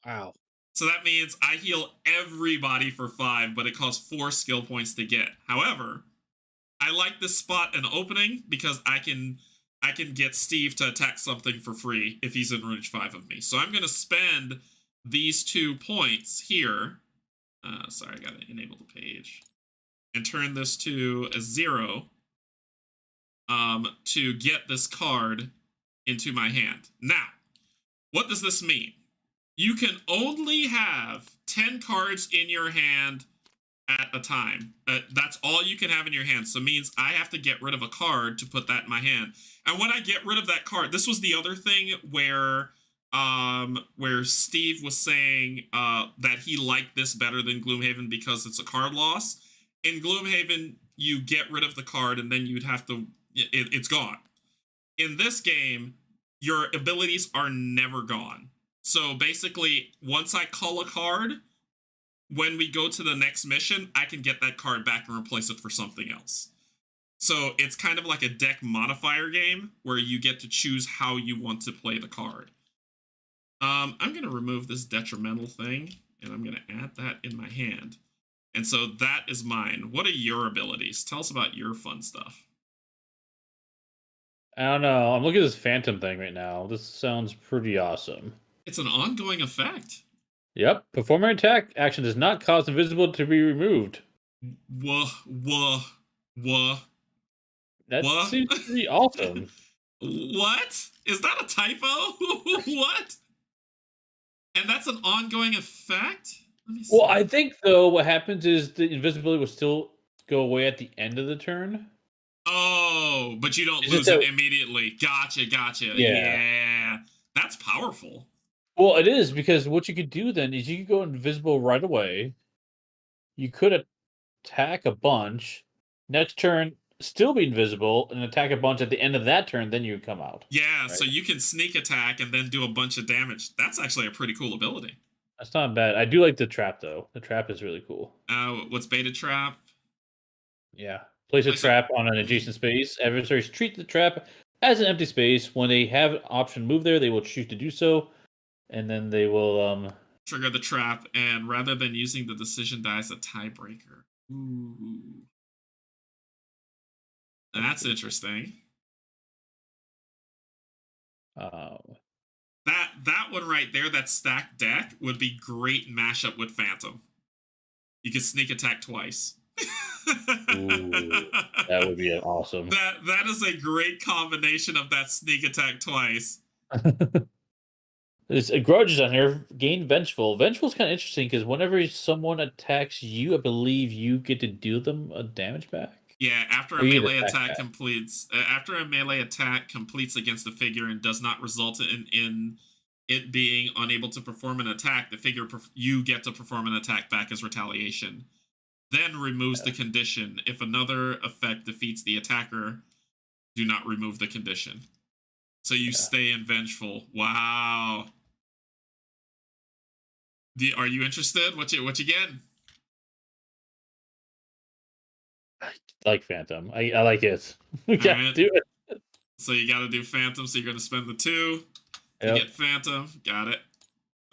Wow. So that means I heal everybody for 5, but it costs 4 skill points to get. However, I like this spot and opening because I can get Steve to attack something for free if he's in range 5 of me. So I'm going to spend these 2 points here. Sorry, I got to enable the page. And turn this to a 0. To get this card into my hand. Now, what does this mean? You can only have 10 cards in your hand at a time. That's all you can have in your hand. So it means I have to get rid of a card to put that in my hand. And when I get rid of that card, this was the other thing where where Steve was saying that he liked this better than Gloomhaven because it's a card loss. In Gloomhaven, you get rid of the card and then you'd have to, it's gone. In this game, your abilities are never gone. So basically, once I call a card, when we go to the next mission, I can get that card back and replace it for something else. So it's kind of like a deck modifier game where you get to choose how you want to play the card. I'm going to remove this detrimental thing, and I'm going to add that in my hand. And so that is mine. What are your abilities? Tell us about your fun stuff. I don't know. I'm looking at this Phantom thing right now. This sounds pretty awesome. It's an ongoing effect. Yep. Perform an attack action does not cause invisible to be removed. Whoa. That seems pretty awesome. What? Is that a typo? What? And that's an ongoing effect? Let me see. Well, I think, though, what happens is the invisibility will still go away at the end of the turn. Oh, but you don't lose it immediately. Gotcha. Yeah. That's powerful. Well, it is, because what you could do then is you could go invisible right away. You could attack a bunch. Next turn, still be invisible, and attack a bunch at the end of that turn, then you come out. Yeah, right? So you can sneak attack and then do a bunch of damage. That's actually a pretty cool ability. That's not bad. I do like the trap, though. The trap is really cool. What's beta trap? Yeah. Place a trap on an adjacent space. Adversaries treat the trap as an empty space. When they have an option move there, they will choose to do so. And then they will trigger the trap, and rather than using the decision die as a tiebreaker. Ooh. That's interesting. That one right there, that stacked deck, would be great mashup with Phantom. You could sneak attack twice. Ooh, that would be awesome. That is a great combination of that sneak attack twice. There's grudges on here. Gain Vengeful. Vengeful's kind of interesting because whenever someone attacks you, I believe you get to deal them a damage back. Yeah, after a melee attack completes, against a figure and does not result in it being unable to perform an attack, the figure you get to perform an attack back as retaliation. Then removes the condition. If another effect defeats the attacker, do not remove the condition. So you stay in Vengeful. Wow. Are you interested? What you getting? I like Phantom. I like it. We gotta do it. So you gotta do Phantom, so you're gonna spend the 2 to get Phantom. Got it.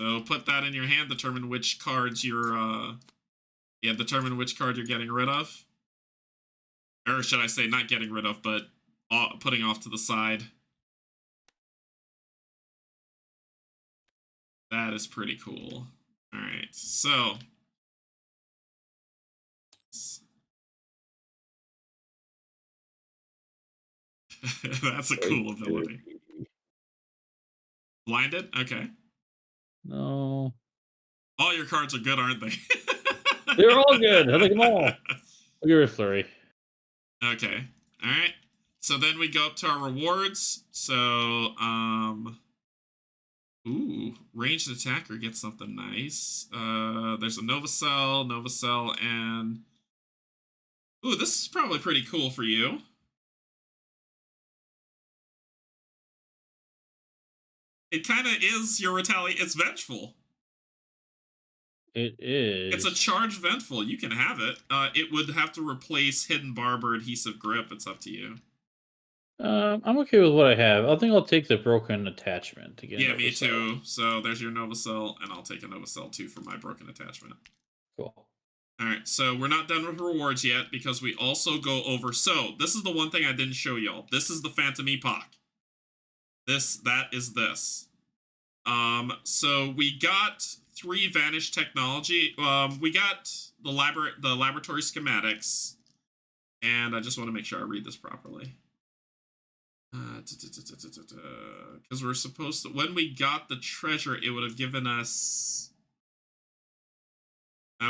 So put that in your hand, determine which cards you're determine which card you're getting rid of. Or should I say not getting rid of, but putting off to the side. That is pretty cool. All right, so that's a cool ability. Blinded? Okay. No. All your cards are good, aren't they? They're all good. I like them all. You're a flurry. Okay. All right. So then we go up to our rewards. So, ranged attacker gets something nice. There's a Nova Cell, and this is probably pretty cool for you. It kind of is your it's Vengeful. It is. It's a charged Vengeful. You can have it. It would have to replace Hidden Barber Adhesive Grip. It's up to you. I'm okay with what I have. I think I'll take the Broken Attachment again. Yeah, me too. So there's your Nova Cell, and I'll take a Nova Cell too for my Broken Attachment. Cool. All right, so we're not done with rewards yet because we also go over. So this is the one thing I didn't show y'all. This is the Phantom Epoch. That is this. So we got 3 Vanished Technology. We got the laboratory schematics, and I just want to make sure I read this properly. Because we're supposed to, when we got the treasure, it would have given us.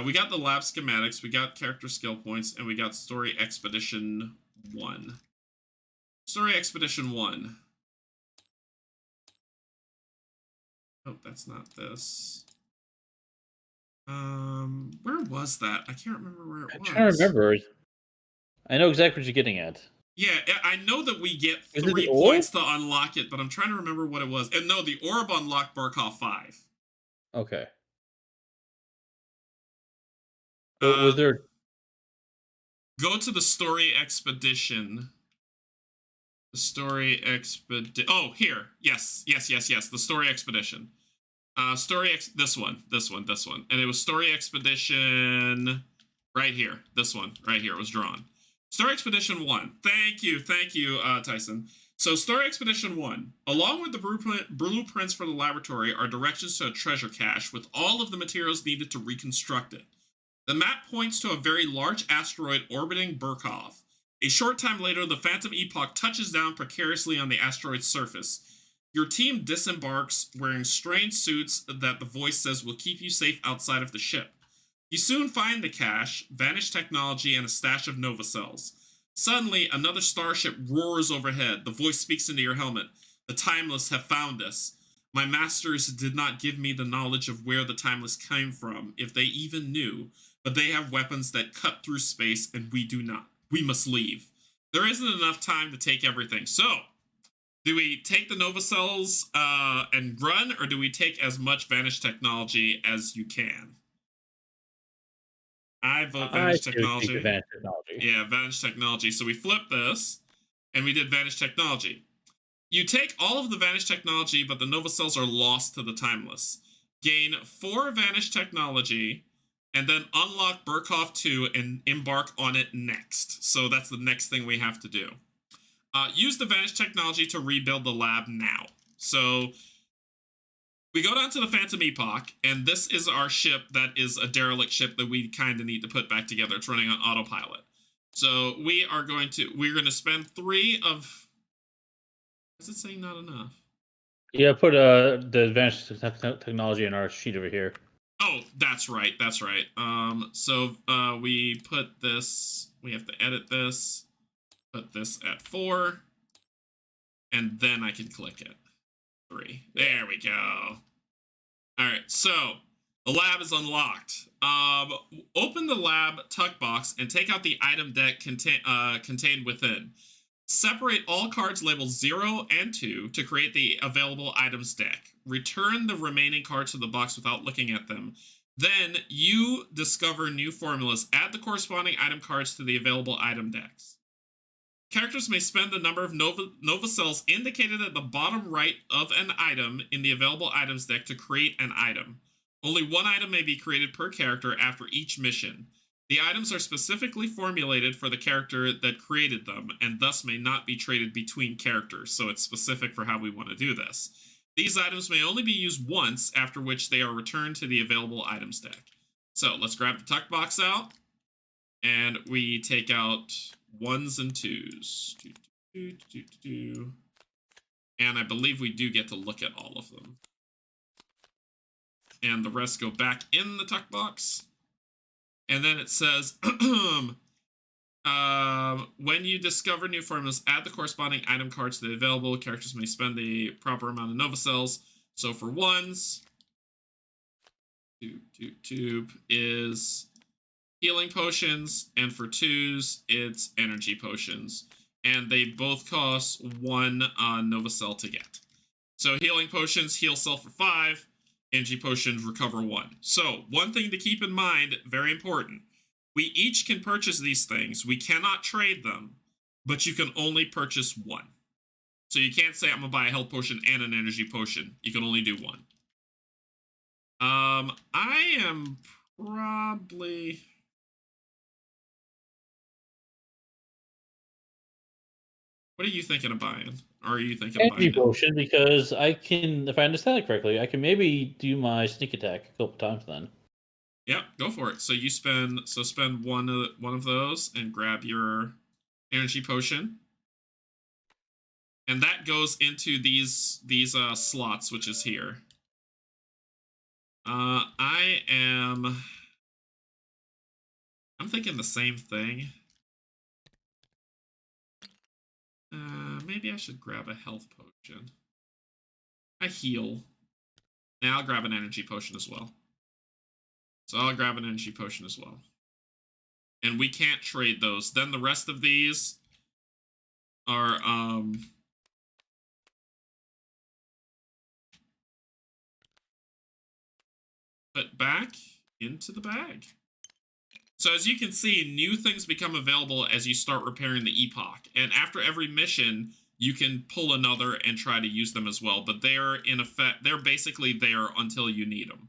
We got the lab schematics, we got character skill points, and we got Story Expedition 1. Story Expedition 1. Oh, that's not this. Where was that? I can't remember where it I'm was. trying to remember. I know exactly what you're getting at. Yeah, I know that we get Is it the 3 orb? points to unlock it, but I'm trying to remember what it was. And no, the orb unlocked Burkhoff 5. Okay. Uh, Was there? go to the story expedition. The story expedition. Oh, here. Yes. The story expedition. This one. And it was story expedition right here. This one right here was drawn. Story Expedition 1. Thank you, Tyson. So, Story Expedition 1, along with the blueprints for the laboratory, are directions to a treasure cache with all of the materials needed to reconstruct it. The map points to a very large asteroid orbiting Burkhoff. A short time later, the Phantom Epoch touches down precariously on the asteroid's surface. Your team disembarks wearing strange suits that the voice says will keep you safe outside of the ship. You soon find the cache, vanished technology, and a stash of Nova cells. Suddenly, another starship roars overhead. The voice speaks into your helmet. The Timeless have found us. My masters did not give me the knowledge of where the Timeless came from, if they even knew, but they have weapons that cut through space, and we do not. We must leave. There isn't enough time to take everything. So, do we take the Nova cells and run, or do we take as much vanished technology as you can? I vote I Vanish still think Technology. advanced technology. Yeah, Vanish Technology. So we flip this, and we did Vanish Technology. You take all of the Vanish Technology, but the Nova Cells are lost to the Timeless. Gain 4 Vanish Technology, and then unlock Burkhoff 2 and embark on it next. So that's the next thing we have to do. Use the Vanish Technology to rebuild the lab now. So we go down to the Phantom Epoch, and this is our ship that is a derelict ship that we kind of need to put back together. It's running on autopilot. So we're going to spend 3 of... Is it saying not enough? Yeah, put the advanced technology in our sheet over here. Oh, that's right. So we put this... We have to edit this. Put this at 4. And then I can click it. 3. There we go. Alright, so the lab is unlocked. Open the lab tuck box and take out the item deck contained within. Separate all cards labeled 0 and 2 to create the available items deck. Return the remaining cards to the box without looking at them. Then you discover new formulas. Add the corresponding item cards to the available item decks. Characters may spend the number of Nova cells indicated at the bottom right of an item in the available items deck to create an item. Only 1 item may be created per character after each mission. The items are specifically formulated for the character that created them, and thus may not be traded between characters, so it's specific for how we want to do this. These items may only be used once, after which they are returned to the available items deck. So let's grab the tuck box out, and we take out 1s and 2s. And I believe we do get to look at all of them. And the rest go back in the tuck box. And then it says, when you discover new formulas, add the corresponding item cards to the available. Characters may spend the proper amount of Nova cells. So for 1s, tube is healing potions, and for 2s, it's energy potions. And they both cost 1 Nova cell to get. So healing potions heal self for 5. Energy potions recover 1. So, one thing to keep in mind, very important. We each can purchase these things. We cannot trade them, but you can only purchase 1. So you can't say, I'm going to buy a health potion and an energy potion. You can only do 1. I am probably... What are you thinking of buying? Or are you thinking of buying Energy potion, because I can, if I understand it correctly, I can maybe do my sneak attack a couple times then. Yep, go for it. So you spend one of those and grab your energy potion. And that goes into these slots, which is here. I'm thinking the same thing. Maybe I should grab a health potion. I heal. Now I'll grab an energy potion as well. So I'll grab an energy potion as well. And we can't trade those. Then the rest of these are put back into the bag. So as you can see, new things become available as you start repairing the Epoch. And after every mission, you can pull another and try to use them as well. But they're in effect, they're basically there until you need them.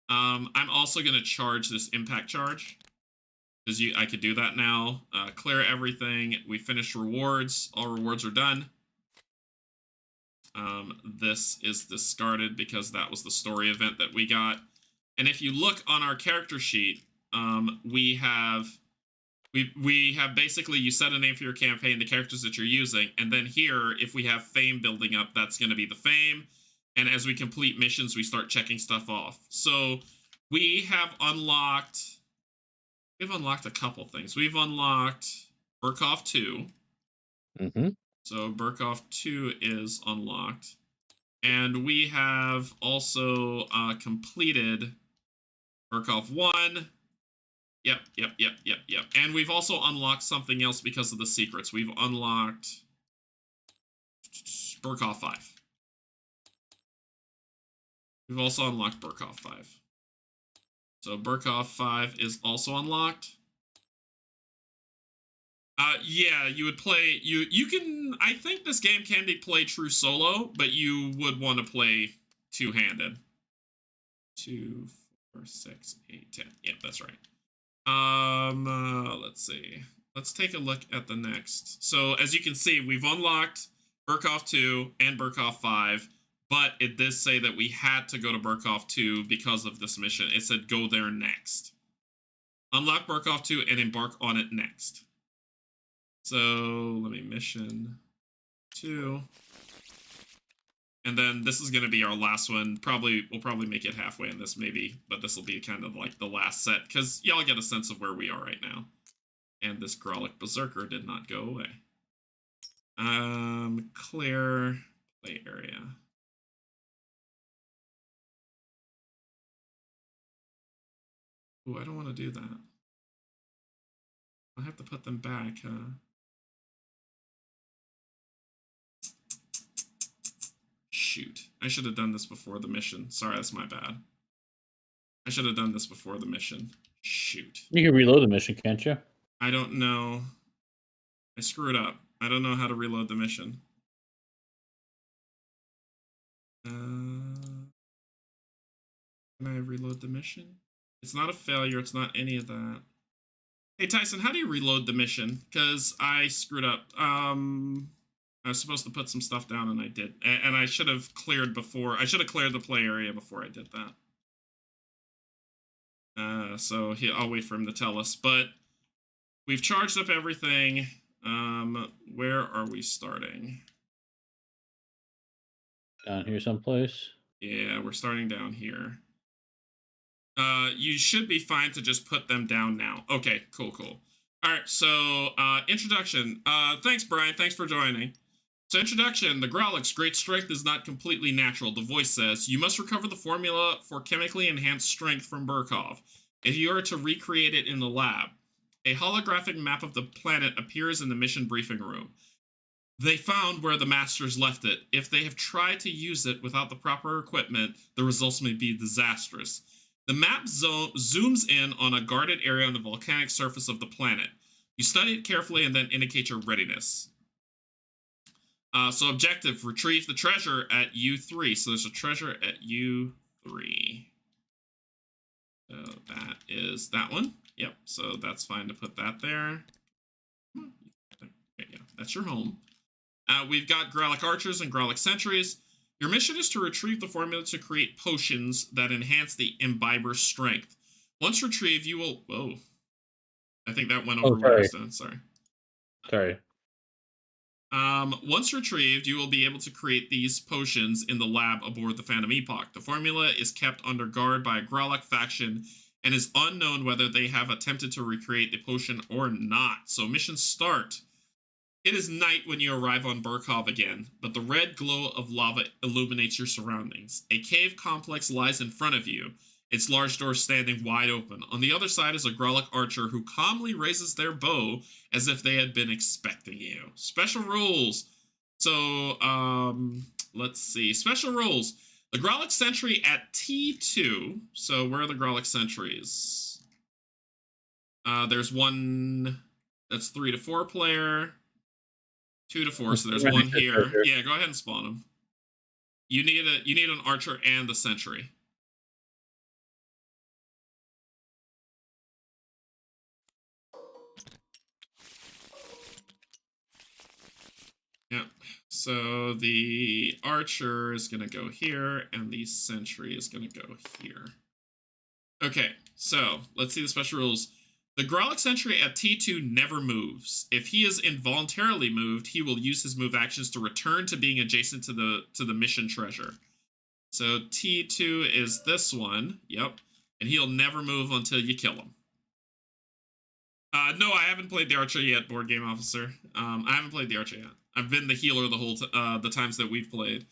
I'm also going to charge this impact charge. Because I could do that now. Clear everything. We finished rewards. All rewards are done. This is discarded because that was the story event that we got. And if you look on our character sheet, we have basically, you set a name for your campaign, the characters that you're using, and then here, if we have fame building up, that's going to be the fame. And as we complete missions, we start checking stuff off. So we have unlocked. We've unlocked a couple things. We've unlocked Burkhoff 2. Mm-hmm. So Burkhoff 2 is unlocked. And we have also completed Burkhoff 1. Yep. And we've also unlocked something else because of the secrets. We've unlocked Burkhoff 5. We've also unlocked Burkhoff 5. So Burkhoff 5 is also unlocked. Yeah, you would play, you can, I think this game can be played true solo, but you would want to play two-handed. 2, 4, 6, 8, 10. Yep, that's right. Let's see. Let's take a look at the next. So as you can see, we've unlocked Burkhoff 2 and Burkhoff 5. But it did say that we had to go to Burkhoff 2 because of this mission. It said go there next. Unlock Burkhoff 2 and embark on it next. So let me mission 2. And then this is going to be our last one. We'll probably make it halfway in this maybe. But this will be kind of like the last set. Because y'all get a sense of where we are right now. And this Grolic Berserker did not go away. Clear play area. Ooh, I don't want to do that. I have to put them back, huh? Shoot. I should have done this before the mission. Sorry, that's my bad. I should have done this before the mission. Shoot. You can reload the mission, can't you? I don't know. I screwed up. I don't know how to reload the mission. Can I reload the mission? It's not a failure. It's not any of that. Hey, Tyson, how do you reload the mission? Because I screwed up. I was supposed to put some stuff down, and I did. And I should have cleared before. I should have cleared the play area before I did that. So I'll wait for him to tell us. But we've charged up everything. Where are we starting? Down here someplace. Yeah, we're starting down here. You should be fine to just put them down now. Okay, cool. All right, so introduction. Thanks, Brian. Thanks for joining. So introduction, the Growlick's great strength is not completely natural. The voice says, you must recover the formula for chemically enhanced strength from Burkhoff if you are to recreate it in the lab. A holographic map of the planet appears in the mission briefing room. They found where the masters left it. If they have tried to use it without the proper equipment, the results may be disastrous. The map zooms in on a guarded area on the volcanic surface of the planet. You study it carefully and then indicate your readiness. So objective, retrieve the treasure at U3. So there's a treasure at U3. So that is that one. Yep, so that's fine to put that there. Okay, yeah, that's your home. We've got Growlic Archers and Growlic Sentries. Your mission is to retrieve the formula to create potions that enhance the imbiber's strength. Once retrieved, you will... Whoa. I think that went over where I was. Sorry. Once retrieved, you will be able to create these potions in the lab aboard the Phantom Epoch. The formula is kept under guard by a Growlic faction and is unknown whether they have attempted to recreate the potion or not. So mission start. It is night when you arrive on Burkhoff again, but the red glow of lava illuminates your surroundings. A cave complex lies in front of you, its large door standing wide open. On the other side is a Grolok archer who calmly raises their bow as if they had been expecting you. Special rules. So, let's see. Special rules. The Grolok sentry at T2. So, where are the Grolok sentries? There's one that's 3 to 4 player. 2 to 4, so there's one here. Yeah, go ahead and spawn them. You need an archer and a sentry. Yep. So the archer is gonna go here, and the sentry is gonna go here. Okay, so let's see the special rules. The Grolok sentry at T2 never moves. If he is involuntarily moved, he will use his move actions to return to being adjacent to the mission treasure. So T2 is this one. Yep. And he'll never move until you kill him. No, I haven't played the archer yet, board game officer. I haven't played the archer yet. I've been the healer the whole the times that we've played.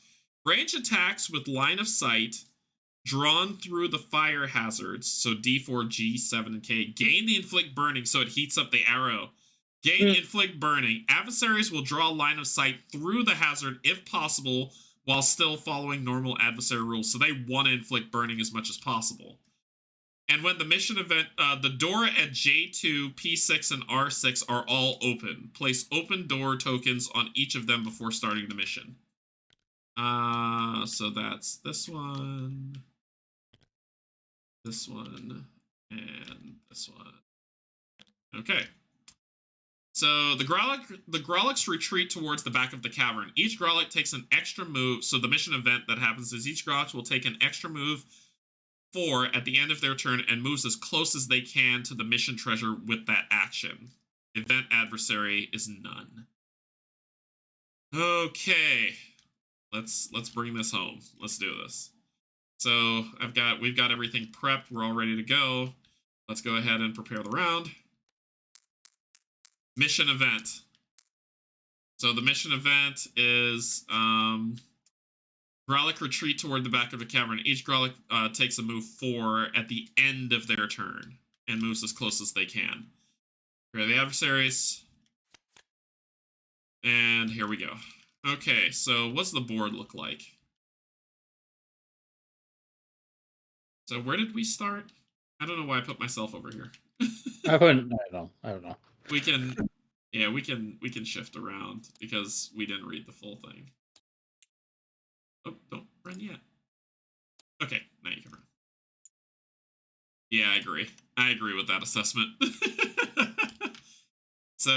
Range attacks with line of sight drawn through the fire hazards, so D4, G7, and K, gain the inflict burning, so it heats up the arrow. Gain inflict burning. Adversaries will draw line of sight through the hazard if possible, while still following normal adversary rules. So they want to inflict burning as much as possible. And when the mission event, the door at J2, P6, and R6 are all open. Place open door tokens on each of them before starting the mission. So that's this one, and this one. Okay. So the Groloks retreat towards the back of the cavern. Each Grolok takes an extra move. So the mission event that happens is each Grolok will take an extra move 4 at the end of their turn and moves as close as they can to the mission treasure with that action. Event adversary is none. Okay. Let's bring this home. Let's do this. So we've got everything prepped. We're all ready to go. Let's go ahead and prepare the round. Mission event. So the mission event is Grolok retreat toward the back of the cavern. Each Grolok takes a move 4 at the end of their turn and moves as close as they can. Here are the adversaries. And here we go. Okay, so what's the board look like? So where did we start? I don't know why I put myself over here. I don't know. We can, yeah, we can shift around because we didn't read the full thing. Oh, don't run yet. Okay, now you can run. Yeah, I agree. I agree with that assessment. So,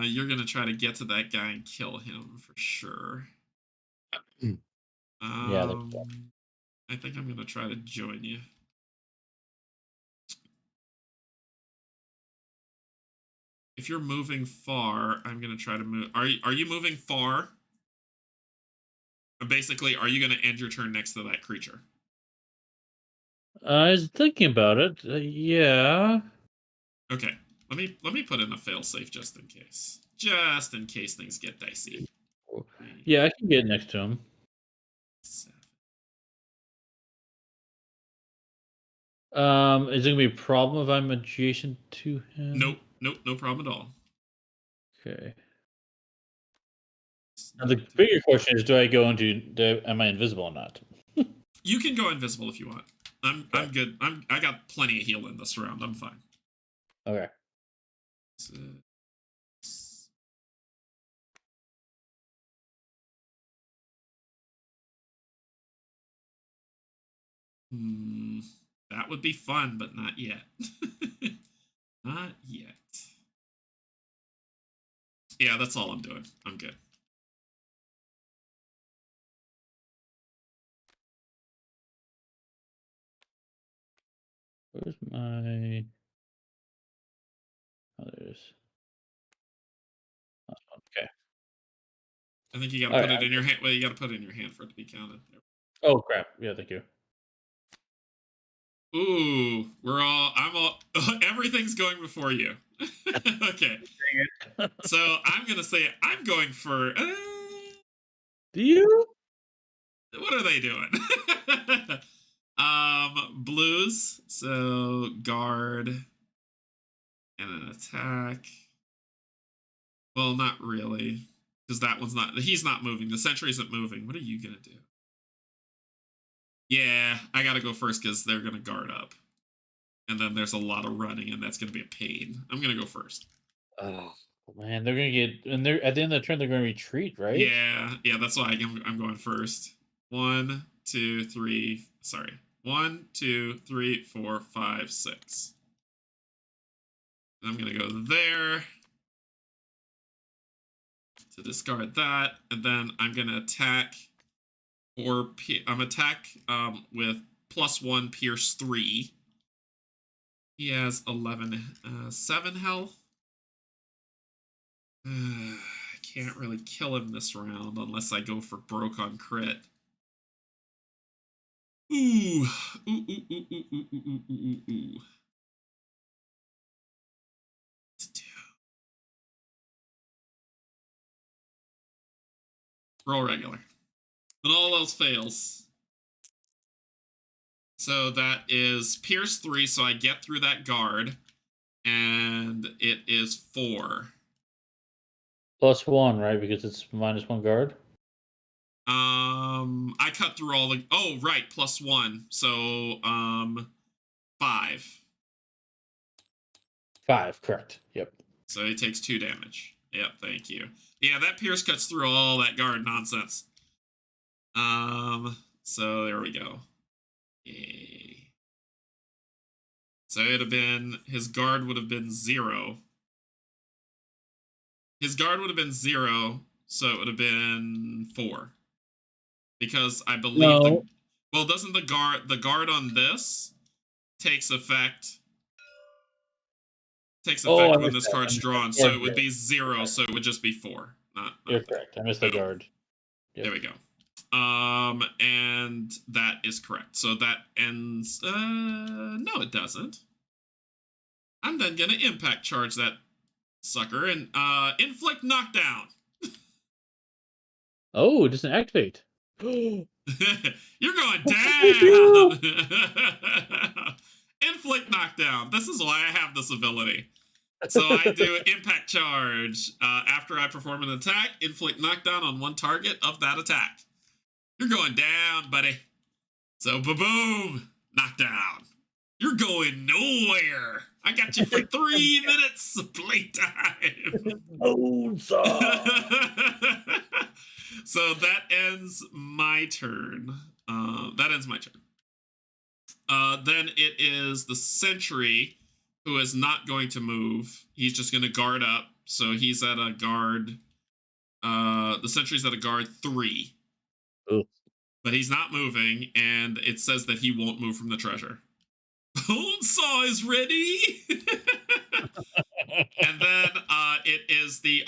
you're gonna try to get to that guy and kill him for sure. Yeah, I think I'm gonna try to join you. If you're moving far, I'm gonna try to move. Are you moving far? Basically, are you gonna end your turn next to that creature? I was thinking about it. Yeah. Okay. Let me put in a failsafe just in case. Just in case things get dicey. Yeah, I can get next to him. 7. Is it gonna be a problem if I'm adjacent to him? Nope, no problem at all. Okay. Now the bigger question is, am I invisible or not? You can go invisible if you want. I'm good. I got plenty of heal in this round. I'm fine. Okay. That would be fun, but not yet. Not yet. Yeah, that's all I'm doing. I'm good. Where's my... Oh, there it is. Okay. I think you gotta put it in your hand. Well, you gotta put it in your hand for it to be counted. Oh, crap. Yeah, thank you. Ooh, I'm all, everything's going before you. Okay, so I'm gonna say I'm going for, Do you? what are they doing? Blues, so guard and an attack. Well, not really, because that one's not, he's not moving. The sentry isn't moving. What are you gonna do? Yeah, I gotta go first because they're gonna guard up. And then there's a lot of running, and that's gonna be a pain. I'm gonna go first. Oh man, they're gonna get, and they're at the end of the turn. They're gonna retreat, right? Yeah, that's why I'm going first. One, two, three. Sorry. One, two, three, four, five, six. I'm gonna go there to discard that, and then I'm gonna attack attack with +1 Pierce 3. He has 7 health. I can't really kill him this round unless I go for broke on crit. Ooh. Ooh, ooh, ooh, ooh, ooh, ooh, ooh, ooh, ooh. Roll regular. And all else fails. So that is Pierce 3, so I get through that guard. And it is 4. +1, right? Because it's -1 guard. I cut through all the, oh right, +1. So 5. 5, correct. Yep. So he takes 2 damage. Yep, thank you. Yeah, that Pierce cuts through all that guard nonsense. So there we go. Yay. So it'd have been, his guard would have been 0. His guard would have been 0, so it would have been 4. Because I believe No. well, doesn't the guard on this takes effect Oh, I when missed this that. I card's missed drawn, that. so You're it would be 0, correct. so it would just be 4. Not You're 5. correct. I missed the Boom. guard. Yep. There we go. And that is correct. So that ends, no it doesn't. I'm then gonna impact charge that sucker and inflict knockdown. Oh, it doesn't activate. You're going down. Inflict knockdown. This is why I have this ability. So I do impact charge. After I perform an attack, inflict knockdown on one target of that attack. You're going down, buddy. So boom, knockdown. You're going nowhere. I got you for 3 minutes of playtime. So that ends my turn. That ends my turn. Then it is the sentry who is not going to move. He's just going to guard up. So he's at a guard. The sentry's at a guard 3. Ooh. But he's not moving, and it says that he won't move from the treasure. Bonesaw is ready. And then it is the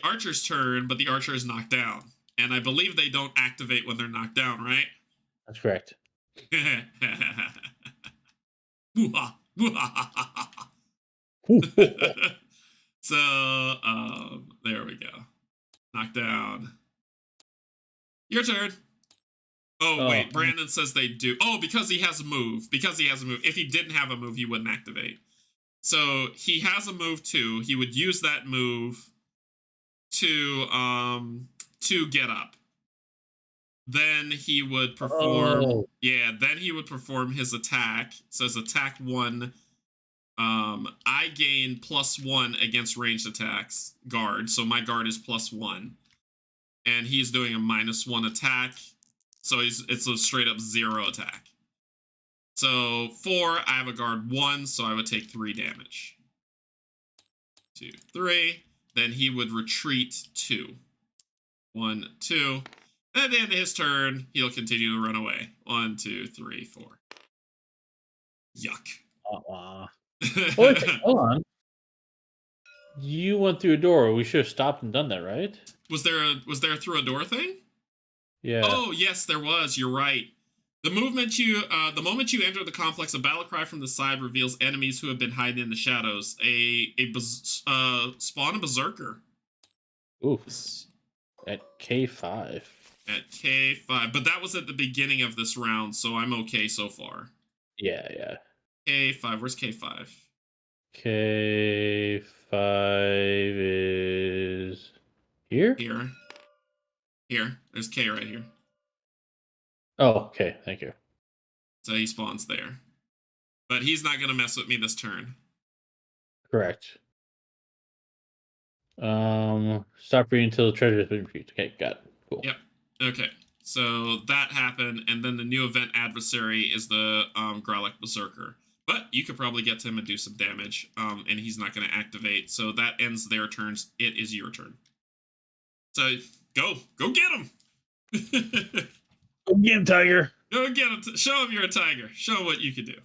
archer's turn, but the archer is knocked down. And I believe they don't activate when they're knocked down, right? That's correct. So there we go. Knocked down. Your turn. Oh, wait, Brandon says they do. Oh, because he has a move. Because he has a move. If he didn't have a move, he wouldn't activate. So he has a move too. He would use that move to get up. Then he would perform then he would perform his attack. So his attack 1. I gain +1 against ranged attacks, guard. So my guard is +1. And he's doing a -1 attack. So it's a straight up 0 attack. So 4, I have a guard 1, so I would take 3 damage. 2, 3. Then he would retreat 2. 1, 2. And at the end of his turn, he'll continue to run away. 1, 2, 3, 4. Yuck. Wait, hold on. You went through a door. We should have stopped and done that, right? Was there a through a door thing? Yeah. Oh, yes, there was. You're right. The moment you enter the complex, a battle cry from the side reveals enemies who have been hiding in the shadows. Spawn a berserker. Oof. At K5. At K5, but that was at the beginning of this round, so I'm okay so far. Yeah, yeah. K5, where's K5? K5 is here? Here. Here. There's K right here. Oh, okay. Thank you. So he spawns there. But he's not going to mess with me this turn. Correct. Stop reading until the treasure has been retrieved. Okay, got it. Cool. Yep. Okay. So that happened, and then the new event adversary is the Growlithe Berserker. But you could probably get to him and do some damage, and he's not going to activate. So that ends their turns. It is your turn. So go get him. Go get him, Tiger. Go get him. Show him you're a tiger. Show him what you can do.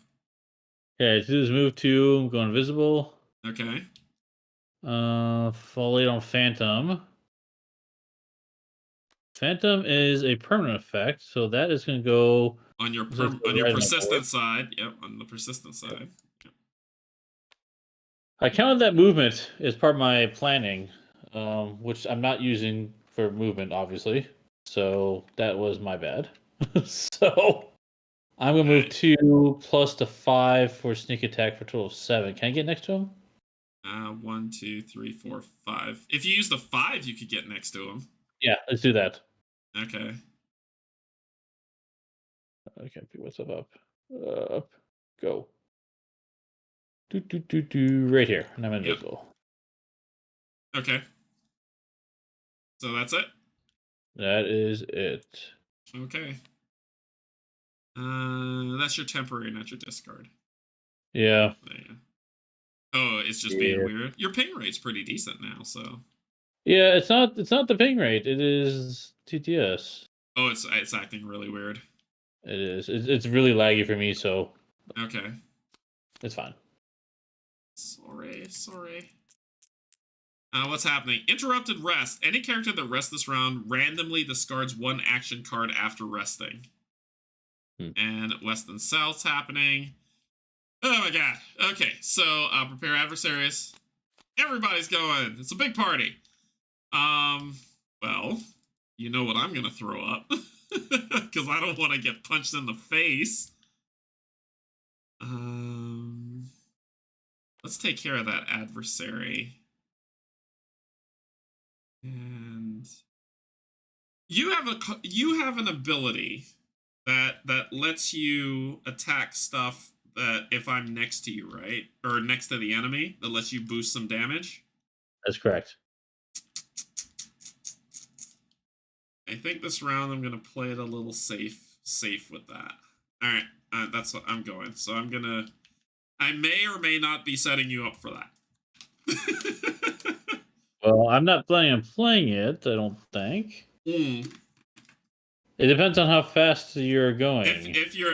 Okay, to do this move 2, I'm going invisible. Okay. Fall late on Phantom. Phantom is a permanent effect, so that is going to go on your persistent side. Yep, on the persistent side. Yep. I counted that movement as part of my planning, which I'm not using for movement, obviously. So that was my bad. So I'm gonna move 2 plus the 5 for sneak attack for a total of 7. Can I get next to him? 1, 2, 3, 4, 5. If you use the 5, you could get next to him. Yeah, let's do that. Okay. I can't pick myself up. Up. Go. Do. Right here. And I'm invisible. Yep. Okay. So that's it? That is it. Okay. That's your temporary, not your discard. Yeah. Oh, it's just being weird. Your ping rate's pretty decent now, so. Yeah, it's not the ping rate. It is TTS. Oh, it's acting really weird. It is. It's really laggy for me, so. Okay. It's fine. Sorry. What's happening? Interrupted rest. Any character that rests this round randomly discards 1 action card after resting. And Western South's happening. Oh my god. Okay, so prepare adversaries. Everybody's going. It's a big party. Well, you know what I'm gonna throw up. Because I don't want to get punched in the face. Let's take care of that adversary. And you have an ability that lets you attack stuff that if I'm next to you, right? Or next to the enemy, that lets you boost some damage. That's correct. I think this round I'm going to play it a little safe with that. All right, that's what I'm going. So I may or may not be setting you up for that. Well, I'm not planning on playing it, I don't think. It depends on how fast you're going.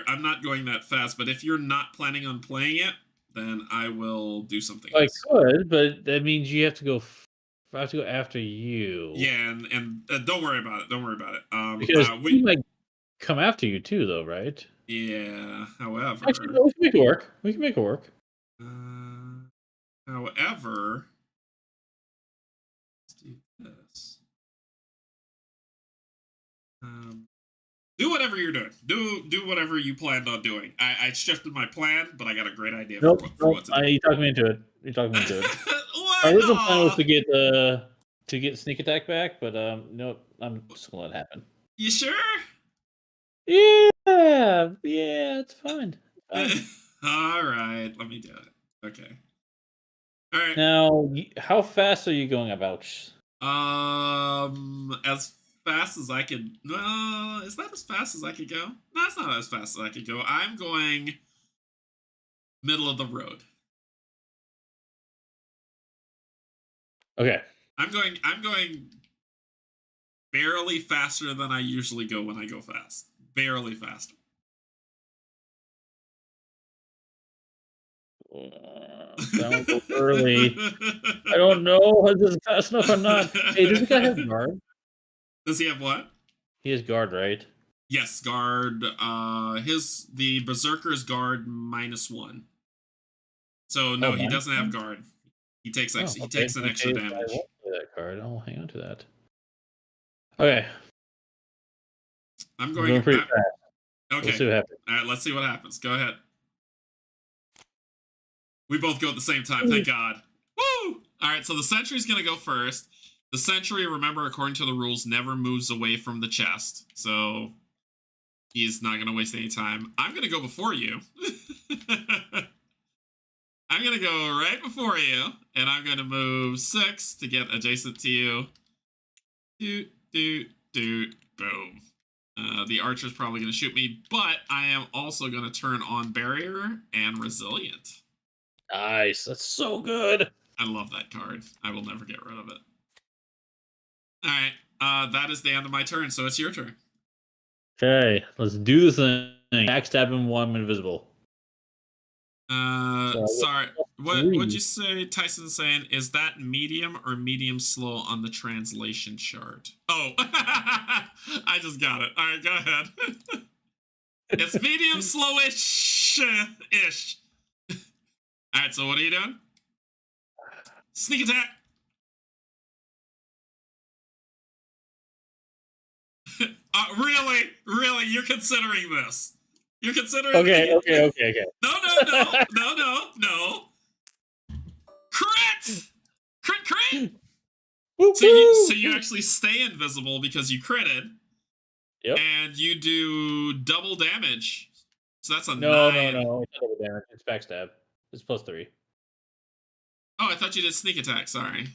I'm not going that fast, but if you're not planning on playing it, then I will do something else. I could, but that means you have to go. I have to go after you. Yeah, and don't worry about it. Don't worry about it. Because we might come after you too, though, right? Yeah. However, actually, we can make it work. We can make it work. However, let's do this. Do whatever you're doing. Do whatever you planned on doing. I shifted my plan, but I got a great idea for what to do. You talked me into it. My original plan was to get sneak attack back, but no, I'm just gonna let it happen. You sure? Yeah, it's fine. All right, let me do it. Okay. All right. Now, how fast are you going about? As fast as I could. No, is that as fast as I could go? No, it's not as fast as I could go. I'm going middle of the road. Okay. I'm going barely faster than I usually go when I go fast. Barely faster. Don't go early. I don't know if this is fast enough or not. Hey, does this guy have guard? Does he have what? He has guard, right? Yes, guard. The berserker's guard -1. So Oh, no, he mine. doesn't have guard. He takes Oh, he okay. takes an In extra case I damage. won't play that card, I'll hang on to that. Okay, I'm I'm going. going pretty fast. Let's Okay. see what happens. All right. Let's see what happens. Go ahead. We both go at the same time. Thank God. Woo! All right. So the sentry's gonna go first. The sentry, remember, according to the rules, never moves away from the chest. So he's not gonna waste any time. I'm gonna go before you. I'm gonna go right before you, and I'm gonna move 6 to get adjacent to you. Doot, doot, doot, boom. The archer's probably gonna shoot me, but I am also gonna turn on barrier and resilient. Nice. That's so good. I love that card. I will never get rid of it. All right, that is the end of my turn, so it's your turn. Okay, let's do this thing. Backstab him while I'm invisible. So I Sorry. get What would +3. you say, Tyson's saying? Is that medium or medium slow on the translation chart? Oh, I just got it. All right, go ahead. It's medium slowish ish. All right, so what are you doing? Sneak attack. Really, you're considering this? You're considering? Okay. No. Crit! Crit! Woo So you actually stay invisible because you critted. Yep. And you do double damage. So that's a No. 9. It's not double damage. It's backstab. It's +3. Oh, I thought you did sneak attack. Sorry.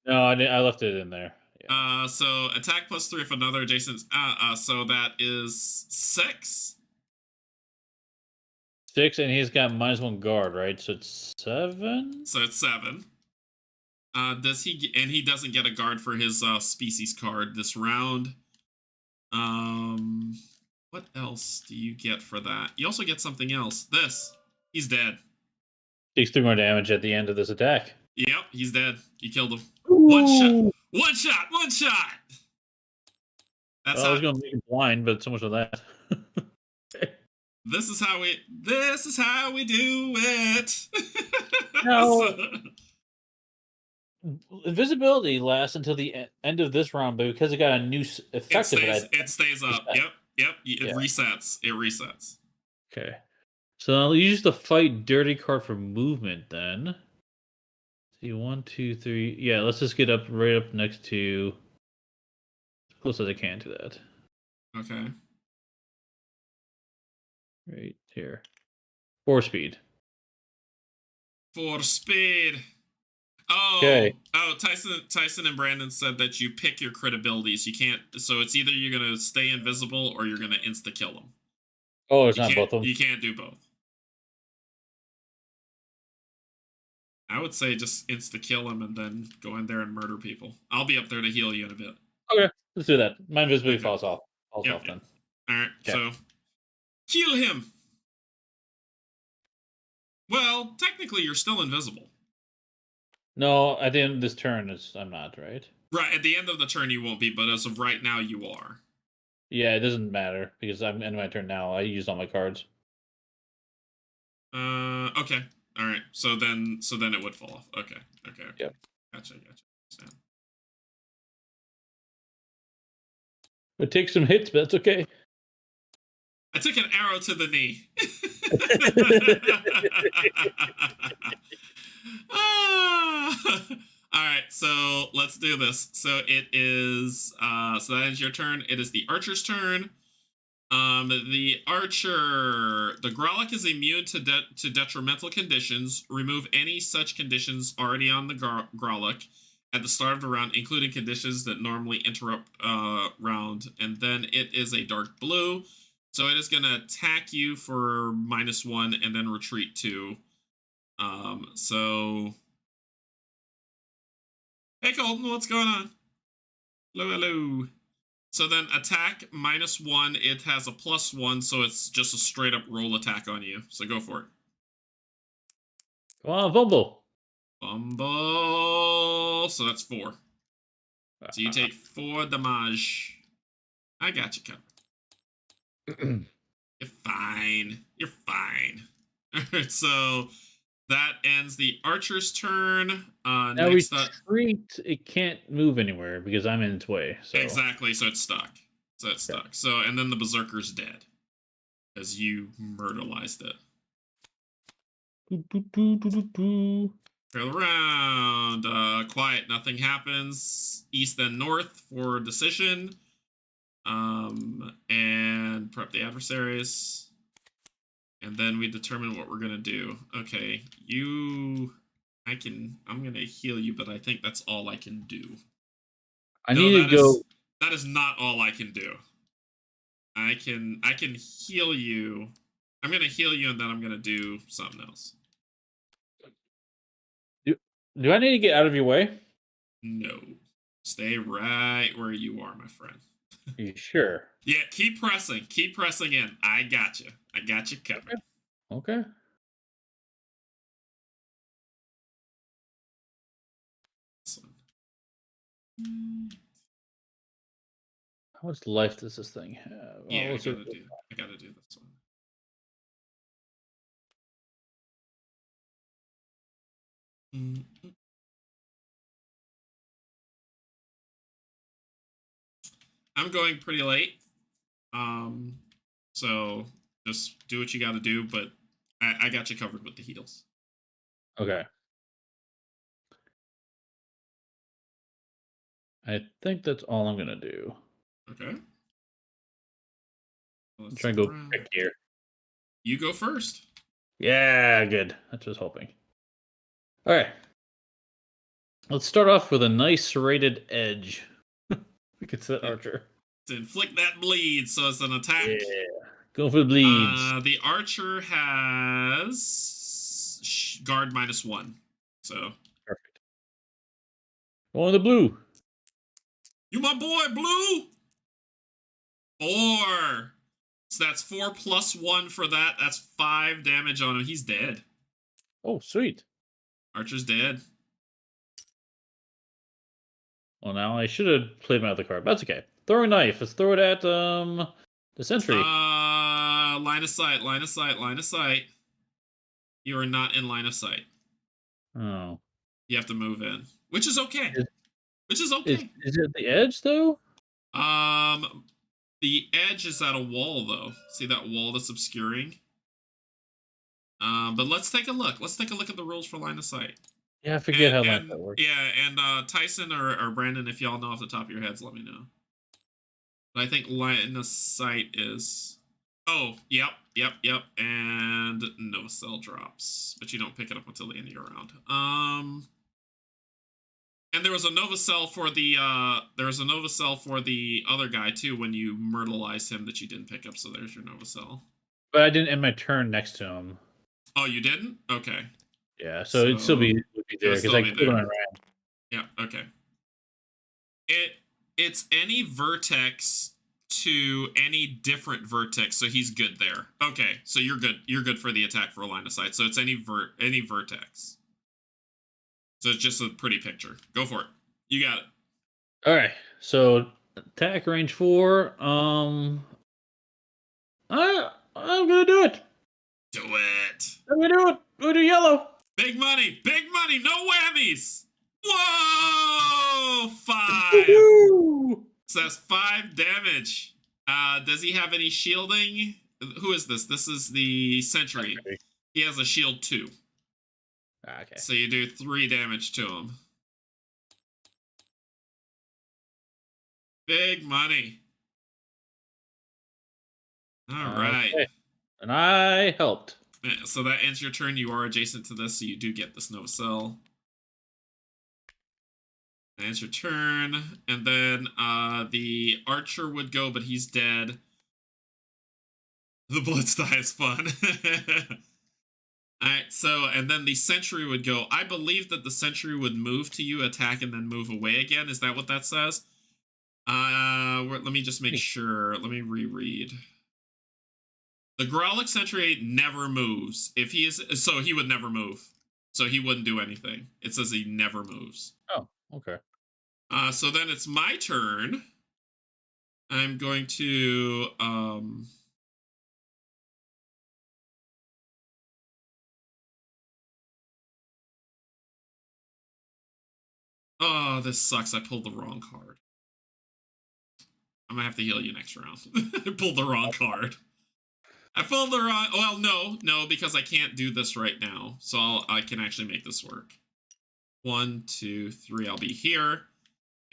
No, I left it in there. Yeah. So attack +3 if another adjacent. So that is 6. 6, and he's got -1 guard, right? So it's 7. So it's 7. Does he? And he doesn't get a guard for his species card this round. What else do you get for that? You also get something else. This. He's dead. Takes 3 more damage at the end of this attack. Yep, he's dead. You killed him. Ooh. One shot. That's I how. was going to make him blind, but so much of that. This is how we do it. No. Invisibility lasts until the end of this round, but because it got a new effect, it stays up. Yep. It resets. Okay. So I'll use the fight dirty card for movement then. See, 1, 2, 3. Yeah, let's just get up right up next to as close as I can to that. Okay. Right here. 4 speed. 4 speed. Oh, Okay. Oh, Tyson and Brandon said that you pick your crit abilities. You can't. So it's either you're gonna stay invisible or you're gonna insta kill them. Oh, it's not both of them. You can't do both. I would say just insta kill him and then go in there and murder people. I'll be up there to heal you in a bit. Okay, let's do that. My invisibility falls off. Then. All right. Okay. So heal him. Well, technically, you're still invisible. No, at the end of this turn, I'm not, right? Right, at the end of the turn you won't be, but as of right now you are. Yeah, it doesn't matter because I'm in my turn now. I used all my cards. Okay. All right. So then it would fall off. Okay. Yep. Gotcha. So. It takes some hits, but that's okay. I took an arrow to the knee. All right, so let's do this. So it is so that is your turn. It is the archer's turn. The archer, the Grolok is immune to detrimental conditions. Remove any such conditions already on the Grolok at the start of the round, including conditions that normally interrupt round. And then it is a dark blue. So it is going to attack you for -1 and then retreat 2. So... Hey, Colton, what's going on? Hello. So then attack -1, it has a +1, so it's just a straight up roll attack on you. So go for it. Come on, fumble. So that's 4. So you take 4 damage. I got you covered. You're fine. You're fine. All right, so that ends the archer's turn. Now Next up, retreat, it can't move anywhere because I'm in its way. So exactly. So it's stuck. So it's yeah. stuck. So and then the berserker's dead as you murderized it. Boo, boo, boo, boo, boo, boo. Trail around. Quiet. Nothing happens. East then north for decision. And prep the adversaries. And then we determine what we're gonna do. Okay, I'm gonna heal you, but I think that's all I can do. I No, need to go. that is not all I can do. I can heal you. I'm gonna heal you, and then I'm gonna do something else. Do I need to get out of your way? No, stay right where you are, my friend. Are you sure? Yeah, keep pressing. Keep pressing in. I got you. I got you covered. Okay. So, How much life does this thing have? yeah, Let's see. I gotta do this one. Mm. I'm going pretty late. Um, so just do what you got to do, but I got you covered with the heals. Okay. I think that's all I'm gonna do. Okay. I'm Let's trying sit to go around. quick here. You go first. Yeah, good. That's what I was hoping. All right. Let's start off with a nice serrated edge. We could set archer. To inflict that bleed, so it's an attack. Yeah. Going for the bleeds. The archer has guard -1. So Perfect. Going the blue. you my boy, blue. 4. So that's 4 plus 1 for that. That's 5 damage on him. He's dead. Oh, sweet. Archer's dead. Well, now I should have played my other card. But that's okay. Throwing knife. Let's throw it at the sentry. Line of sight, line of sight, line of sight. You are not in line of sight. Oh. You have to move in, which is okay. Is, Which is is okay. is it the edge though? The edge is at a wall though. See that wall that's obscuring? But let's take a look. Let's take a look at the rules for line of sight. Yeah, I forget how and that works. yeah, and Tyson or Brandon, if y'all know off the top of your heads, let me know. But I think line of sight is. Oh, yep. And Nova Cell drops, but you don't pick it up until the end of your round. And there was a Nova Cell for the other guy too when you myrtleized him that you didn't pick up. So there's your Nova Cell. But I didn't end my turn next to him. Oh, you didn't? Okay. Yeah, so it'd still be there because I killed him and ran. Yeah. Okay. It's any vertex to any different vertex, so he's good there. Okay, so you're good. You're good for the attack for a line of sight. So it's any vertex. So it's just a pretty picture. Go for it. You got it. All right. So attack range 4. I'm gonna do it. Do it. I'm gonna do it. Go to yellow. Big money. Big money. No whammies. Whoa! 5. Woo-hoo! So that's 5 damage. Does he have any shielding? Who is this? This is the sentry. He has a shield 2. Okay. So you do 3 damage to him. Big money. All right. Okay. And I helped. So that ends your turn. You are adjacent to this, so you do get this Nova Cell. That ends your turn. And then the archer would go, but he's dead. The blitz die is fun. Alright, so, and then the sentry would go. I believe that the sentry would move to you, attack, and then move away again. Is that what that says? Let me just make sure. Let me reread. The Growlic sentry never moves. If he is, so he would never move. So he wouldn't do anything. It says he never moves. Oh, okay. So then it's my turn. I'm going to, Oh, this sucks. I pulled the wrong card. I'm gonna have to heal you next round. I pulled the wrong card. I pulled the wrong. Well, no, because I can't do this right now. So I can actually make this work. 1, 2, 3. I'll be here,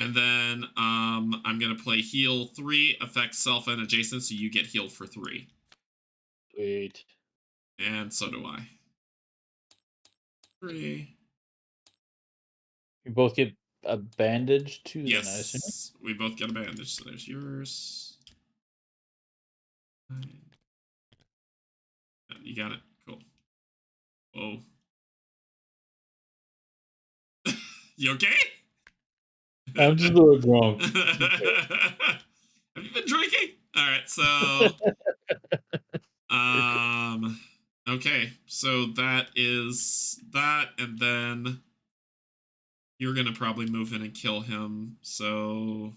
and then I'm gonna play heal 3, affect self and adjacent, so you get healed for 3. Wait. And so do I. 3. You both get a bandage too. Then, I assume. Yes, we both get a bandage. So there's yours. 9. You got it. Cool. Whoa. You okay? I'm just a little drunk. Have you been drinking? All right, so okay, so that is that, and then you're gonna probably move in and kill him. So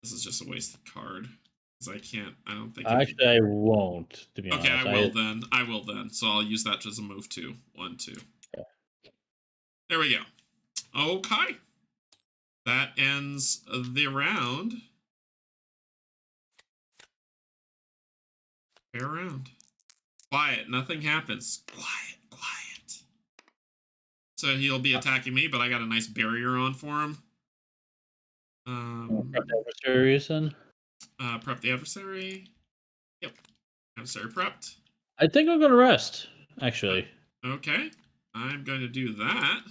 this is just a wasted card because I don't think. Actually, I won't. To be honest. Okay, I will then. So I'll use that as a move too. 1, 2. Okay. There we go. Okay. That ends the round. Fair round. Quiet. Nothing happens. Quiet. So he'll be attacking me, but I got a nice barrier on for him. Prep the adversaries then? Prep the adversary. Yep. Adversary prepped. I think I'm going to rest, actually. Okay. I'm going to do that.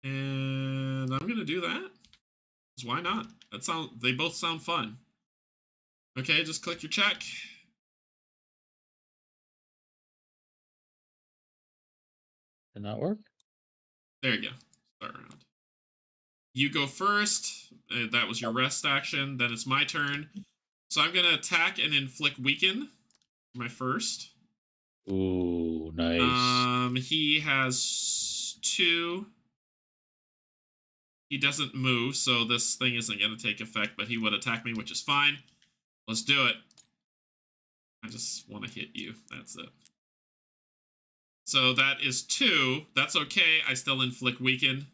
And I'm going to do that. Why not? They both sound fun. Okay, just click your check. Did not work? There you go. Start round. You go first. That was your rest action. Then it's my turn. So I'm going to attack and inflict weaken. My first. Ooh, nice. He has 2. He doesn't move, so this thing isn't going to take effect, but he would attack me, which is fine. Let's do it. I just want to hit you. That's it. So that is 2. That's okay. I still inflict weaken.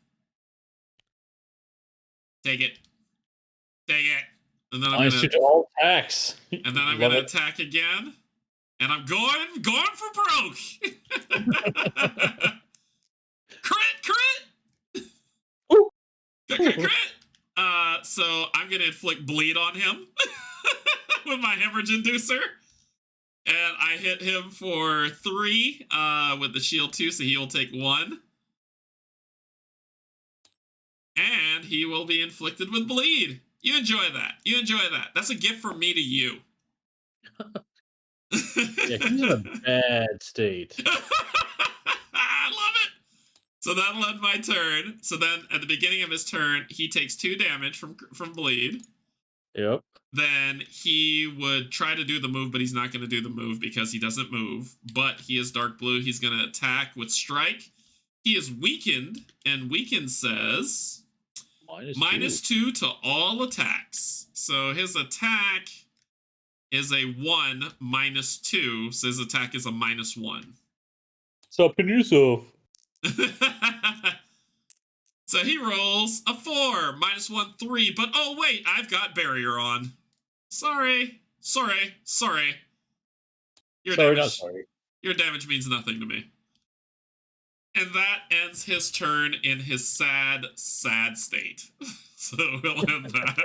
Take it. And then I'm going to all attacks. And then I'm going to attack again. And I'm going for broke. Crit. Ooh. Crit. So I'm going to inflict bleed on him with my hemorrhage inducer. And I hit him for 3 with the shield 2, so he will take 1. And he will be inflicted with bleed. You enjoy that. That's a gift from me to you. Yeah, he's in a bad state. I love it. So that'll end my turn. So then at the beginning of his turn, he takes 2 damage from bleed. Yep. Then he would try to do the move, but he's not going to do the move because he doesn't move. But he is dark blue. He's going to attack with strike. He is weakened, and weakened says -2 to all attacks. So his attack is a 1 -2. So his attack is a -1. Stop hitting yourself. So he rolls a 4, -1, 3. But oh wait, I've got barrier on. Sorry. Your damage means nothing to me. And that ends his turn in his sad state. So we'll end that.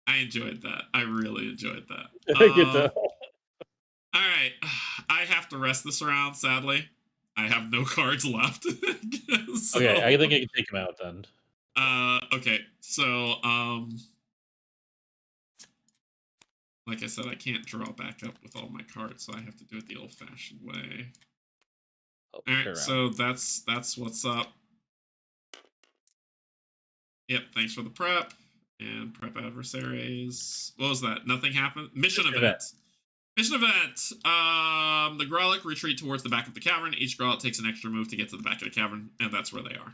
I enjoyed that. I really enjoyed that. All right. I have to rest this round, sadly. I have no cards left. So, okay, I think I can take him out then. Okay. So, like I said, I can't draw back up with all my cards, so I have to do it the old-fashioned way. All right, so that's what's up. Yep, thanks for the prep. And prep adversaries. What was that? Nothing happened? Mission event. Mission event. The Grolic retreat towards the back of the cavern. Each Grolic takes an extra move to get to the back of the cavern, and that's where they are.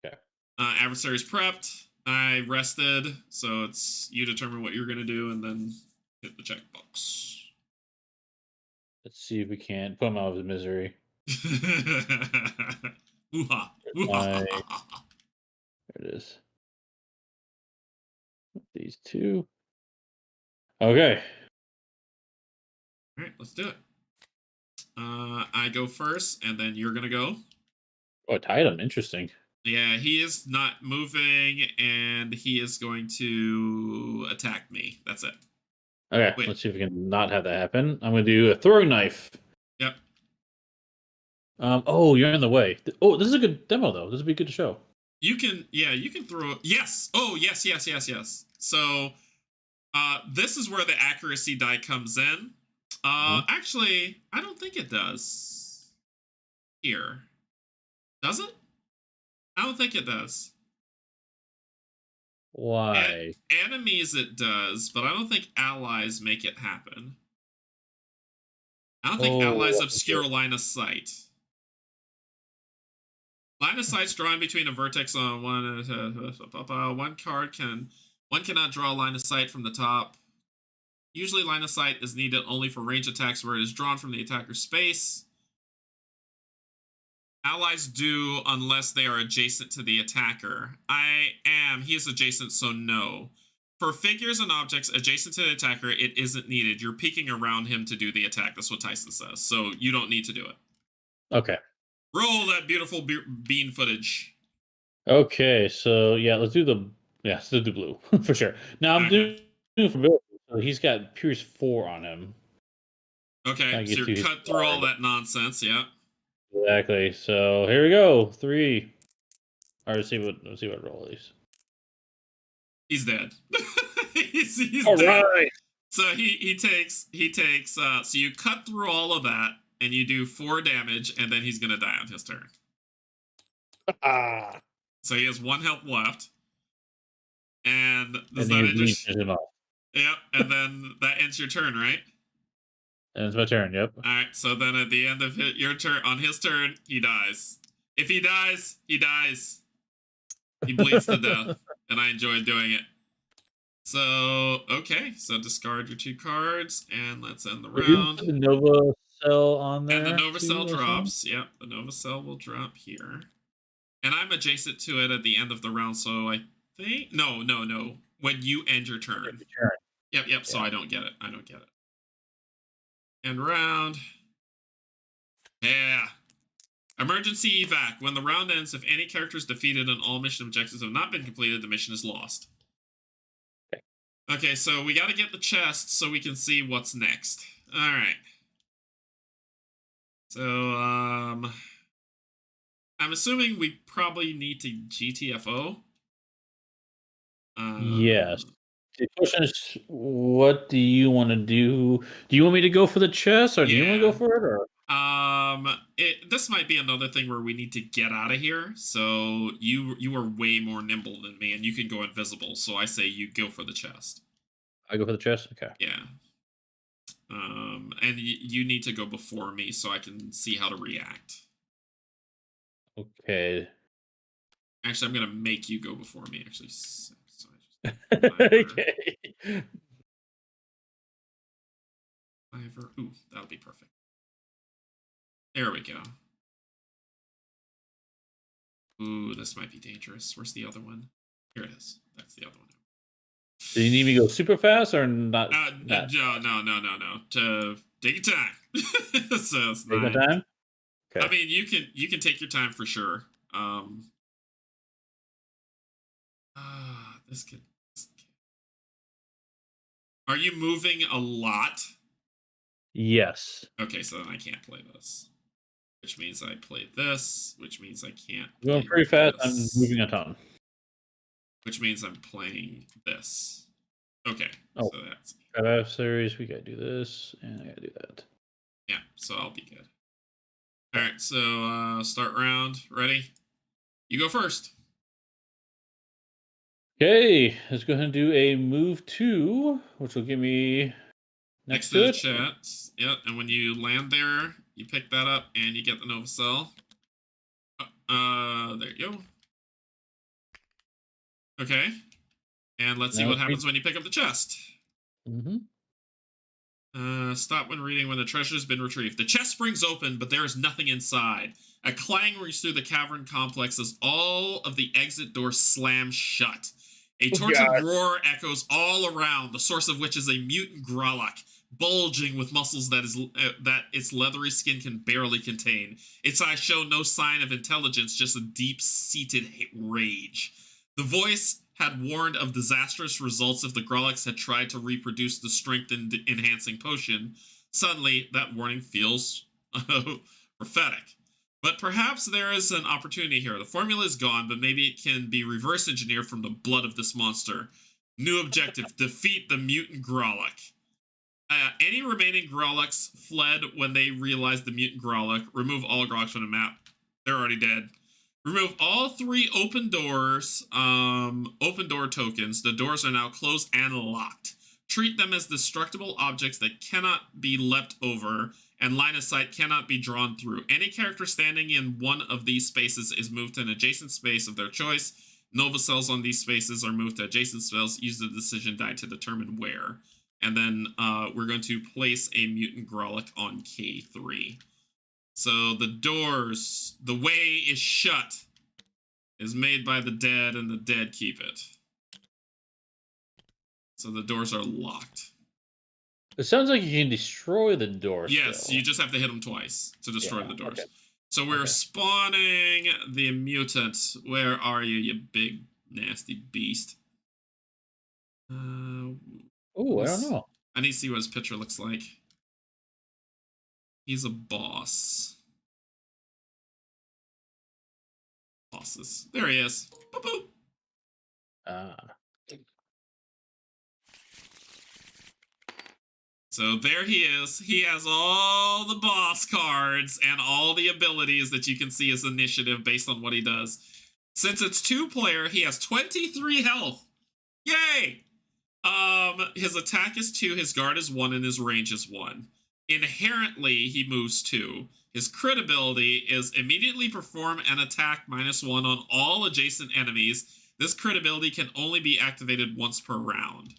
Okay. Adversaries prepped. I rested, so it's you determine what you're going to do, and then hit the checkbox. Let's see if we can't put him out of his misery. Hoo-ha. My, Hoo-ha. there it is. These two. Okay. All right, let's do it. I go first, and then you're gonna go. Oh, Titan. Interesting. Yeah, he is not moving, and he is going to attack me. That's it. Okay, Wait. let's see if we can not have that happen. I'm gonna do a throwing knife. Yep. Oh, you're in the way. Oh, this is a good demo though. This would be good to show. You can. Yeah, you can throw. Yes. Oh, yes, yes, yes, yes. So, this is where the accuracy die comes in. Actually, I don't think it does. Here, does it? I don't think it does. Why? Enemies, it does, but I don't think allies make it happen. I don't think allies obscure line of sight. Line of sight's drawn between a vertex on one. One cannot draw a line of sight from the top. Usually, line of sight is needed only for range attacks where it is drawn from the attacker's space. Allies do unless they are adjacent to the attacker. He is adjacent, so no. For figures and objects adjacent to the attacker, it isn't needed. You're peeking around him to do the attack. That's what Tyson says. So you don't need to do it. Okay. Roll that beautiful bean footage. Okay, so yeah, let's do the blue for sure. Now I'm doing for Bill. So he's got Pierce 4 on him. Okay, so you're cut through all that nonsense, yeah. Exactly. So here we go. 3. All right, let's see what roll is. He's dead. he's all dead. Right. So he takes so you cut through all of that and you do 4 damage, and then he's gonna die on his turn. So he has 1 health left. And does that end your... Yep, and then that ends your turn, right? And it's my turn, yep. Alright, so then at the end of your turn, on his turn, he dies. If he dies, he dies. He bleeds to death. And I enjoy doing it. So, okay, so discard your 2 cards, and let's end the round. The Nova Cell on there. And the Nova Cell drops. Yep, the Nova Cell will drop here. And I'm adjacent to it at the end of the round, so I think... No. When you end your turn. Yep, yeah. So I don't get it. End round. Yeah. Emergency evac. When the round ends, if any character is defeated and all mission objectives have not been completed, the mission is lost. Okay, so we got to get the chest so we can see what's next. All right. So, I'm assuming we probably need to GTFO. Yes. The question is, what do you want to do? Do you want me to go for the chest, or do you want to go for it? Or this might be another thing where we need to get out of here. So you are way more nimble than me, and you can go invisible. So I say you go for the chest. I go for the chest. Okay. Yeah. And you need to go before me so I can see how to react. Okay. Actually, I'm gonna make you go before me. Actually, so okay. Ooh, that'll be perfect. There we go. Ooh, this might be dangerous. Where's the other one? Here it is. That's the other one. Do you need me to go super fast or not? No. To take your time. So it's take my time. Okay. I mean, you can take your time for sure. This kid. Are you moving a lot? Yes. Okay, so then I can't play this. Which means I play this, which means I can't. Going pretty fast, I'm moving a ton. Which means I'm playing this. Okay. Oh, so that's adversaries. We gotta do this, and I gotta do that. Yeah, so I'll be good. Alright, so start round. Ready? You go first. Okay, let's go ahead and do a move 2, which will give me next to the it. chat. Yep, and when you land there, you pick that up and you get the Nova Cell. There you go. Okay. And let's see what happens when you pick up the chest. Stop when reading when the treasure has been retrieved. The chest springs open, but there is nothing inside. A clang rings through the cavern complex as all of the exit doors slam shut. A Oh, tortured God. roar echoes all around, the source of which is a mutant Grolok, bulging with muscles that its leathery skin can barely contain. Its eyes show no sign of intelligence, just a deep-seated rage. The voice had warned of disastrous results if the Groloks had tried to reproduce the strength-enhancing potion. Suddenly, that warning feels prophetic. But perhaps there is an opportunity here. The formula is gone, but maybe it can be reverse engineered from the blood of this monster. New objective: defeat the mutant Grolok. Any remaining Groloks fled when they realized the mutant Grolok. Remove all Groloks from the map. They're already dead. Remove all 3 open doors, open door tokens. The doors are now closed and locked. Treat them as destructible objects that cannot be leapt over, and line of sight cannot be drawn through. Any character standing in one of these spaces is moved to an adjacent space of their choice. Nova cells on these spaces are moved to adjacent spells. Use the decision die to determine where. And then we're going to place a mutant Grolok on K3. So the doors, the way is shut, is made by the dead, and the dead keep it. So the doors are locked. It sounds like you can destroy the doors. Yes, still. you just have to hit them twice to destroy the doors. Okay. So we're spawning the mutant. Where are you, you big nasty beast? Oh, I don't know. I need to see what his picture looks like. He's a boss. Bosses. There he is. Boop, boop. So there he is. He has all the boss cards and all the abilities that you can see as initiative based on what he does. Since it's 2-player, he has 23 health. Yay! His attack is 2, his guard is 1, and his range is 1. Inherently, he moves 2. His crit ability is immediately perform an attack -1 on all adjacent enemies. This crit ability can only be activated once per round.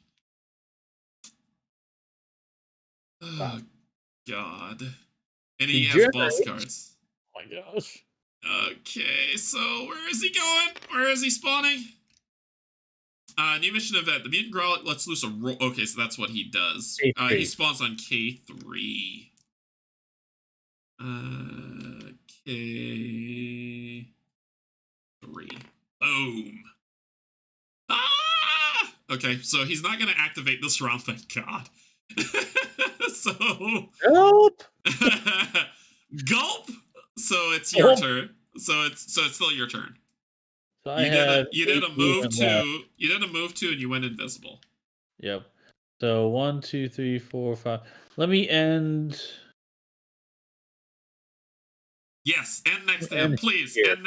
Oh, God. And he has boss cards. Oh my gosh. Okay, so where is he going? Where is he spawning? New mission event. The mutant Grolok lets loose a roar. Okay, so that's what he does. He spawns on K3. K3. Boom. Ah! Okay, so he's not going to activate this round, thank God. So. Gulp! Gulp! So it's your turn. So it's still your turn. So you did a move 2. You did a move 2 and you went invisible. Yep. So 1, 2, 3, 4, 5. Let me end. Yes, end next to him, please. End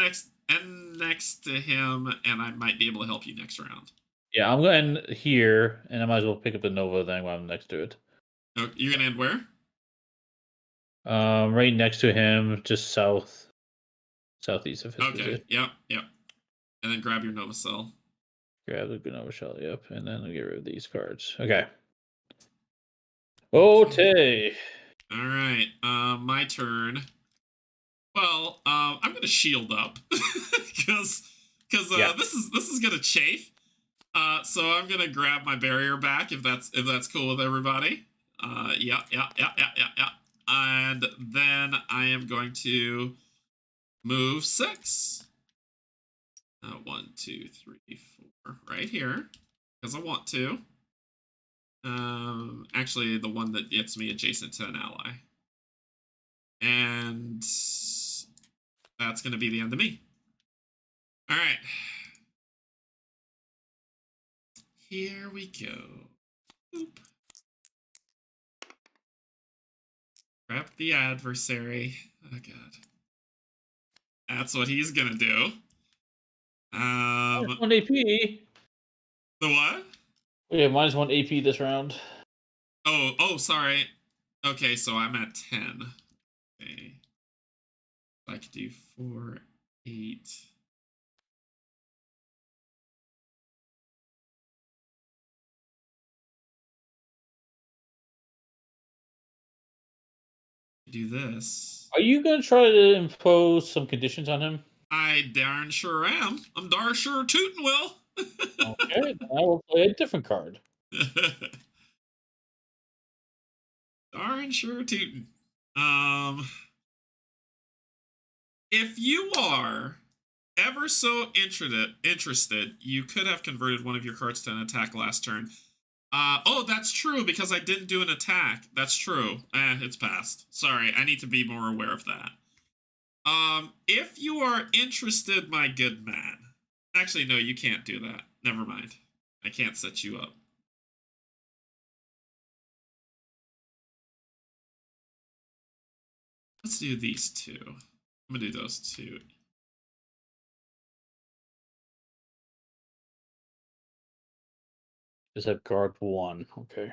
next to him, and I might be able to help you next round. Yeah, I'm gonna end here, and I might as well pick up the Nova thing while I'm next to it. Oh, you're gonna end where? Right next to him, just southeast of his position. Yep. And then grab your Nova Cell. Grab the Nova Shell, yep, and then I'll get rid of these cards. Okay. Okay. All right. My turn. Well, I'm gonna shield up because this is gonna chafe. So I'm gonna grab my barrier back if that's cool with everybody. Yeah. And then I am going to move 6. 1, 2, 3, 4, right here, because I want to. Actually, the one that gets me adjacent to an ally. And that's going to be the end of me. All right. Here we go. Boop. Prep the adversary. Oh, God. That's what he's going to do. 1 AP. The what? We have -1 AP this round. Oh, sorry. Okay, so I'm at 10. Okay. I could do 4, 8. Do this. Are you gonna try to impose some conditions on him? I darn sure am. I'm darn sure tootin' will. Okay, I will play a different card. Darn sure tootin'. Um, if you are ever so interested, you could have converted one of your cards to an attack last turn. Oh, that's true because I didn't do an attack. That's true. It's passed. Sorry, I need to be more aware of that. If you are interested, my good man. Actually, no, you can't do that. Never mind. I can't set you up. Let's do these two. I'm gonna do those two. Just have guard 1. Okay.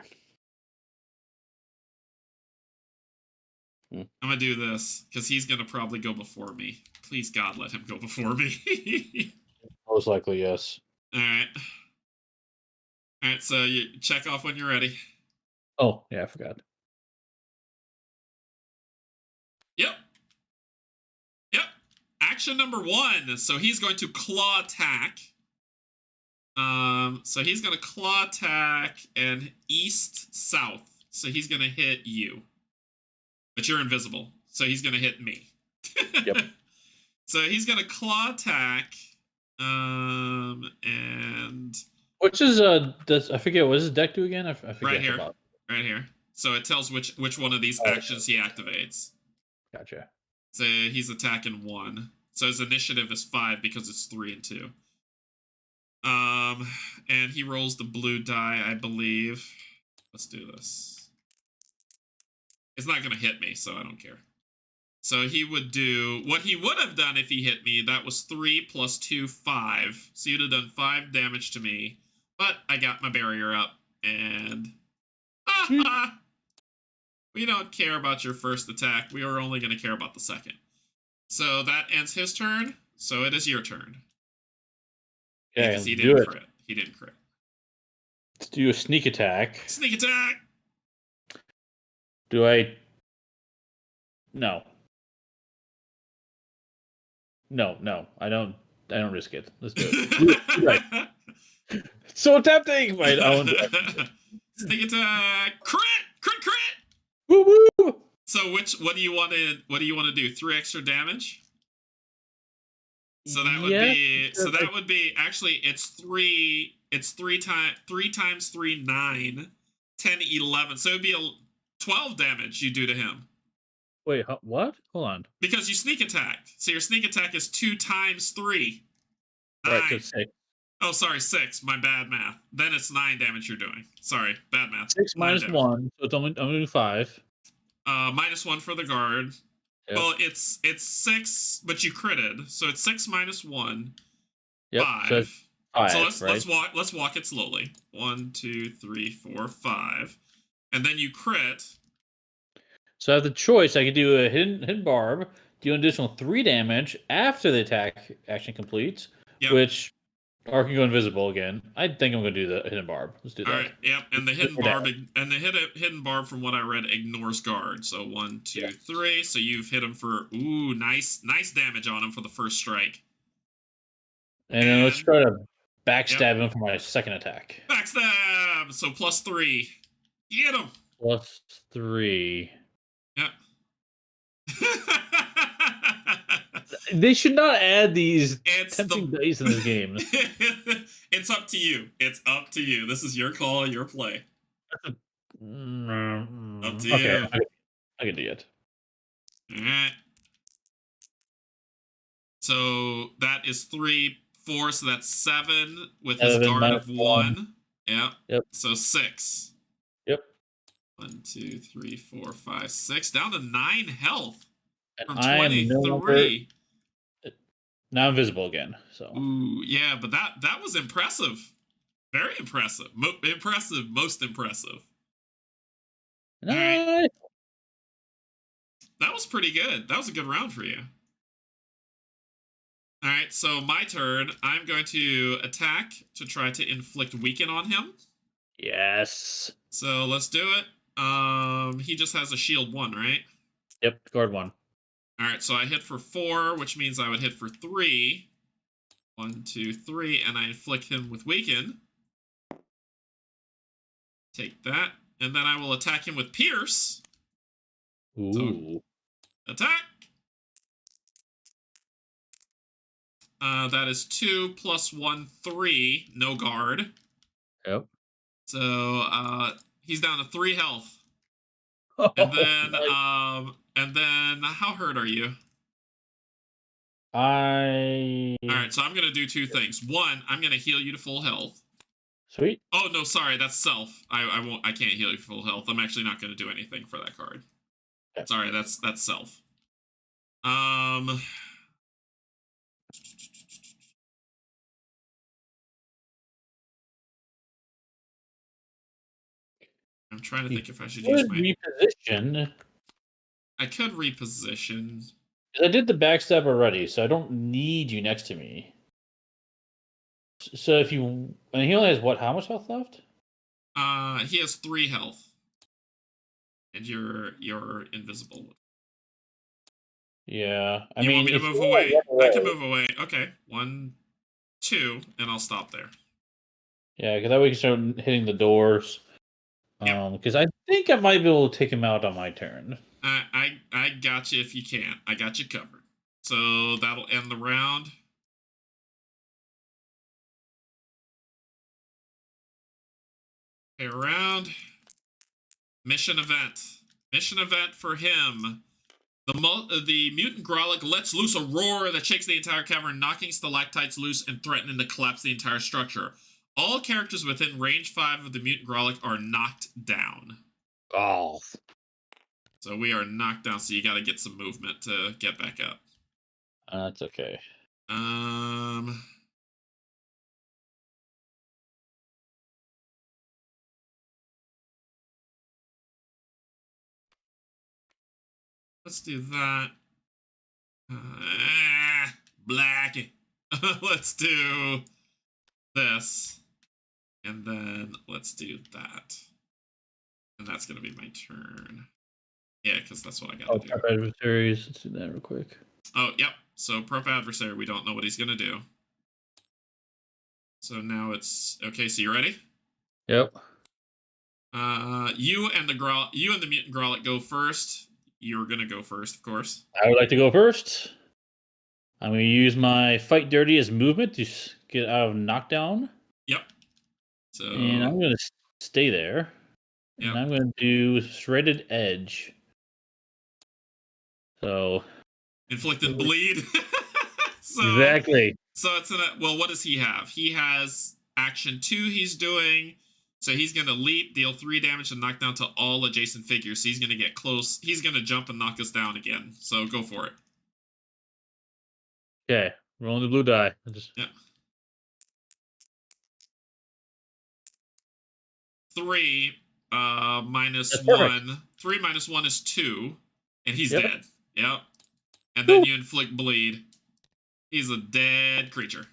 I'm gonna do this because he's gonna probably go before me. Please God, let him go before me. Most likely, yes. All right. All right. So you check off when you're ready. Oh, yeah, I forgot. Yep. Yep. Action number 1. So he's going to claw attack. So he's gonna claw attack and east south. So he's gonna hit you, but you're invisible. So he's gonna hit me. Yep. So he's gonna claw attack. And Which is does I forget what does his deck do again? I forget right here, about. right here. So it tells which one of these actions he activates. Gotcha. So he's attacking 1. So his initiative is 5 because it's 3 and 2. And he rolls the blue die, I believe. Let's do this. It's not gonna hit me, so I don't care. So he would do what he would have done if he hit me. That was 3 plus 2, 5. So you'd have done 5 damage to me. But I got my barrier up, and we don't care about your first attack. We are only going to care about the second. So that ends his turn. So it is your turn. Okay, because he do didn't it. crit. He didn't crit. Let's do a sneak attack. Sneak attack. Do I? No. No. I don't risk it. Let's do it. Right. It's so tempting. But I won't do it. Sneak attack. Crit. Woo woo. So what do you want to do? 3 extra damage? So that would be actually it's 3 times 3 9 10 11. So it'd be 12 damage you do to him. Wait, what? Hold on. Because you sneak attacked. So your sneak attack is 2 times 3. 9. Right, so 6. Oh, sorry, 6. My bad math. Then it's 9 damage you're doing. Sorry, bad math. 6 minus 1, so it's only I'm doing 5. Minus 1 for the guard. Yep. Well, it's 6, but you critted, so it's 6 minus 1. Yep. 5. So let's walk it slowly. 1, 2, 3, 4, 5, and then you crit. So I have the choice. I could do a hidden barb, do an additional 3 damage after the attack action completes, which or can go invisible again. I think I'm going to do the hidden barb. Let's do that. All right. Yep. And the hidden barb from what I read ignores guard. So 1, 2, 3. So you've hit him for nice damage on him for the first strike. And then let's try to backstab him for my second attack. Backstab. So plus 3. Get him. Plus 3. Yep. They should not add these tempting dice in this game. It's up to you. It's up to you. This is your call, your play. Up to you. I can do it. All right. So that is 3, 4. So that's 7 with his guard of 1. Yeah. Yep. So 6. Yep. 1, 2, 3, 4, 5, 6. Down to 9 health And from 23. Now invisible again. So. Ooh, yeah, but that was impressive. Very impressive. Most impressive. Nice. Right. That was pretty good. That was a good round for you. All right, so my turn. I'm going to attack to try to inflict weaken on him. Yes. So let's do it. He just has a shield 1, right? Yep, guard 1. All right, so I hit for 4, which means I would hit for 3. 1, 2, 3, and I inflict him with weaken. Take that, and then I will attack him with pierce. So Ooh. attack. That is 2 plus 1, 3. No guard. Yep. So he's down to 3 health. Oh, nice. And then how hurt are you? I All right, so I'm gonna do 2 things. One, I'm gonna heal you to full health. Sweet. Oh no, sorry, that's self. I won't. I can't heal you full health. I'm actually not gonna do anything for that card. Yeah. Sorry, that's self. I'm trying to You think if I should use could my. reposition. I could reposition. 'Cause I did the backstab already, so I don't need you next to me. So if you and he only has what? How much health left? He has 3 health, and you're invisible. Yeah, I You want mean, me to if you move wanna away? run I can away, move away. Okay, 1, 2, and I'll stop there. yeah, because that way you can start hitting the doors. Yep. Because I think I might be able to take him out on my turn. I got you if you can. I got you covered. So that'll end the round. Okay, around. Mission event. Mission event for him. The mutant Grolic lets loose a roar that shakes the entire cavern, knocking stalactites loose and threatening to collapse the entire structure. All characters within range 5 of the mutant Grolic are knocked down. Oh, So we are knocked down, so you got to get some movement to get back up. that's okay. Um, let's do that. Black. Let's do this. And then let's do that. And that's going to be my turn. Yeah, because that's what I got Oh, to do. prep adversaries. Let's do that real quick. Oh, yep. So prep adversary, we don't know what he's going to do. So now it's... Okay, so you ready? Yep. You and the mutant Grolic go first. You're going to go first, of course. I would like to go first. I'm going to use my fight dirty as movement to get out of knockdown. Yep. So... And I'm going to stay there. Yep. And I'm going to do shredded edge. So... Inflicted bleed. So, exactly. So it's well, what does he have? He has action 2 he's doing. So he's going to leap, deal 3 damage, and knock down to all adjacent figures. So he's going to get close. He's going to jump and knock us down again. So go for it. Okay. Rolling the blue die. Yeah. 3 minus That's 1. perfect. 3 minus 1 is 2. And he's Yep. dead. Yep. And then you inflict bleed. He's a dead creature.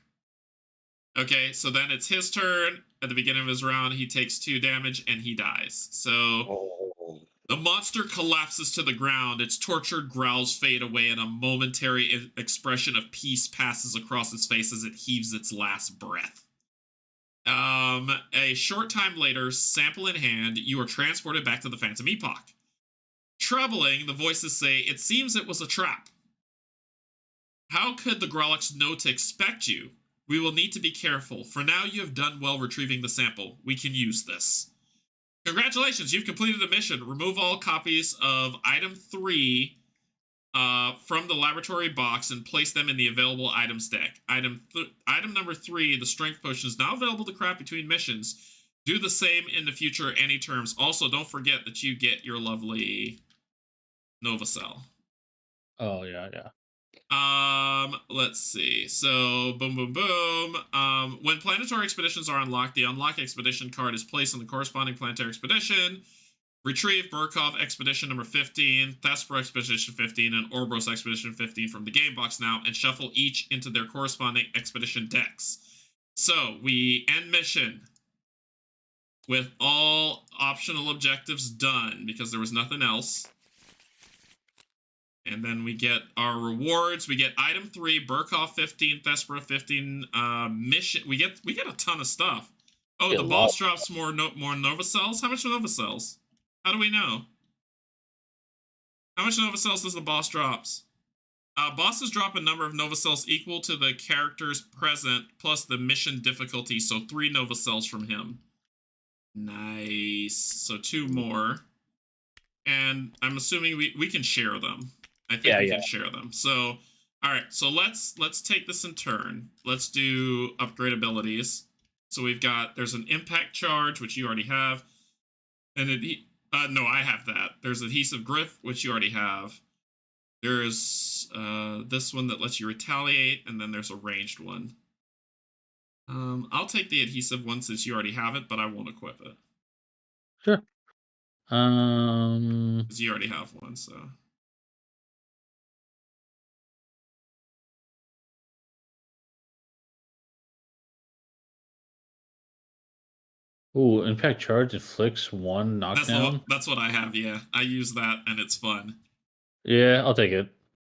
Okay, so then it's his turn. At the beginning of his round, he takes 2 damage and he dies. So the monster collapses to the ground. Its tortured growls fade away, and a momentary expression of peace passes across its face as it heaves its last breath. A short time later, sample in hand, you are transported back to the Phantom Epoch. Troubling, the voices say, "It seems it was a trap. How could the Grolics know to expect you? We will need to be careful. For now, you have done well retrieving the sample. We can use this. Congratulations, you've completed the mission. Remove all copies of Item 3 from the laboratory box and place them in the available items deck. Item number 3, the strength potion, is now available to craft between missions. Do the same in the future, any terms. Also, don't forget that you get your lovely Nova Cell. Oh, yeah, yeah. Let's see. So, boom, boom, boom. When planetary expeditions are unlocked, the unlock expedition card is placed on the corresponding planetary expedition. Retrieve Burkhoff Expedition number 15, Thespro Expedition 15, and Orbros Expedition 15 from the game box now, and shuffle each into their corresponding expedition decks. So, we end mission with all optional objectives done, because there was nothing else. And then we get our rewards. We get item 3, Burkhoff 15, Thespera 15, mission. We get a ton of stuff. Oh, Yeah, the boss drops more Nova cells. How much Nova cells? How do we know? How much Nova cells does the boss drops? Bosses drop a number of Nova cells equal to the characters present plus the mission difficulty. So 3 Nova cells from him. Nice. So 2 more. And I'm assuming we can share them. I think we can share them. So, all right. So let's take this in turn. Let's do upgrade abilities. So we've got, there's an impact charge, which you already have. And no, I have that. There's adhesive grip, which you already have. There's this one that lets you retaliate, and then there's a ranged one. I'll take the adhesive one since you already have it, but I won't equip it. Sure. Because you already have one, so. Ooh, impact charge inflicts 1 knockdown. That's what I have, yeah. I use that, and it's fun. Yeah, I'll take it.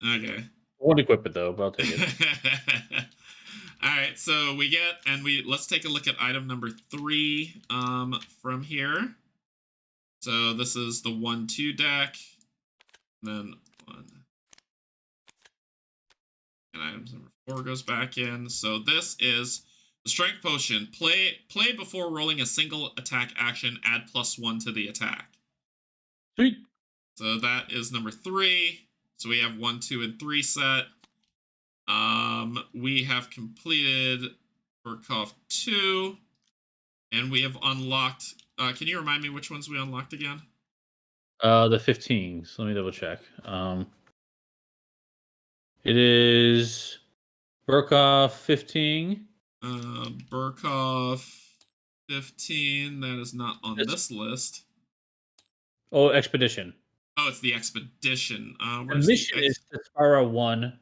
Okay. I won't equip it, though, but I'll take it. Alright, so we get, and let's take a look at item number 3 from here. So this is the 1-2 deck. Then 1. And items number 4 goes back in. So this is the strength potion. Play before rolling a single attack action, add +1 to the attack. Sweet. So that is number 3. So we have 1, 2, and 3 set. We have completed Burkhoff 2. And we have unlocked. Can you remind me which ones we unlocked again? The 15. So let me double check. It is Burkhoff 15. Burkhoff 15. That is not on this list. Oh, Expedition. Oh, it's the Expedition. The mission is Thespera 1.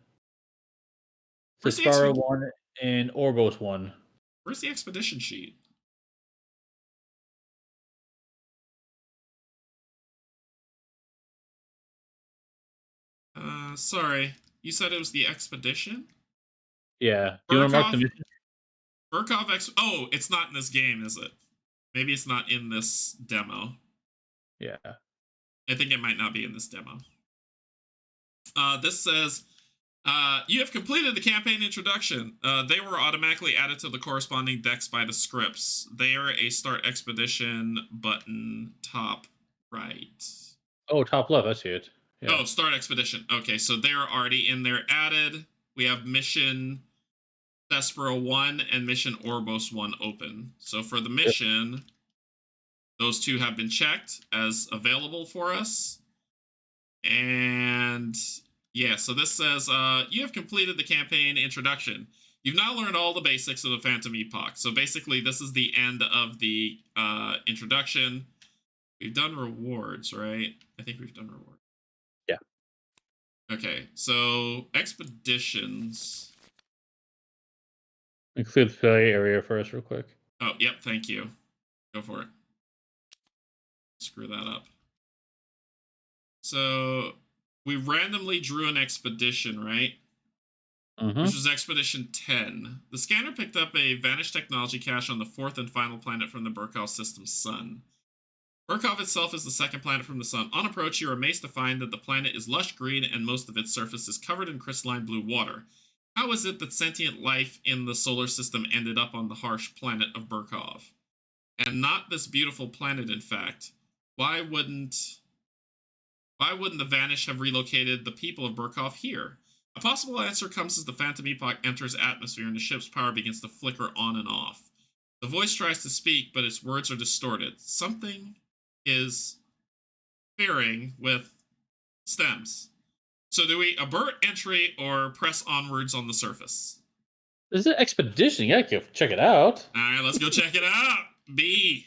Thespera 1 and Orbos 1. Where's the Expedition sheet? Sorry. You said it was the Expedition? Yeah. Do you want to mark the mission? Burkhoff Oh, it's not in this game, is it? Maybe it's not in this demo. Yeah. I think it might not be in this demo. This says, you have completed the campaign introduction. They were automatically added to the corresponding decks by the scripts. They are a start expedition button top right. Oh, top left. I see it. Yeah. Oh, start expedition. Okay, so they're already in there added. We have mission Thespera 1 and mission Orbos 1 open. So for the mission, those 2 have been checked as available for us. And yeah, so this says, you have completed the campaign introduction. You've now learned all the basics of the Phantom Epoch. So basically, this is the end of the introduction. We've done rewards, right? I think we've done rewards. Yeah. Okay, so expeditions. Include the play area first, real quick. Oh, yep, thank you. Go for it. Screw that up. So we randomly drew an expedition, right? Mm-hmm. Which was Expedition 10. The scanner picked up a vanished technology cache on the 4th and final planet from the Burkhoff system's sun. Burkhoff itself is the 2nd planet from the sun. On approach, you are amazed to find that the planet is lush green and most of its surface is covered in crystalline blue water. How is it that sentient life in the solar system ended up on the harsh planet of Burkhoff? And not this beautiful planet, in fact. Why wouldn't the Vanish have relocated the people of Burkhoff here? A possible answer comes as the Phantom Epoch enters atmosphere and the ship's power begins to flicker on and off. The voice tries to speak, but its words are distorted. Something is faring with stems. So do we abort entry or press onwards on the surface? This is an expedition. You gotta check it out. Alright, let's go check it out. B.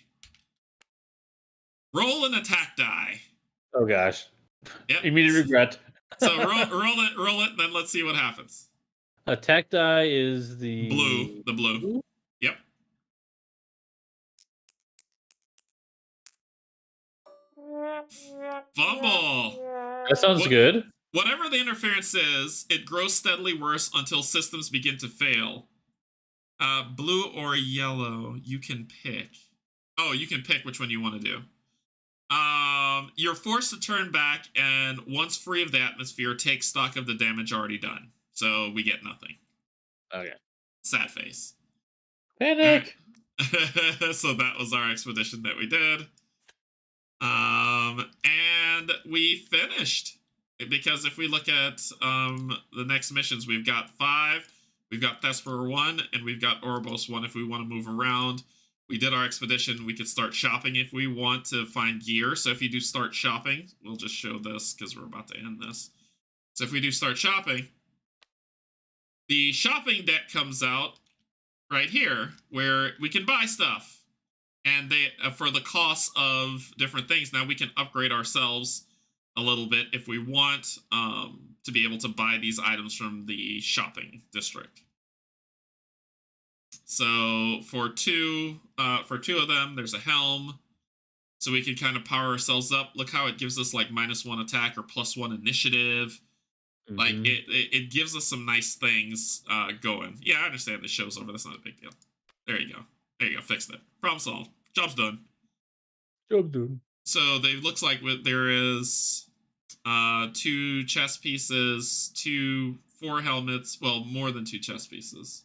Roll an attack die. Oh gosh. Yep. Immediate regret. So roll it, then let's see what happens. Attack die is the blue. The blue. Yep. Fumble. That sounds good. Whatever the interference is, it grows steadily worse until systems begin to fail. Blue or yellow, you can pick. Oh, you can pick which one you want to do. You're forced to turn back, and once free of the atmosphere, take stock of the damage already done. So we get nothing. Okay. Sad face. Panic. So that was our expedition that we did. And we finished. Because if we look at the next missions, we've got 5, we've got Thesper 1, and we've got Orbos 1 if we want to move around. We did our expedition. We could start shopping if we want to find gear. So if you do start shopping, we'll just show this because we're about to end this. So if we do start shopping, the shopping deck comes out right here where we can buy stuff. And they for the cost of different things. Now we can upgrade ourselves a little bit if we want to be able to buy these items from the shopping district. So for two of them, there's a helm, so we can kind of power ourselves up. Look how it gives us like -1 attack or +1 initiative. Mm-hmm. Like it gives us some nice things going. Yeah, I understand the show's over. That's not a big deal. There you go. There you go. Fixed it. Problem solved. Job's done. Job done. So they looks like there is 2 chest pieces, 4 helmets. Well, more than 2 chest pieces.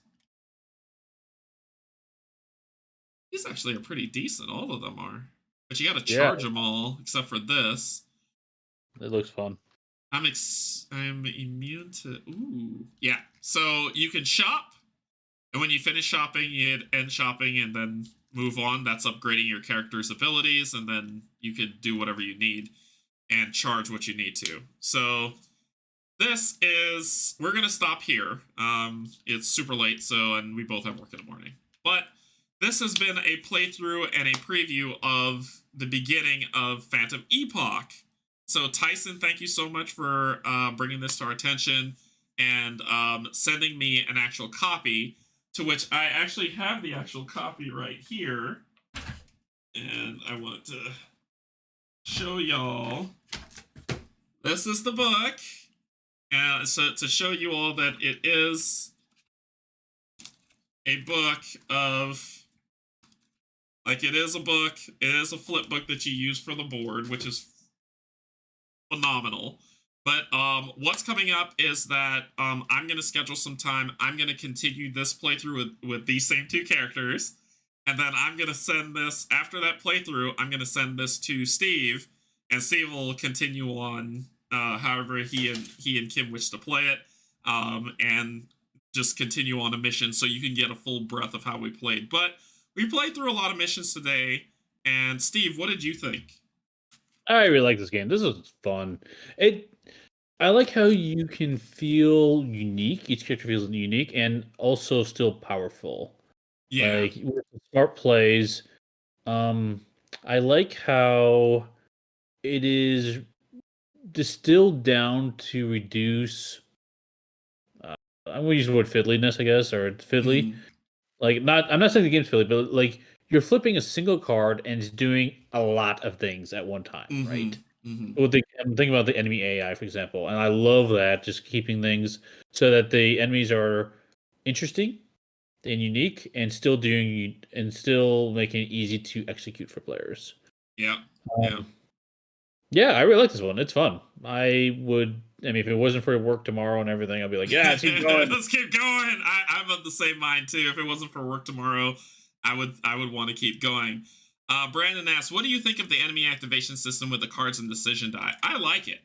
These actually are pretty decent. All of them are, but you got to charge them all except for this. It looks fun. I'm immune to. Ooh, yeah. So you can shop, and when you finish shopping, you hit end shopping, and then move on. That's upgrading your character's abilities, and then you could do whatever you need and charge what you need to. So we're gonna stop here. It's super late, and we both have work in the morning. But this has been a playthrough and a preview of the beginning of Phantom Epoch. So Tyson, thank you so much for bringing this to our attention and sending me an actual copy, to which I actually have the actual copy right here. And I want to show y'all. This is the book. And so to show you all that it is a book of... Like, it is a book. It is a flip book that you use for the board, which is phenomenal. But what's coming up is that I'm going to schedule some time. I'm going to continue this playthrough with these same 2 characters. And then I'm going to send this, after that playthrough, I'm going to send this to Steve. And Steve will continue on however he and Kim wish to play it. And just continue on a mission so you can get a full breath of how we played. But we played through a lot of missions today, and Steve, what did you think? I really like this game. This is fun. I like how you can feel unique. Each character feels unique and also still powerful. Yeah. Like with smart plays. I like how it is distilled down to reduce. I'm gonna use the word fiddliness, I guess, or fiddly. Mm-hmm. Like, I'm not saying the game's fiddly, but like you're flipping a single card and it's doing a lot of things at one time, Mm-hmm. right? Mm-hmm. I'm thinking about the enemy AI, for example, and I love that, just keeping things so that the enemies are interesting and unique, and still making it easy to execute for players. Yeah. Yeah, I really like this one. It's fun. If it wasn't for work tomorrow and everything, I'd be like, yeah, let's keep going. Let's keep going. I'm of the same mind too. If it wasn't for work tomorrow, I would want to keep going. Brandon asks, what do you think of the enemy activation system with the cards and decision die? I like it.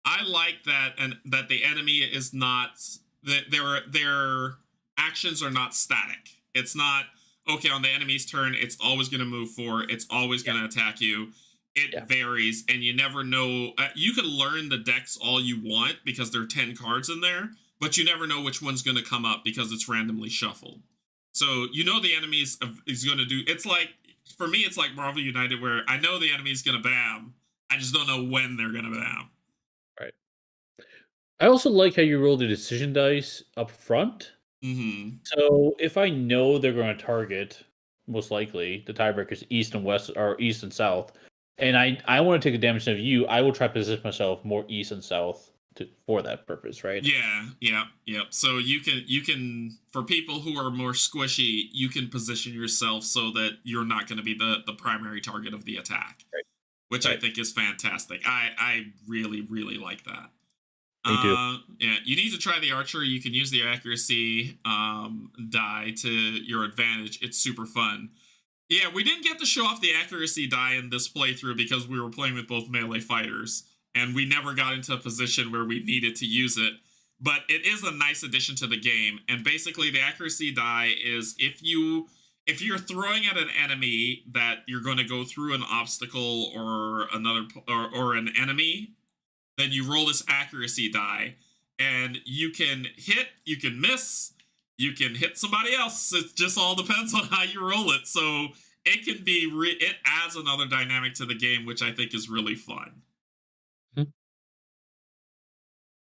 I like that, and that the enemy is not, that their actions are not static. It's not, okay, on the enemy's turn, it's always going to move forward. It's always going to attack you. It varies, and you never know. You can learn the decks all you want because there are 10 cards in there, but you never know which one's going to come up because it's randomly shuffled. So you know the enemy is going to do. It's like, for me, it's like Marvel United, where I know the enemy's going to bam. I just don't know when they're going to bam. Right. I also like how you roll the decision dice up front. Mm-hmm. So if I know they're going to target, most likely, the tiebreakers east and west, or east and south, and I want to take the damage of you, I will try to position myself more east and south for that purpose, right? Yeah, yeah, yep. So you can for people who are more squishy, you can position yourself so that you're not going to be the primary target of the attack, Right. which I Right. think is fantastic. I really really like that. Me too. Yeah, you need to try the archer. You can use the accuracy die to your advantage. It's super fun. Yeah, we didn't get to show off the accuracy die in this playthrough because we were playing with both melee fighters, and we never got into a position where we needed to use it. But it is a nice addition to the game. And basically, the accuracy die is if you're throwing at an enemy that you're going to go through an obstacle or or an enemy, then you roll this accuracy die, and you can hit, you can miss, you can hit somebody else. It just all depends on how you roll it. So it can be it adds another dynamic to the game, which I think is really fun. Mhm.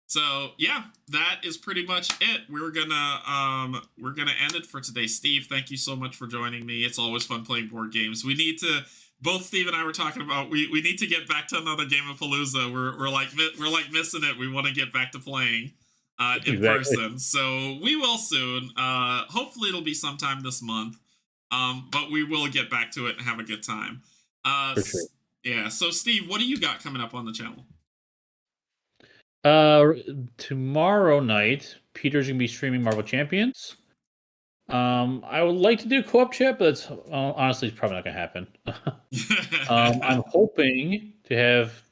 So yeah, that is pretty much it. We're gonna end it for today. Steve, thank you so much for joining me. It's always fun playing board games. We need to both Steve and I were talking about we need to get back to another game of Palooza. We're like missing it. We want to get back to playing in Exactly. person. So we will soon. Hopefully it'll be sometime this month. But we will get back to it and have a good time. For sure. Yeah. So Steve, what do you got coming up on the channel? Uh, Tomorrow night, Peter's gonna be streaming Marvel Champions. I would like to do co-op chat, but it's honestly it's probably not gonna happen. I'm hoping to have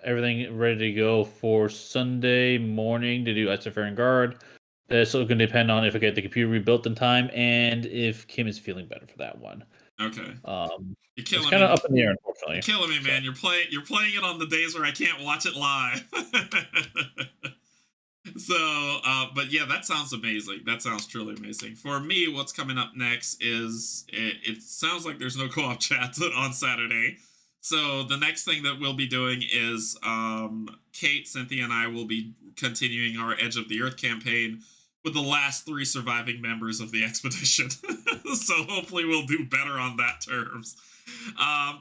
everything ready to go for Sunday morning to do Estafarian Guard. That's still going to depend on if I get the computer rebuilt in time and if Kim is feeling better for that one. Okay. You're It's killing kind of me. up in the air, You're unfortunately. killing me, So, man. You're playing it on the days where I can't watch it live. So, but yeah, that sounds amazing. That sounds truly amazing. For me, what's coming up next is it sounds like there's no co-op chat on Saturday. So the next thing that we'll be doing is Kate, Cynthia, and I will be continuing our Edge of the Earth campaign with the last three surviving members of the expedition. So hopefully we'll do better on that terms.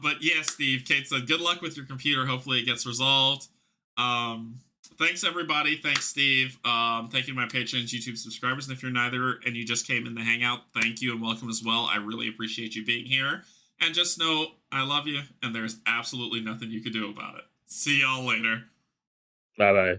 But yeah, Steve, Kate said, good luck with your computer. Hopefully it gets resolved. Um, Thanks everybody. Thanks Steve. Thank you to my patrons, YouTube subscribers, and if you're neither and you just came in the hangout, thank you and welcome as well. I really appreciate you being here. And just know I love you, and there's absolutely nothing you can do about it. See y'all later. bye bye.